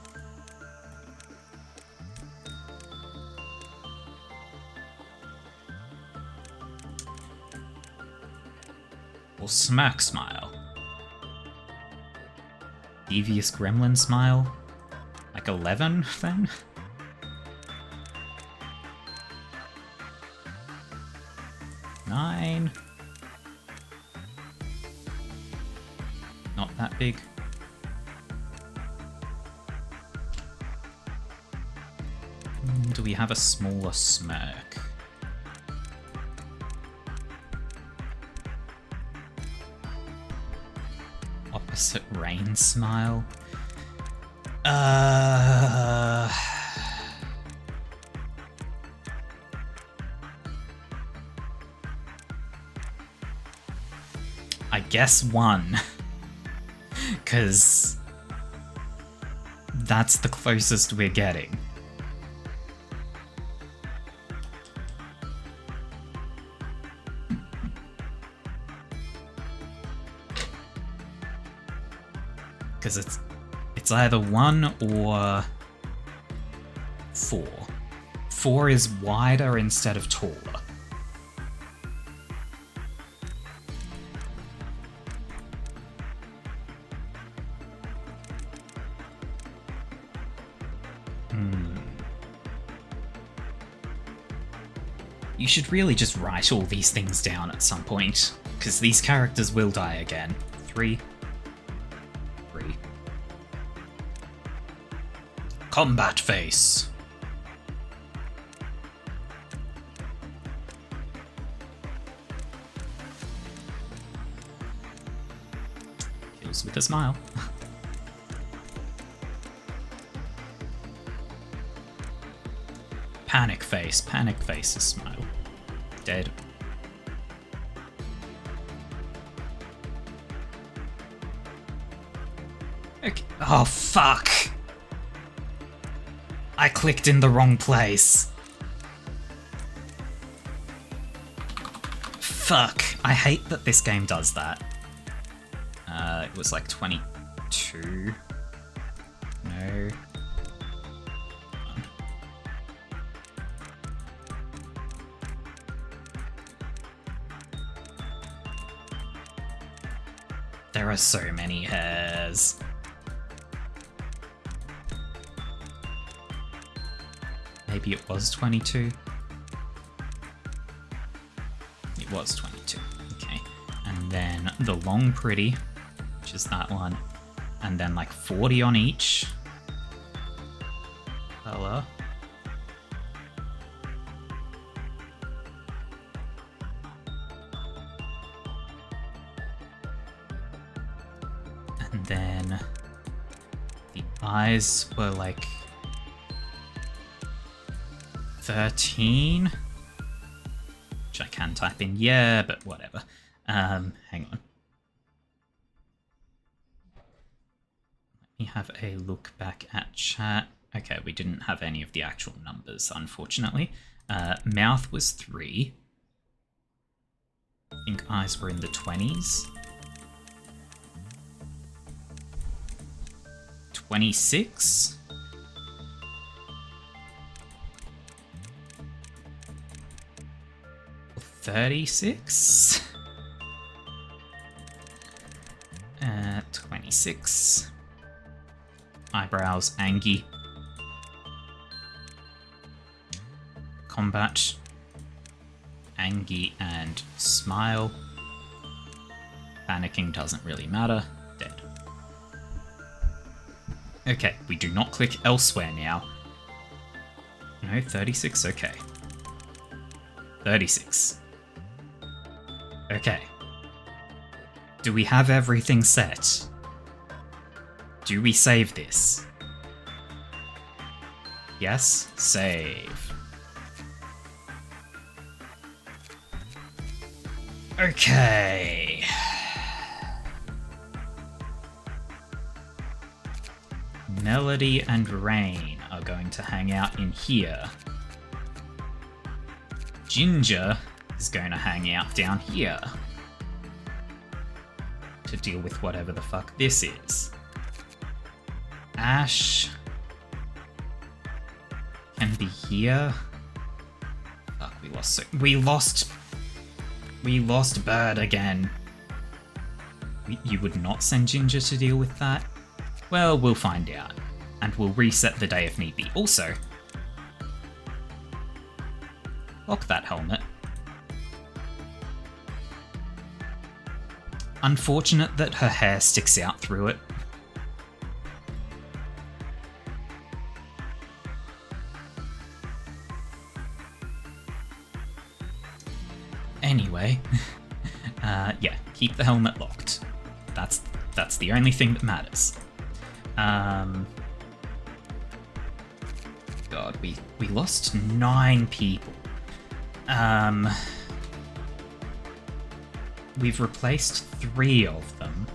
Or smirk smile? Devious gremlin smile? Like 11 then? Nine. Not that big. Do we have a smaller smirk? Opposite rain smile? I guess 1. Because that's the closest we're getting. Because it's either 1 or 4. 4 is wider instead of taller. You should really just write all these things down at some point, because these characters will die again. 3. 3. Combat face. Kills with a smile. Panic face. Panic face's smile. Dead. Okay. Oh, fuck! I clicked in the wrong place. Fuck. I hate that this game does that. It was like 22. No. There are so many hairs. Maybe it was 22. It was 22. Okay. And then the long pretty, which is that one. And then like 40 on each color. And then the eyes were like 13, which I can type in, yeah, but whatever. Hang on. Let me have a look back at chat. Okay, we didn't have any of the actual numbers, unfortunately. Mouth was 3. I think eyes were in the 20s. 26? 36? 26. Eyebrows, Angie. Combat, Angie and Smile. Panicking doesn't really matter. Dead. Okay, we do not click elsewhere now. No, 36, okay. 36. Okay. Do we have everything set? Do we save this? Yes, save. Okay. Melody and Rain are going to hang out in here. Ginger is going to hang out down here to deal with whatever the fuck this is. Ash can be here. Fuck, we lost Bird again. You would not send Ginger to deal with that? Well, we'll find out. And we'll reset the day if need be. Also, lock that helmet. Unfortunate that her hair sticks out through it. Anyway, yeah, keep the helmet locked. That's the only thing that matters. God, we lost 9 people. We've replaced 3 of them.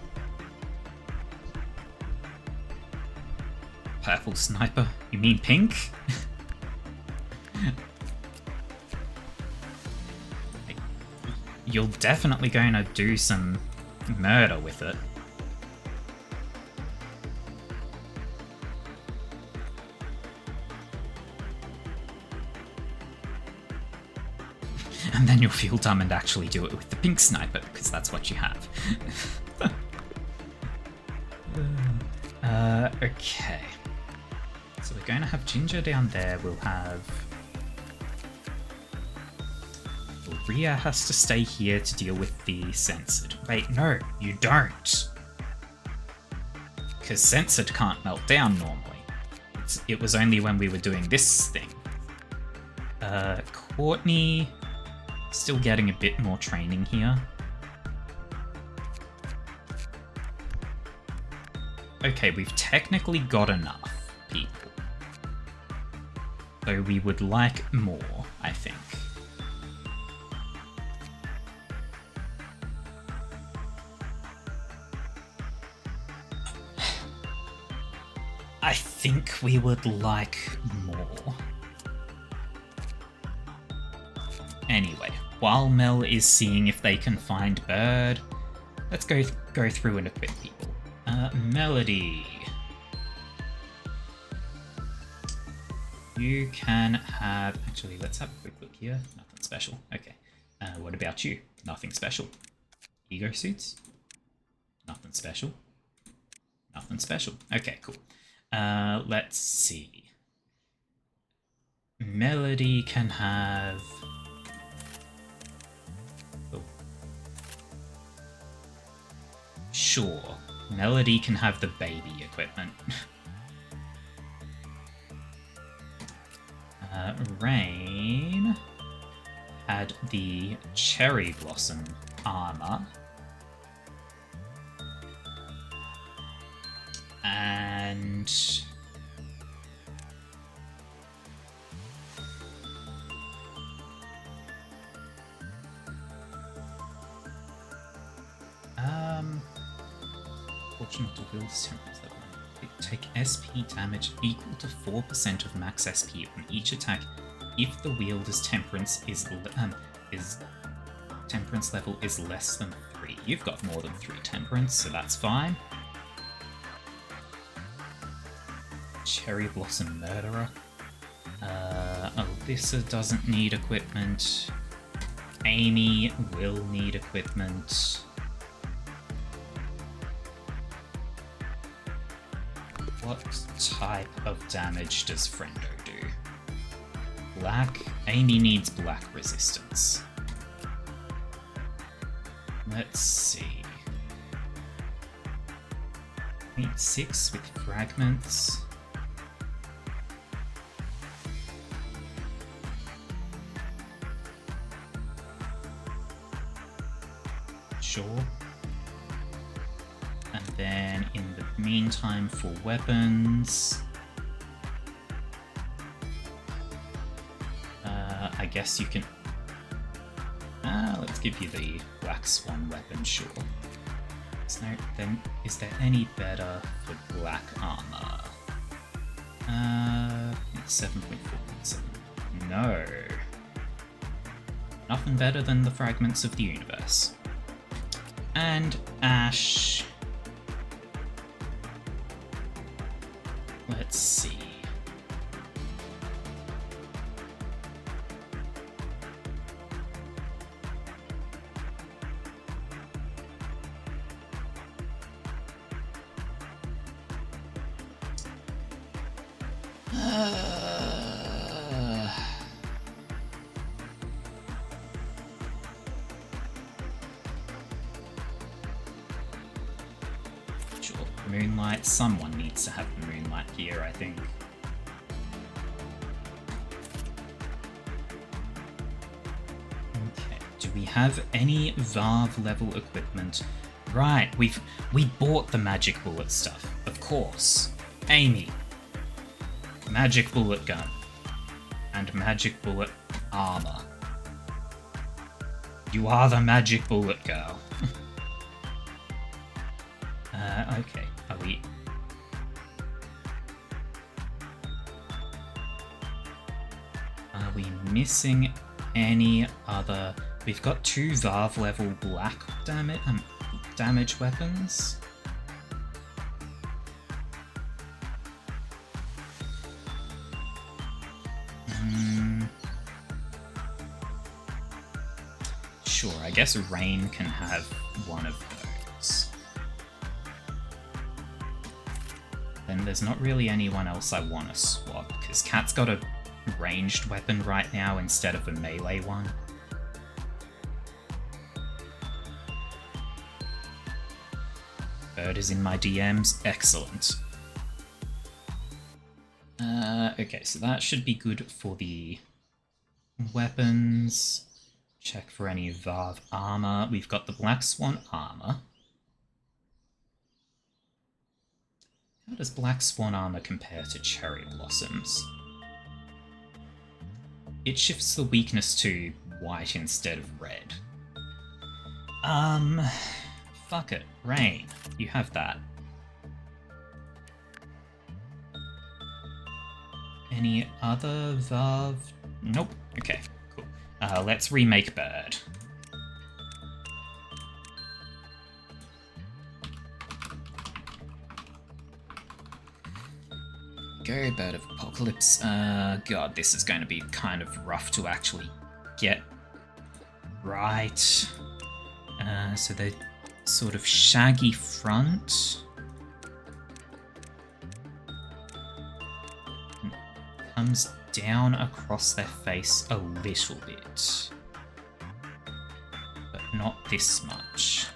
Purple sniper? You mean pink? You're definitely going to do some murder with it. And then you'll feel dumb and actually do it with the pink sniper, because that's what you have. Okay. So we're going to have Ginger down there. We'll have... Rhea has to stay here to deal with the censored. Wait, no, you don't. Because censored can't melt down normally. It was only when we were doing this thing. Courtney... Still getting a bit more training here. Okay, we've technically got enough people. Though we would like more, I think. I think we would like more. Anyway, while Mel is seeing if they can find Bird, let's go through and equip people. Melody. You can have... Actually, let's have a quick look here. Nothing special. Okay. What about you? Nothing special. Ego suits? Nothing special. Nothing special. Okay, cool. Let's see. Melody can have... Oh. Sure. Melody can have the baby equipment. Rain had the cherry blossom armor. And... Fortunate to wield temperance level. Take SP damage equal to 4% of max SP on each attack if the wielder's temperance temperance level is less than 3. You've got more than 3 temperance, so that's fine. Cherry Blossom Murderer. Alyssa doesn't need equipment. Amy will need equipment. What type of damage does Friendo do? Black? Amy needs black resistance. Let's see. 0.6 with fragments. Sure. And then in the meantime for weapons, I guess you can, let's give you the Black Swan weapon, sure. So then, is there any better for black armor? 7.4.7. No. Nothing better than the Fragments of the Universe. And Ash. Let's see. Sure, Moonlight. Someone needs to have the Moonlight gear, I think. Okay, do we have any Varv level equipment? Right, we bought the magic bullet stuff, of course. Amy. Magic bullet gun. And magic bullet armor. You are the magic bullet girl. Okay, are we missing any other? We've got 2 Varv level black damage weapons. Sure, I guess Rain can have one of those. Then there's not really anyone else I want to swap, because Cat's got a ranged weapon right now instead of a melee one. Bird is in my DMs. Excellent. Okay, so that should be good for the weapons. Check for any Varv armor. We've got the Black Swan armor. How does Black Swan armor compare to Cherry Blossoms? It shifts the weakness to white instead of red. Fuck it. Rain, you have that. Any other Varv? Nope. Okay, cool. Let's remake Bird. go, Bird of Apocalypse. God, this is going to be kind of rough to actually get right. So the sort of shaggy front. Comes down across their face a little bit. But not this much.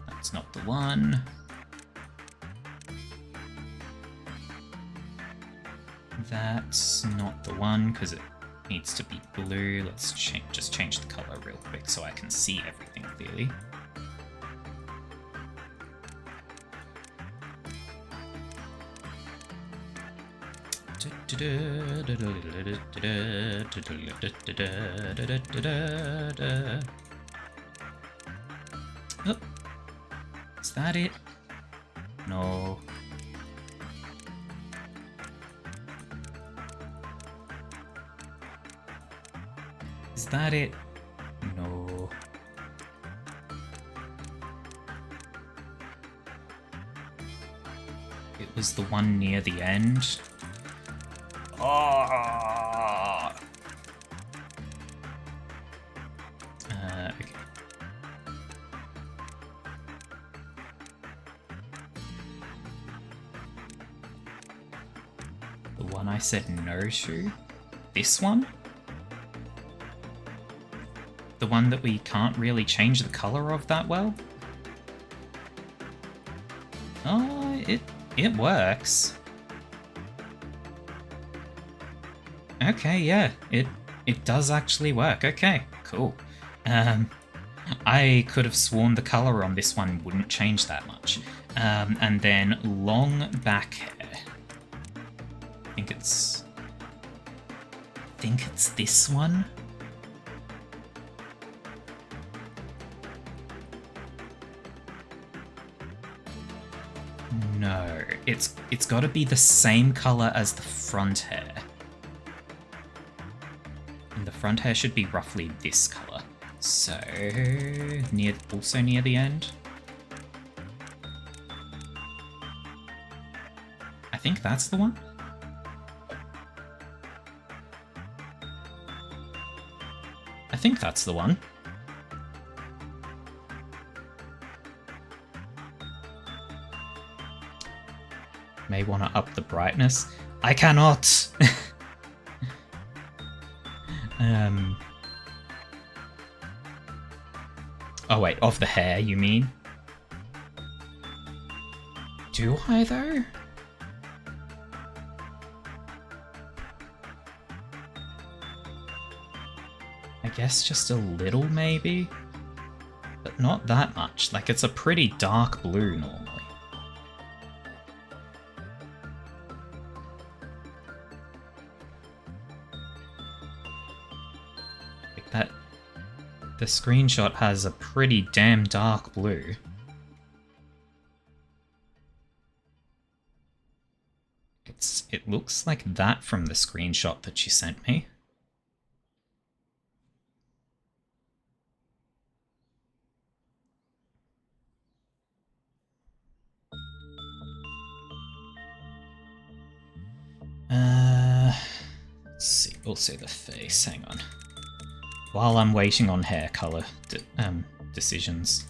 That's not the one. That's not the one, because it needs to be blue. Let's just change the color real quick so I can see everything clearly. Oh, is that it? No. Is that it? No. It was the one near the end. Oh! Okay. The one I said no to? This one? The one that we can't really change the color of that well? Oh, it works. Okay, yeah, it does actually work. Okay, cool. I could have sworn the color on this one wouldn't change that much. And then long back hair. I think it's this one. No, it's got to be the same color as the front hair. And the front hair should be roughly this color. So also near the end. I think that's the one. I think that's the one. May want to up the brightness. I cannot! Oh wait, of the hair, you mean? Do I, though? I guess just a little, maybe? But not that much. Like, it's a pretty dark blue, normally. The screenshot has a pretty damn dark blue. It looks like that from the screenshot that you sent me. Let's see, also the face, hang on. While I'm waiting on hair color decisions.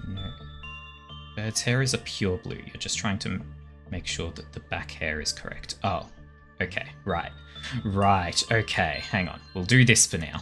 No. Bird's hair is a pure blue. You're just trying to make sure that the back hair is correct. Oh, okay, right. Right, okay, hang on. We'll do this for now.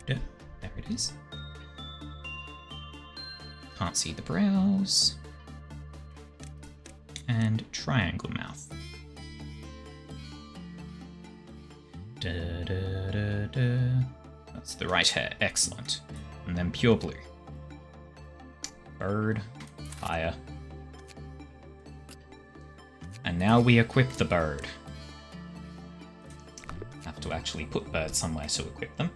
There it is. Can't see the brows. And triangle mouth. That's the right hair, excellent. And then pure blue. Bird, fire. And now we equip the bird. actually put birds somewhere to equip them.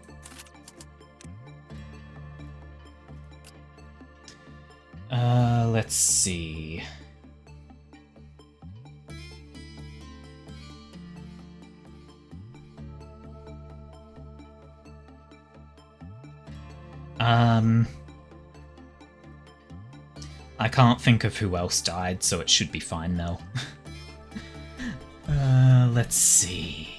Let's see. I can't think of who else died, so it should be fine now. Let's see.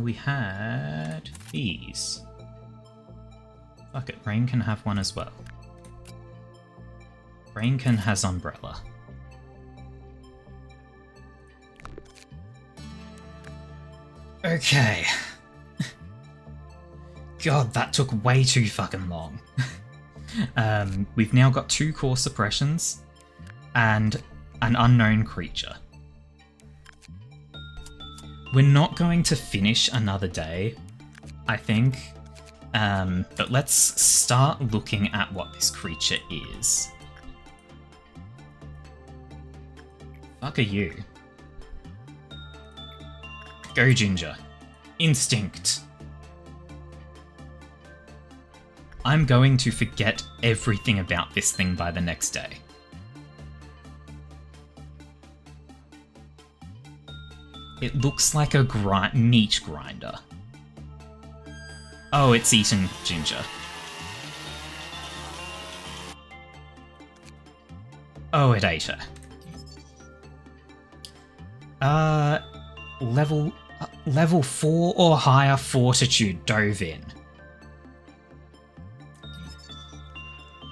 We had these. Fuck it, Rain can have one as well. Rainkin has umbrella. Okay. God, that took way too fucking long. We've now got 2 core suppressions and an unknown creature. We're not going to finish another day, I think, but let's start looking at what this creature is. Fuck are you? Go Ginger. Instinct. I'm going to forget everything about this thing by the next day. It looks like a meat grinder. Oh, it's eaten Ginger. Oh, it ate her. Level 4 or higher Fortitude dove in.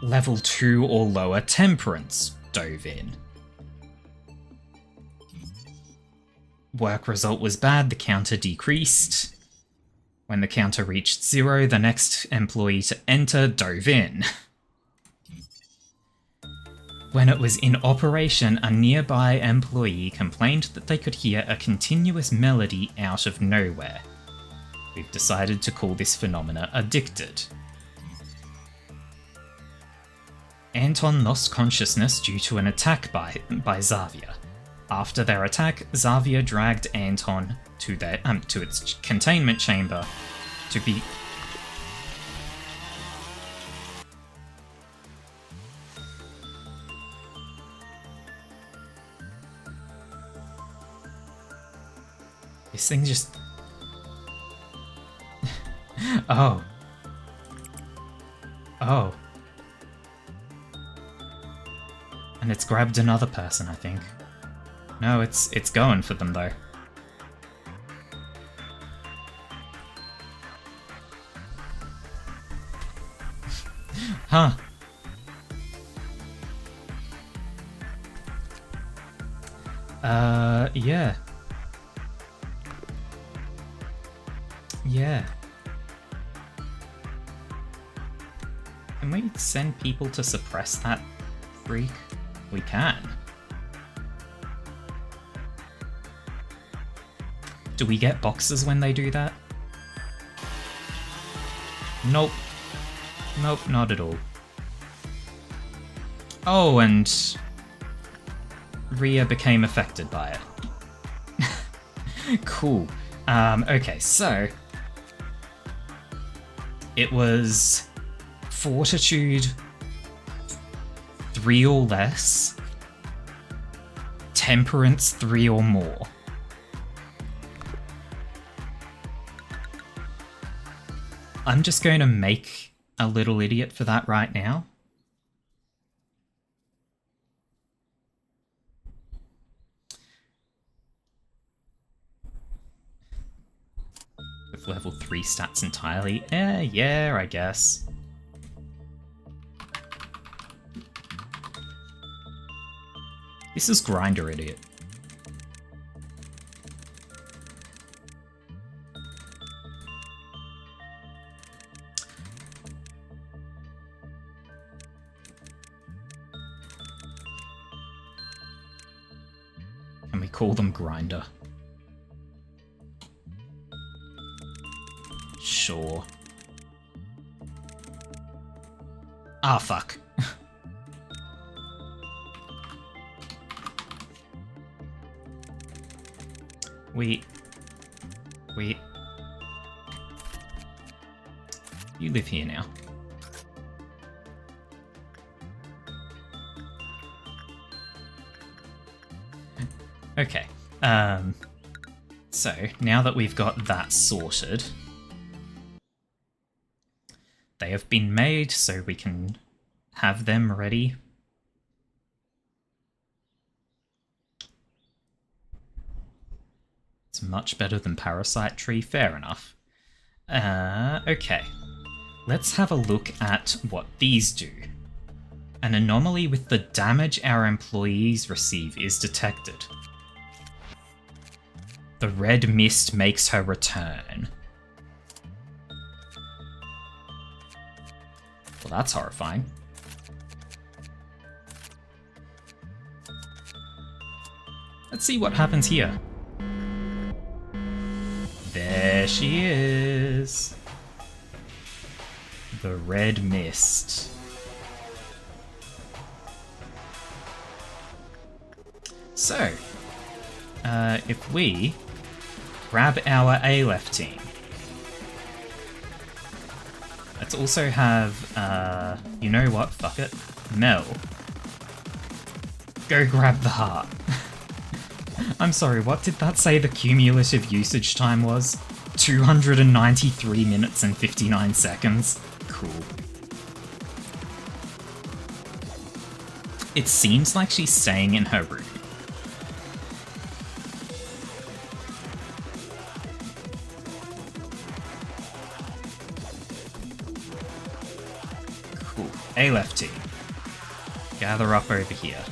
Level 2 or lower Temperance dove in. Work result was bad, the counter decreased. When the counter reached 0, the next employee to enter dove in. When it was in operation, a nearby employee complained that they could hear a continuous melody out of nowhere. We've decided to call this phenomena addicted. Anton lost consciousness due to an attack by Xavier. After their attack, Xavier dragged Anton to its containment chamber to be... This thing just... Oh. Oh. And it's grabbed another person, I think. No, it's going for them, though. Huh. Yeah. Yeah. Can we send people to suppress that freak? We can. Do we get boxes when they do that? Nope. Nope, not at all. Oh, and Rhea became affected by it. Cool. Okay, so it was Fortitude 3 or less, Temperance 3 or more. I'm just going to make a little idiot for that right now. level 3 stats entirely. Yeah, I guess. This is Grinder Idiot. Can we call them Grinder? Sure. Ah, fuck. Wait. You live here now. Okay. So, now that we've got that sorted, they have been made so we can have them ready. It's much better than Parasite Tree, fair enough. Okay. Let's have a look at what these do. An anomaly with the damage our employees receive is detected. The red mist makes her return. Well, that's horrifying. Let's see what happens here. There she is. The red mist. So, if we grab our A-left team, let's also have, you know what, fuck it, Mel, go grab the heart. I'm sorry, what did that say the cumulative usage time was? 293 minutes and 59 seconds. Cool. It seems like she's staying in her room. Cool. A left team. Gather up over here.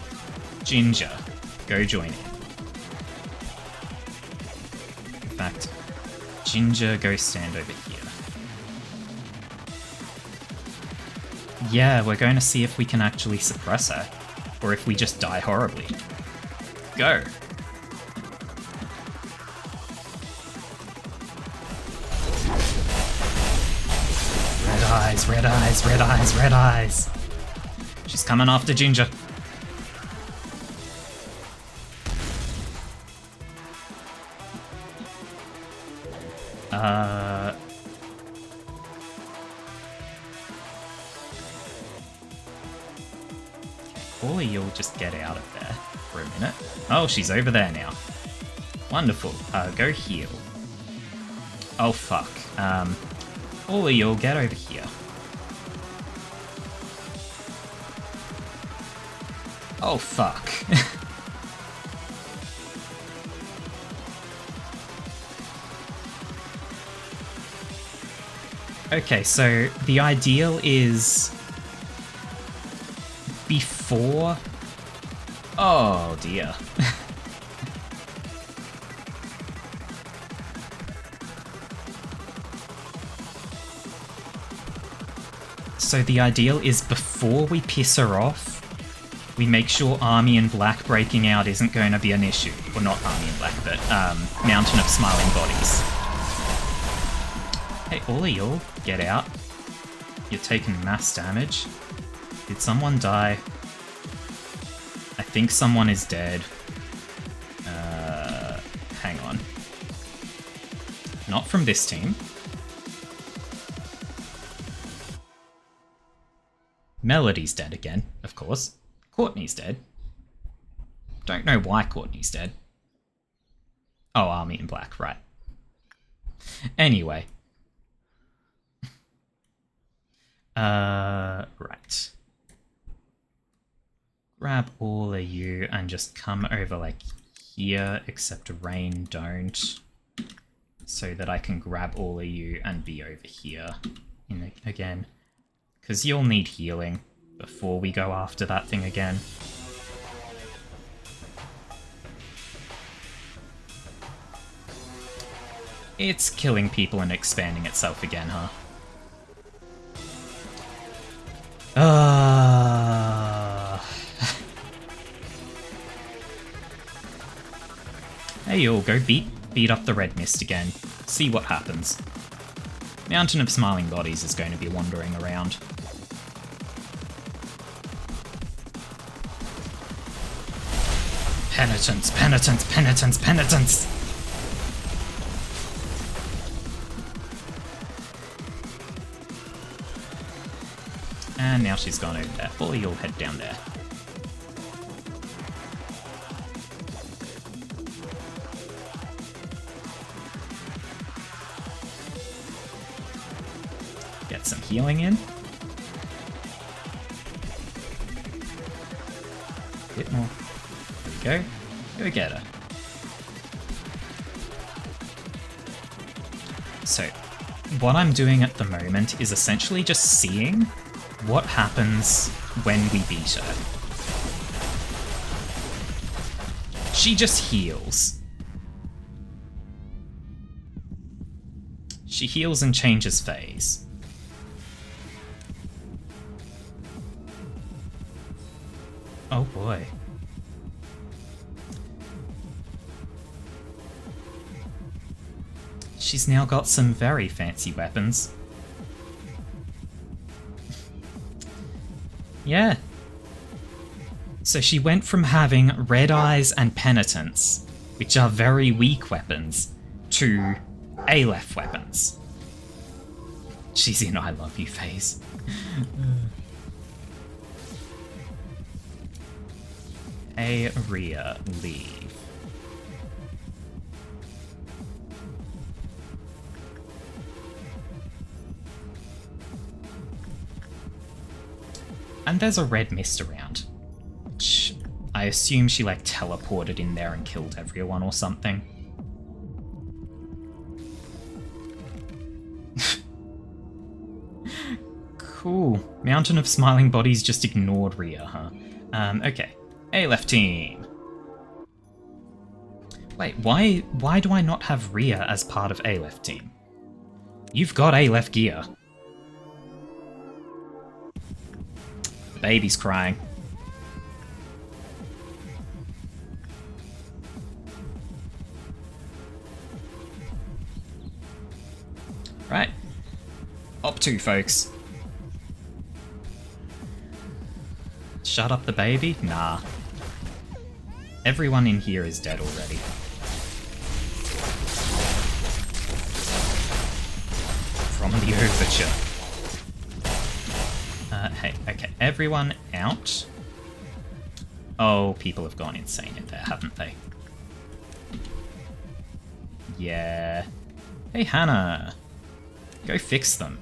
Ginger, go join in. In fact, Ginger, go stand over here. Yeah, we're going to see if we can actually suppress her, or if we just die horribly. Go! Red eyes, red eyes, red eyes, red eyes! She's coming after Ginger. Or you'll just get out of there for a minute. Oh, she's over there now. Wonderful. Go heal. Oh, fuck. Or you'll get over here. Oh, fuck. Okay, so the ideal is before... Oh dear. So the ideal is before we piss her off, we make sure Army in Black breaking out isn't going to be an issue. Well, not Army in Black, but Mountain of Smiling Bodies. Hey, all of y'all, get out. You're taking mass damage. Did someone die? I think someone is dead. Hang on. Not from this team. Melody's dead again, of course. Courtney's dead. Don't know why Courtney's dead. Oh, Army in Black, right. Anyway. Right. Grab all of you and just come over like here, except Rain don't. so that I can grab all of you and be over here again. Because you'll need healing before we go after that thing again. It's killing people and expanding itself again, huh? Hey, you'll go beat up the red mist again. See what happens. Mountain of Smiling Bodies is going to be wandering around. Penitence, penitence, penitence, penitence! And now she's gone over there. Or you'll head down there. Get some healing in. Bit more. There we go. Go get her. So, what I'm doing at the moment is essentially just seeing what happens when we beat her. She just heals. She heals and changes phase. Oh boy. She's now got some very fancy weapons. Yeah. So she went from having Red Eyes and Penitence, which are very weak weapons, to Aleph weapons. She's in I love you phase. Rhea, leave. And there's a red mist around, which I assume she like teleported in there and killed everyone or something. Cool. Mountain of Smiling Bodies just ignored Rhea, huh? Okay. Aleph team. Wait, why do I not have Rhea as part of Aleph team? You've got Aleph gear. The baby's crying. Right. Up to, folks. Shut up the baby? Nah. Everyone in here is dead already. From the overture. Hey, okay, everyone out. Oh, people have gone insane in there, haven't they? Yeah. Hey, Hannah. Go fix them.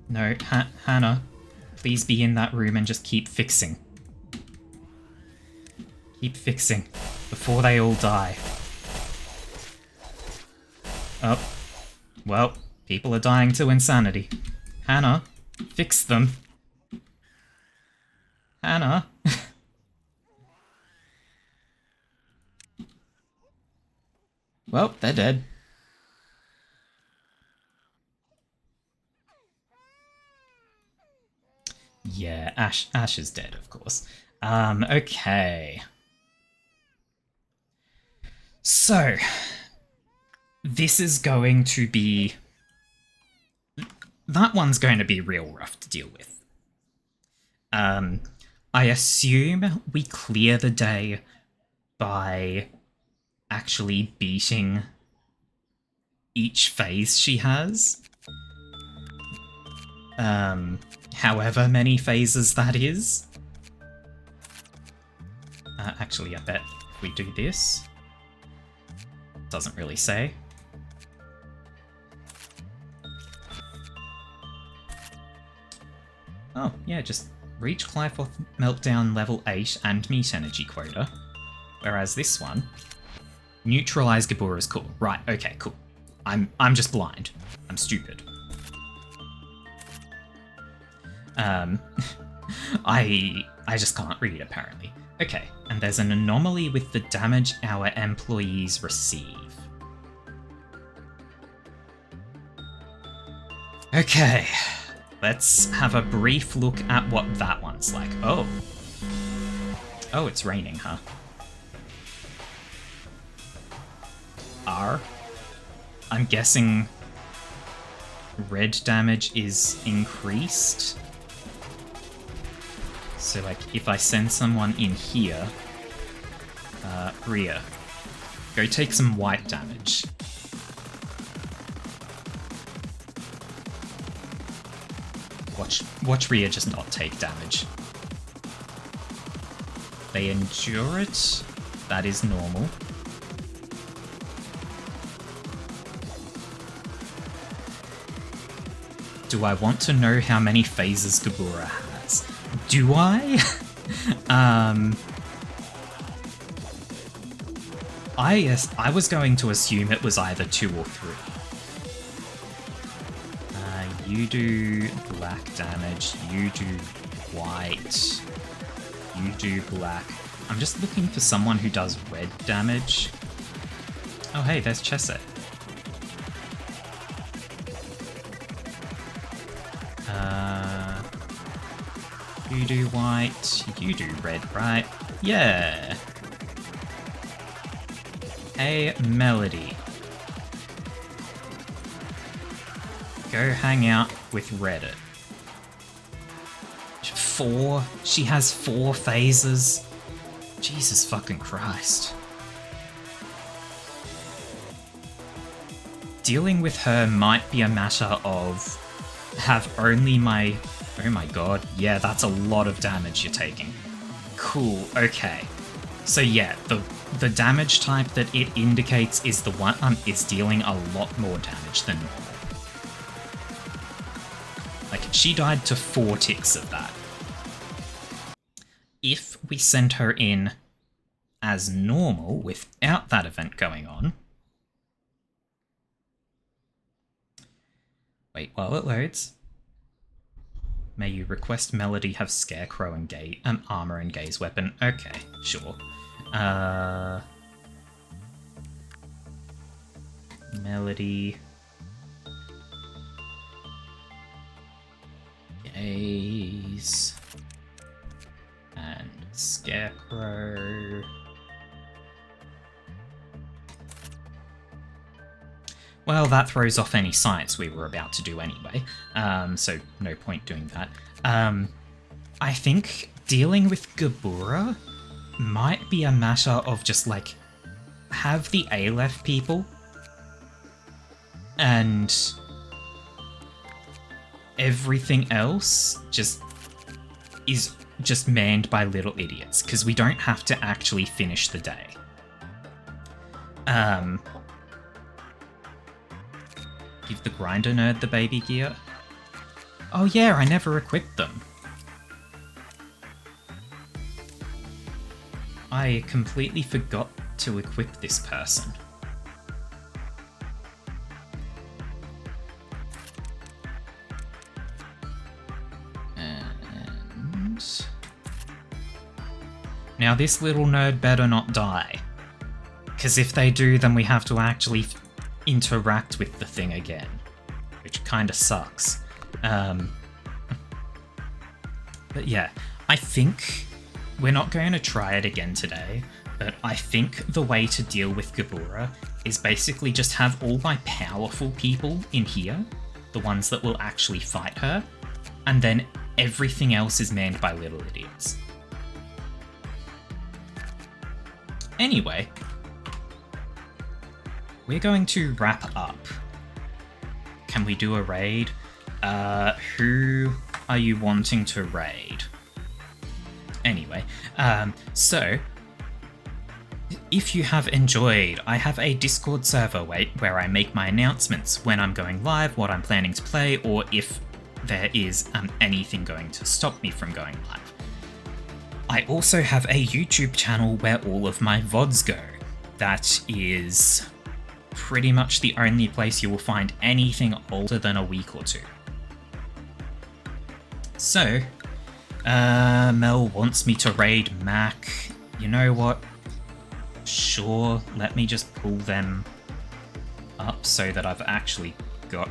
No, Hannah, please be in that room and just keep fixing. Keep fixing before they all die. Oh, well, people are dying to insanity. Hannah, fix them. Hannah. Well, they're dead. Yeah, Ash is dead, of course. Okay. So, this is going to be... That one's going to be real rough to deal with. I assume we clear the day by actually beating each phase she has. However many phases that is. Actually, I bet if we do this... Doesn't really say. Oh, yeah, just Reach Clyforth Meltdown level 8 and meat energy quota. Whereas this one, neutralize Gabura's core. Right, okay, cool. I'm just blind. I'm stupid. I just can't read, apparently. Okay, and there's an anomaly with the damage our employees receive. Okay, let's have a brief look at what that one's like. Oh. Oh, it's raining, huh? R. I'm guessing red damage is increased. So, like, if I send someone in here, Rhea, go take some white damage. Watch Rhea just not take damage. They endure it. That is normal. Do I want to know how many phases Gabura has? Do I? I was going to assume it was either 2 or 3. You do black damage, you do white, you do black. I'm just looking for someone who does red damage. Oh hey, there's Chesset. You do white, you do red, right? Yeah. Hey, Melody. Go hang out with Reddit. 4? She has 4 phases? Jesus fucking Christ. Dealing with her might be a matter of have only my... Oh my god, yeah, that's a lot of damage you're taking. Cool, okay. So yeah, the damage type that it indicates is the one is dealing a lot more damage than normal. Like, she died to 4 ticks of that. If we send her in as normal without that event going on... Wait while it loads. May you request Melody have Scarecrow and armor and gaze weapon. Okay, sure. Melody. Gaze. And Scarecrow. Well, that throws off any science we were about to do anyway, so no point doing that. I think dealing with Gabura might be a matter of just, like, have the Aleph people and everything else is just manned by little idiots, because we don't have to actually finish the day. Give the grinder nerd the baby gear. Oh yeah, I never equipped them. I completely forgot to equip this person. And... now this little nerd better not die. Because if they do, then we have to actually interact with the thing again, which kind of sucks. But yeah, I think we're not going to try it again today, but I think the way to deal with Gabura is basically just have all my powerful people in here, the ones that will actually fight her, and then everything else is manned by little idiots. Anyway, we're going to wrap up. Can we do a raid? Who are you wanting to raid? Anyway, so if you have enjoyed, I have a Discord server where I make my announcements when I'm going live, what I'm planning to play, or if there is anything going to stop me from going live. I also have a YouTube channel where all of my VODs go. That is pretty much the only place you will find anything older than a week or two. So, Mel wants me to raid Mac. You know what? Sure, let me just pull them up so that I've actually got...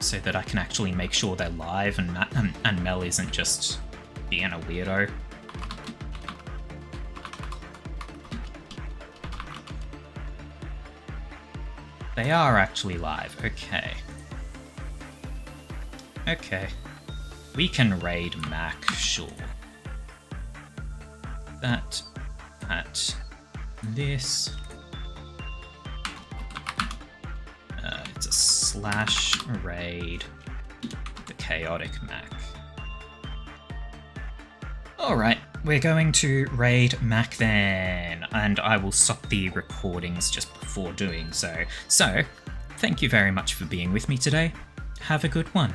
so that I can actually make sure they're live and Mel isn't just being a weirdo. They are actually live, okay. Okay. We can raid Mac, sure. That, this. It's a slash raid the chaotic Mac. Alright, we're going to raid Mac then, and I will stop the recordings just before doing so. So, thank you very much for being with me today. Have a good one.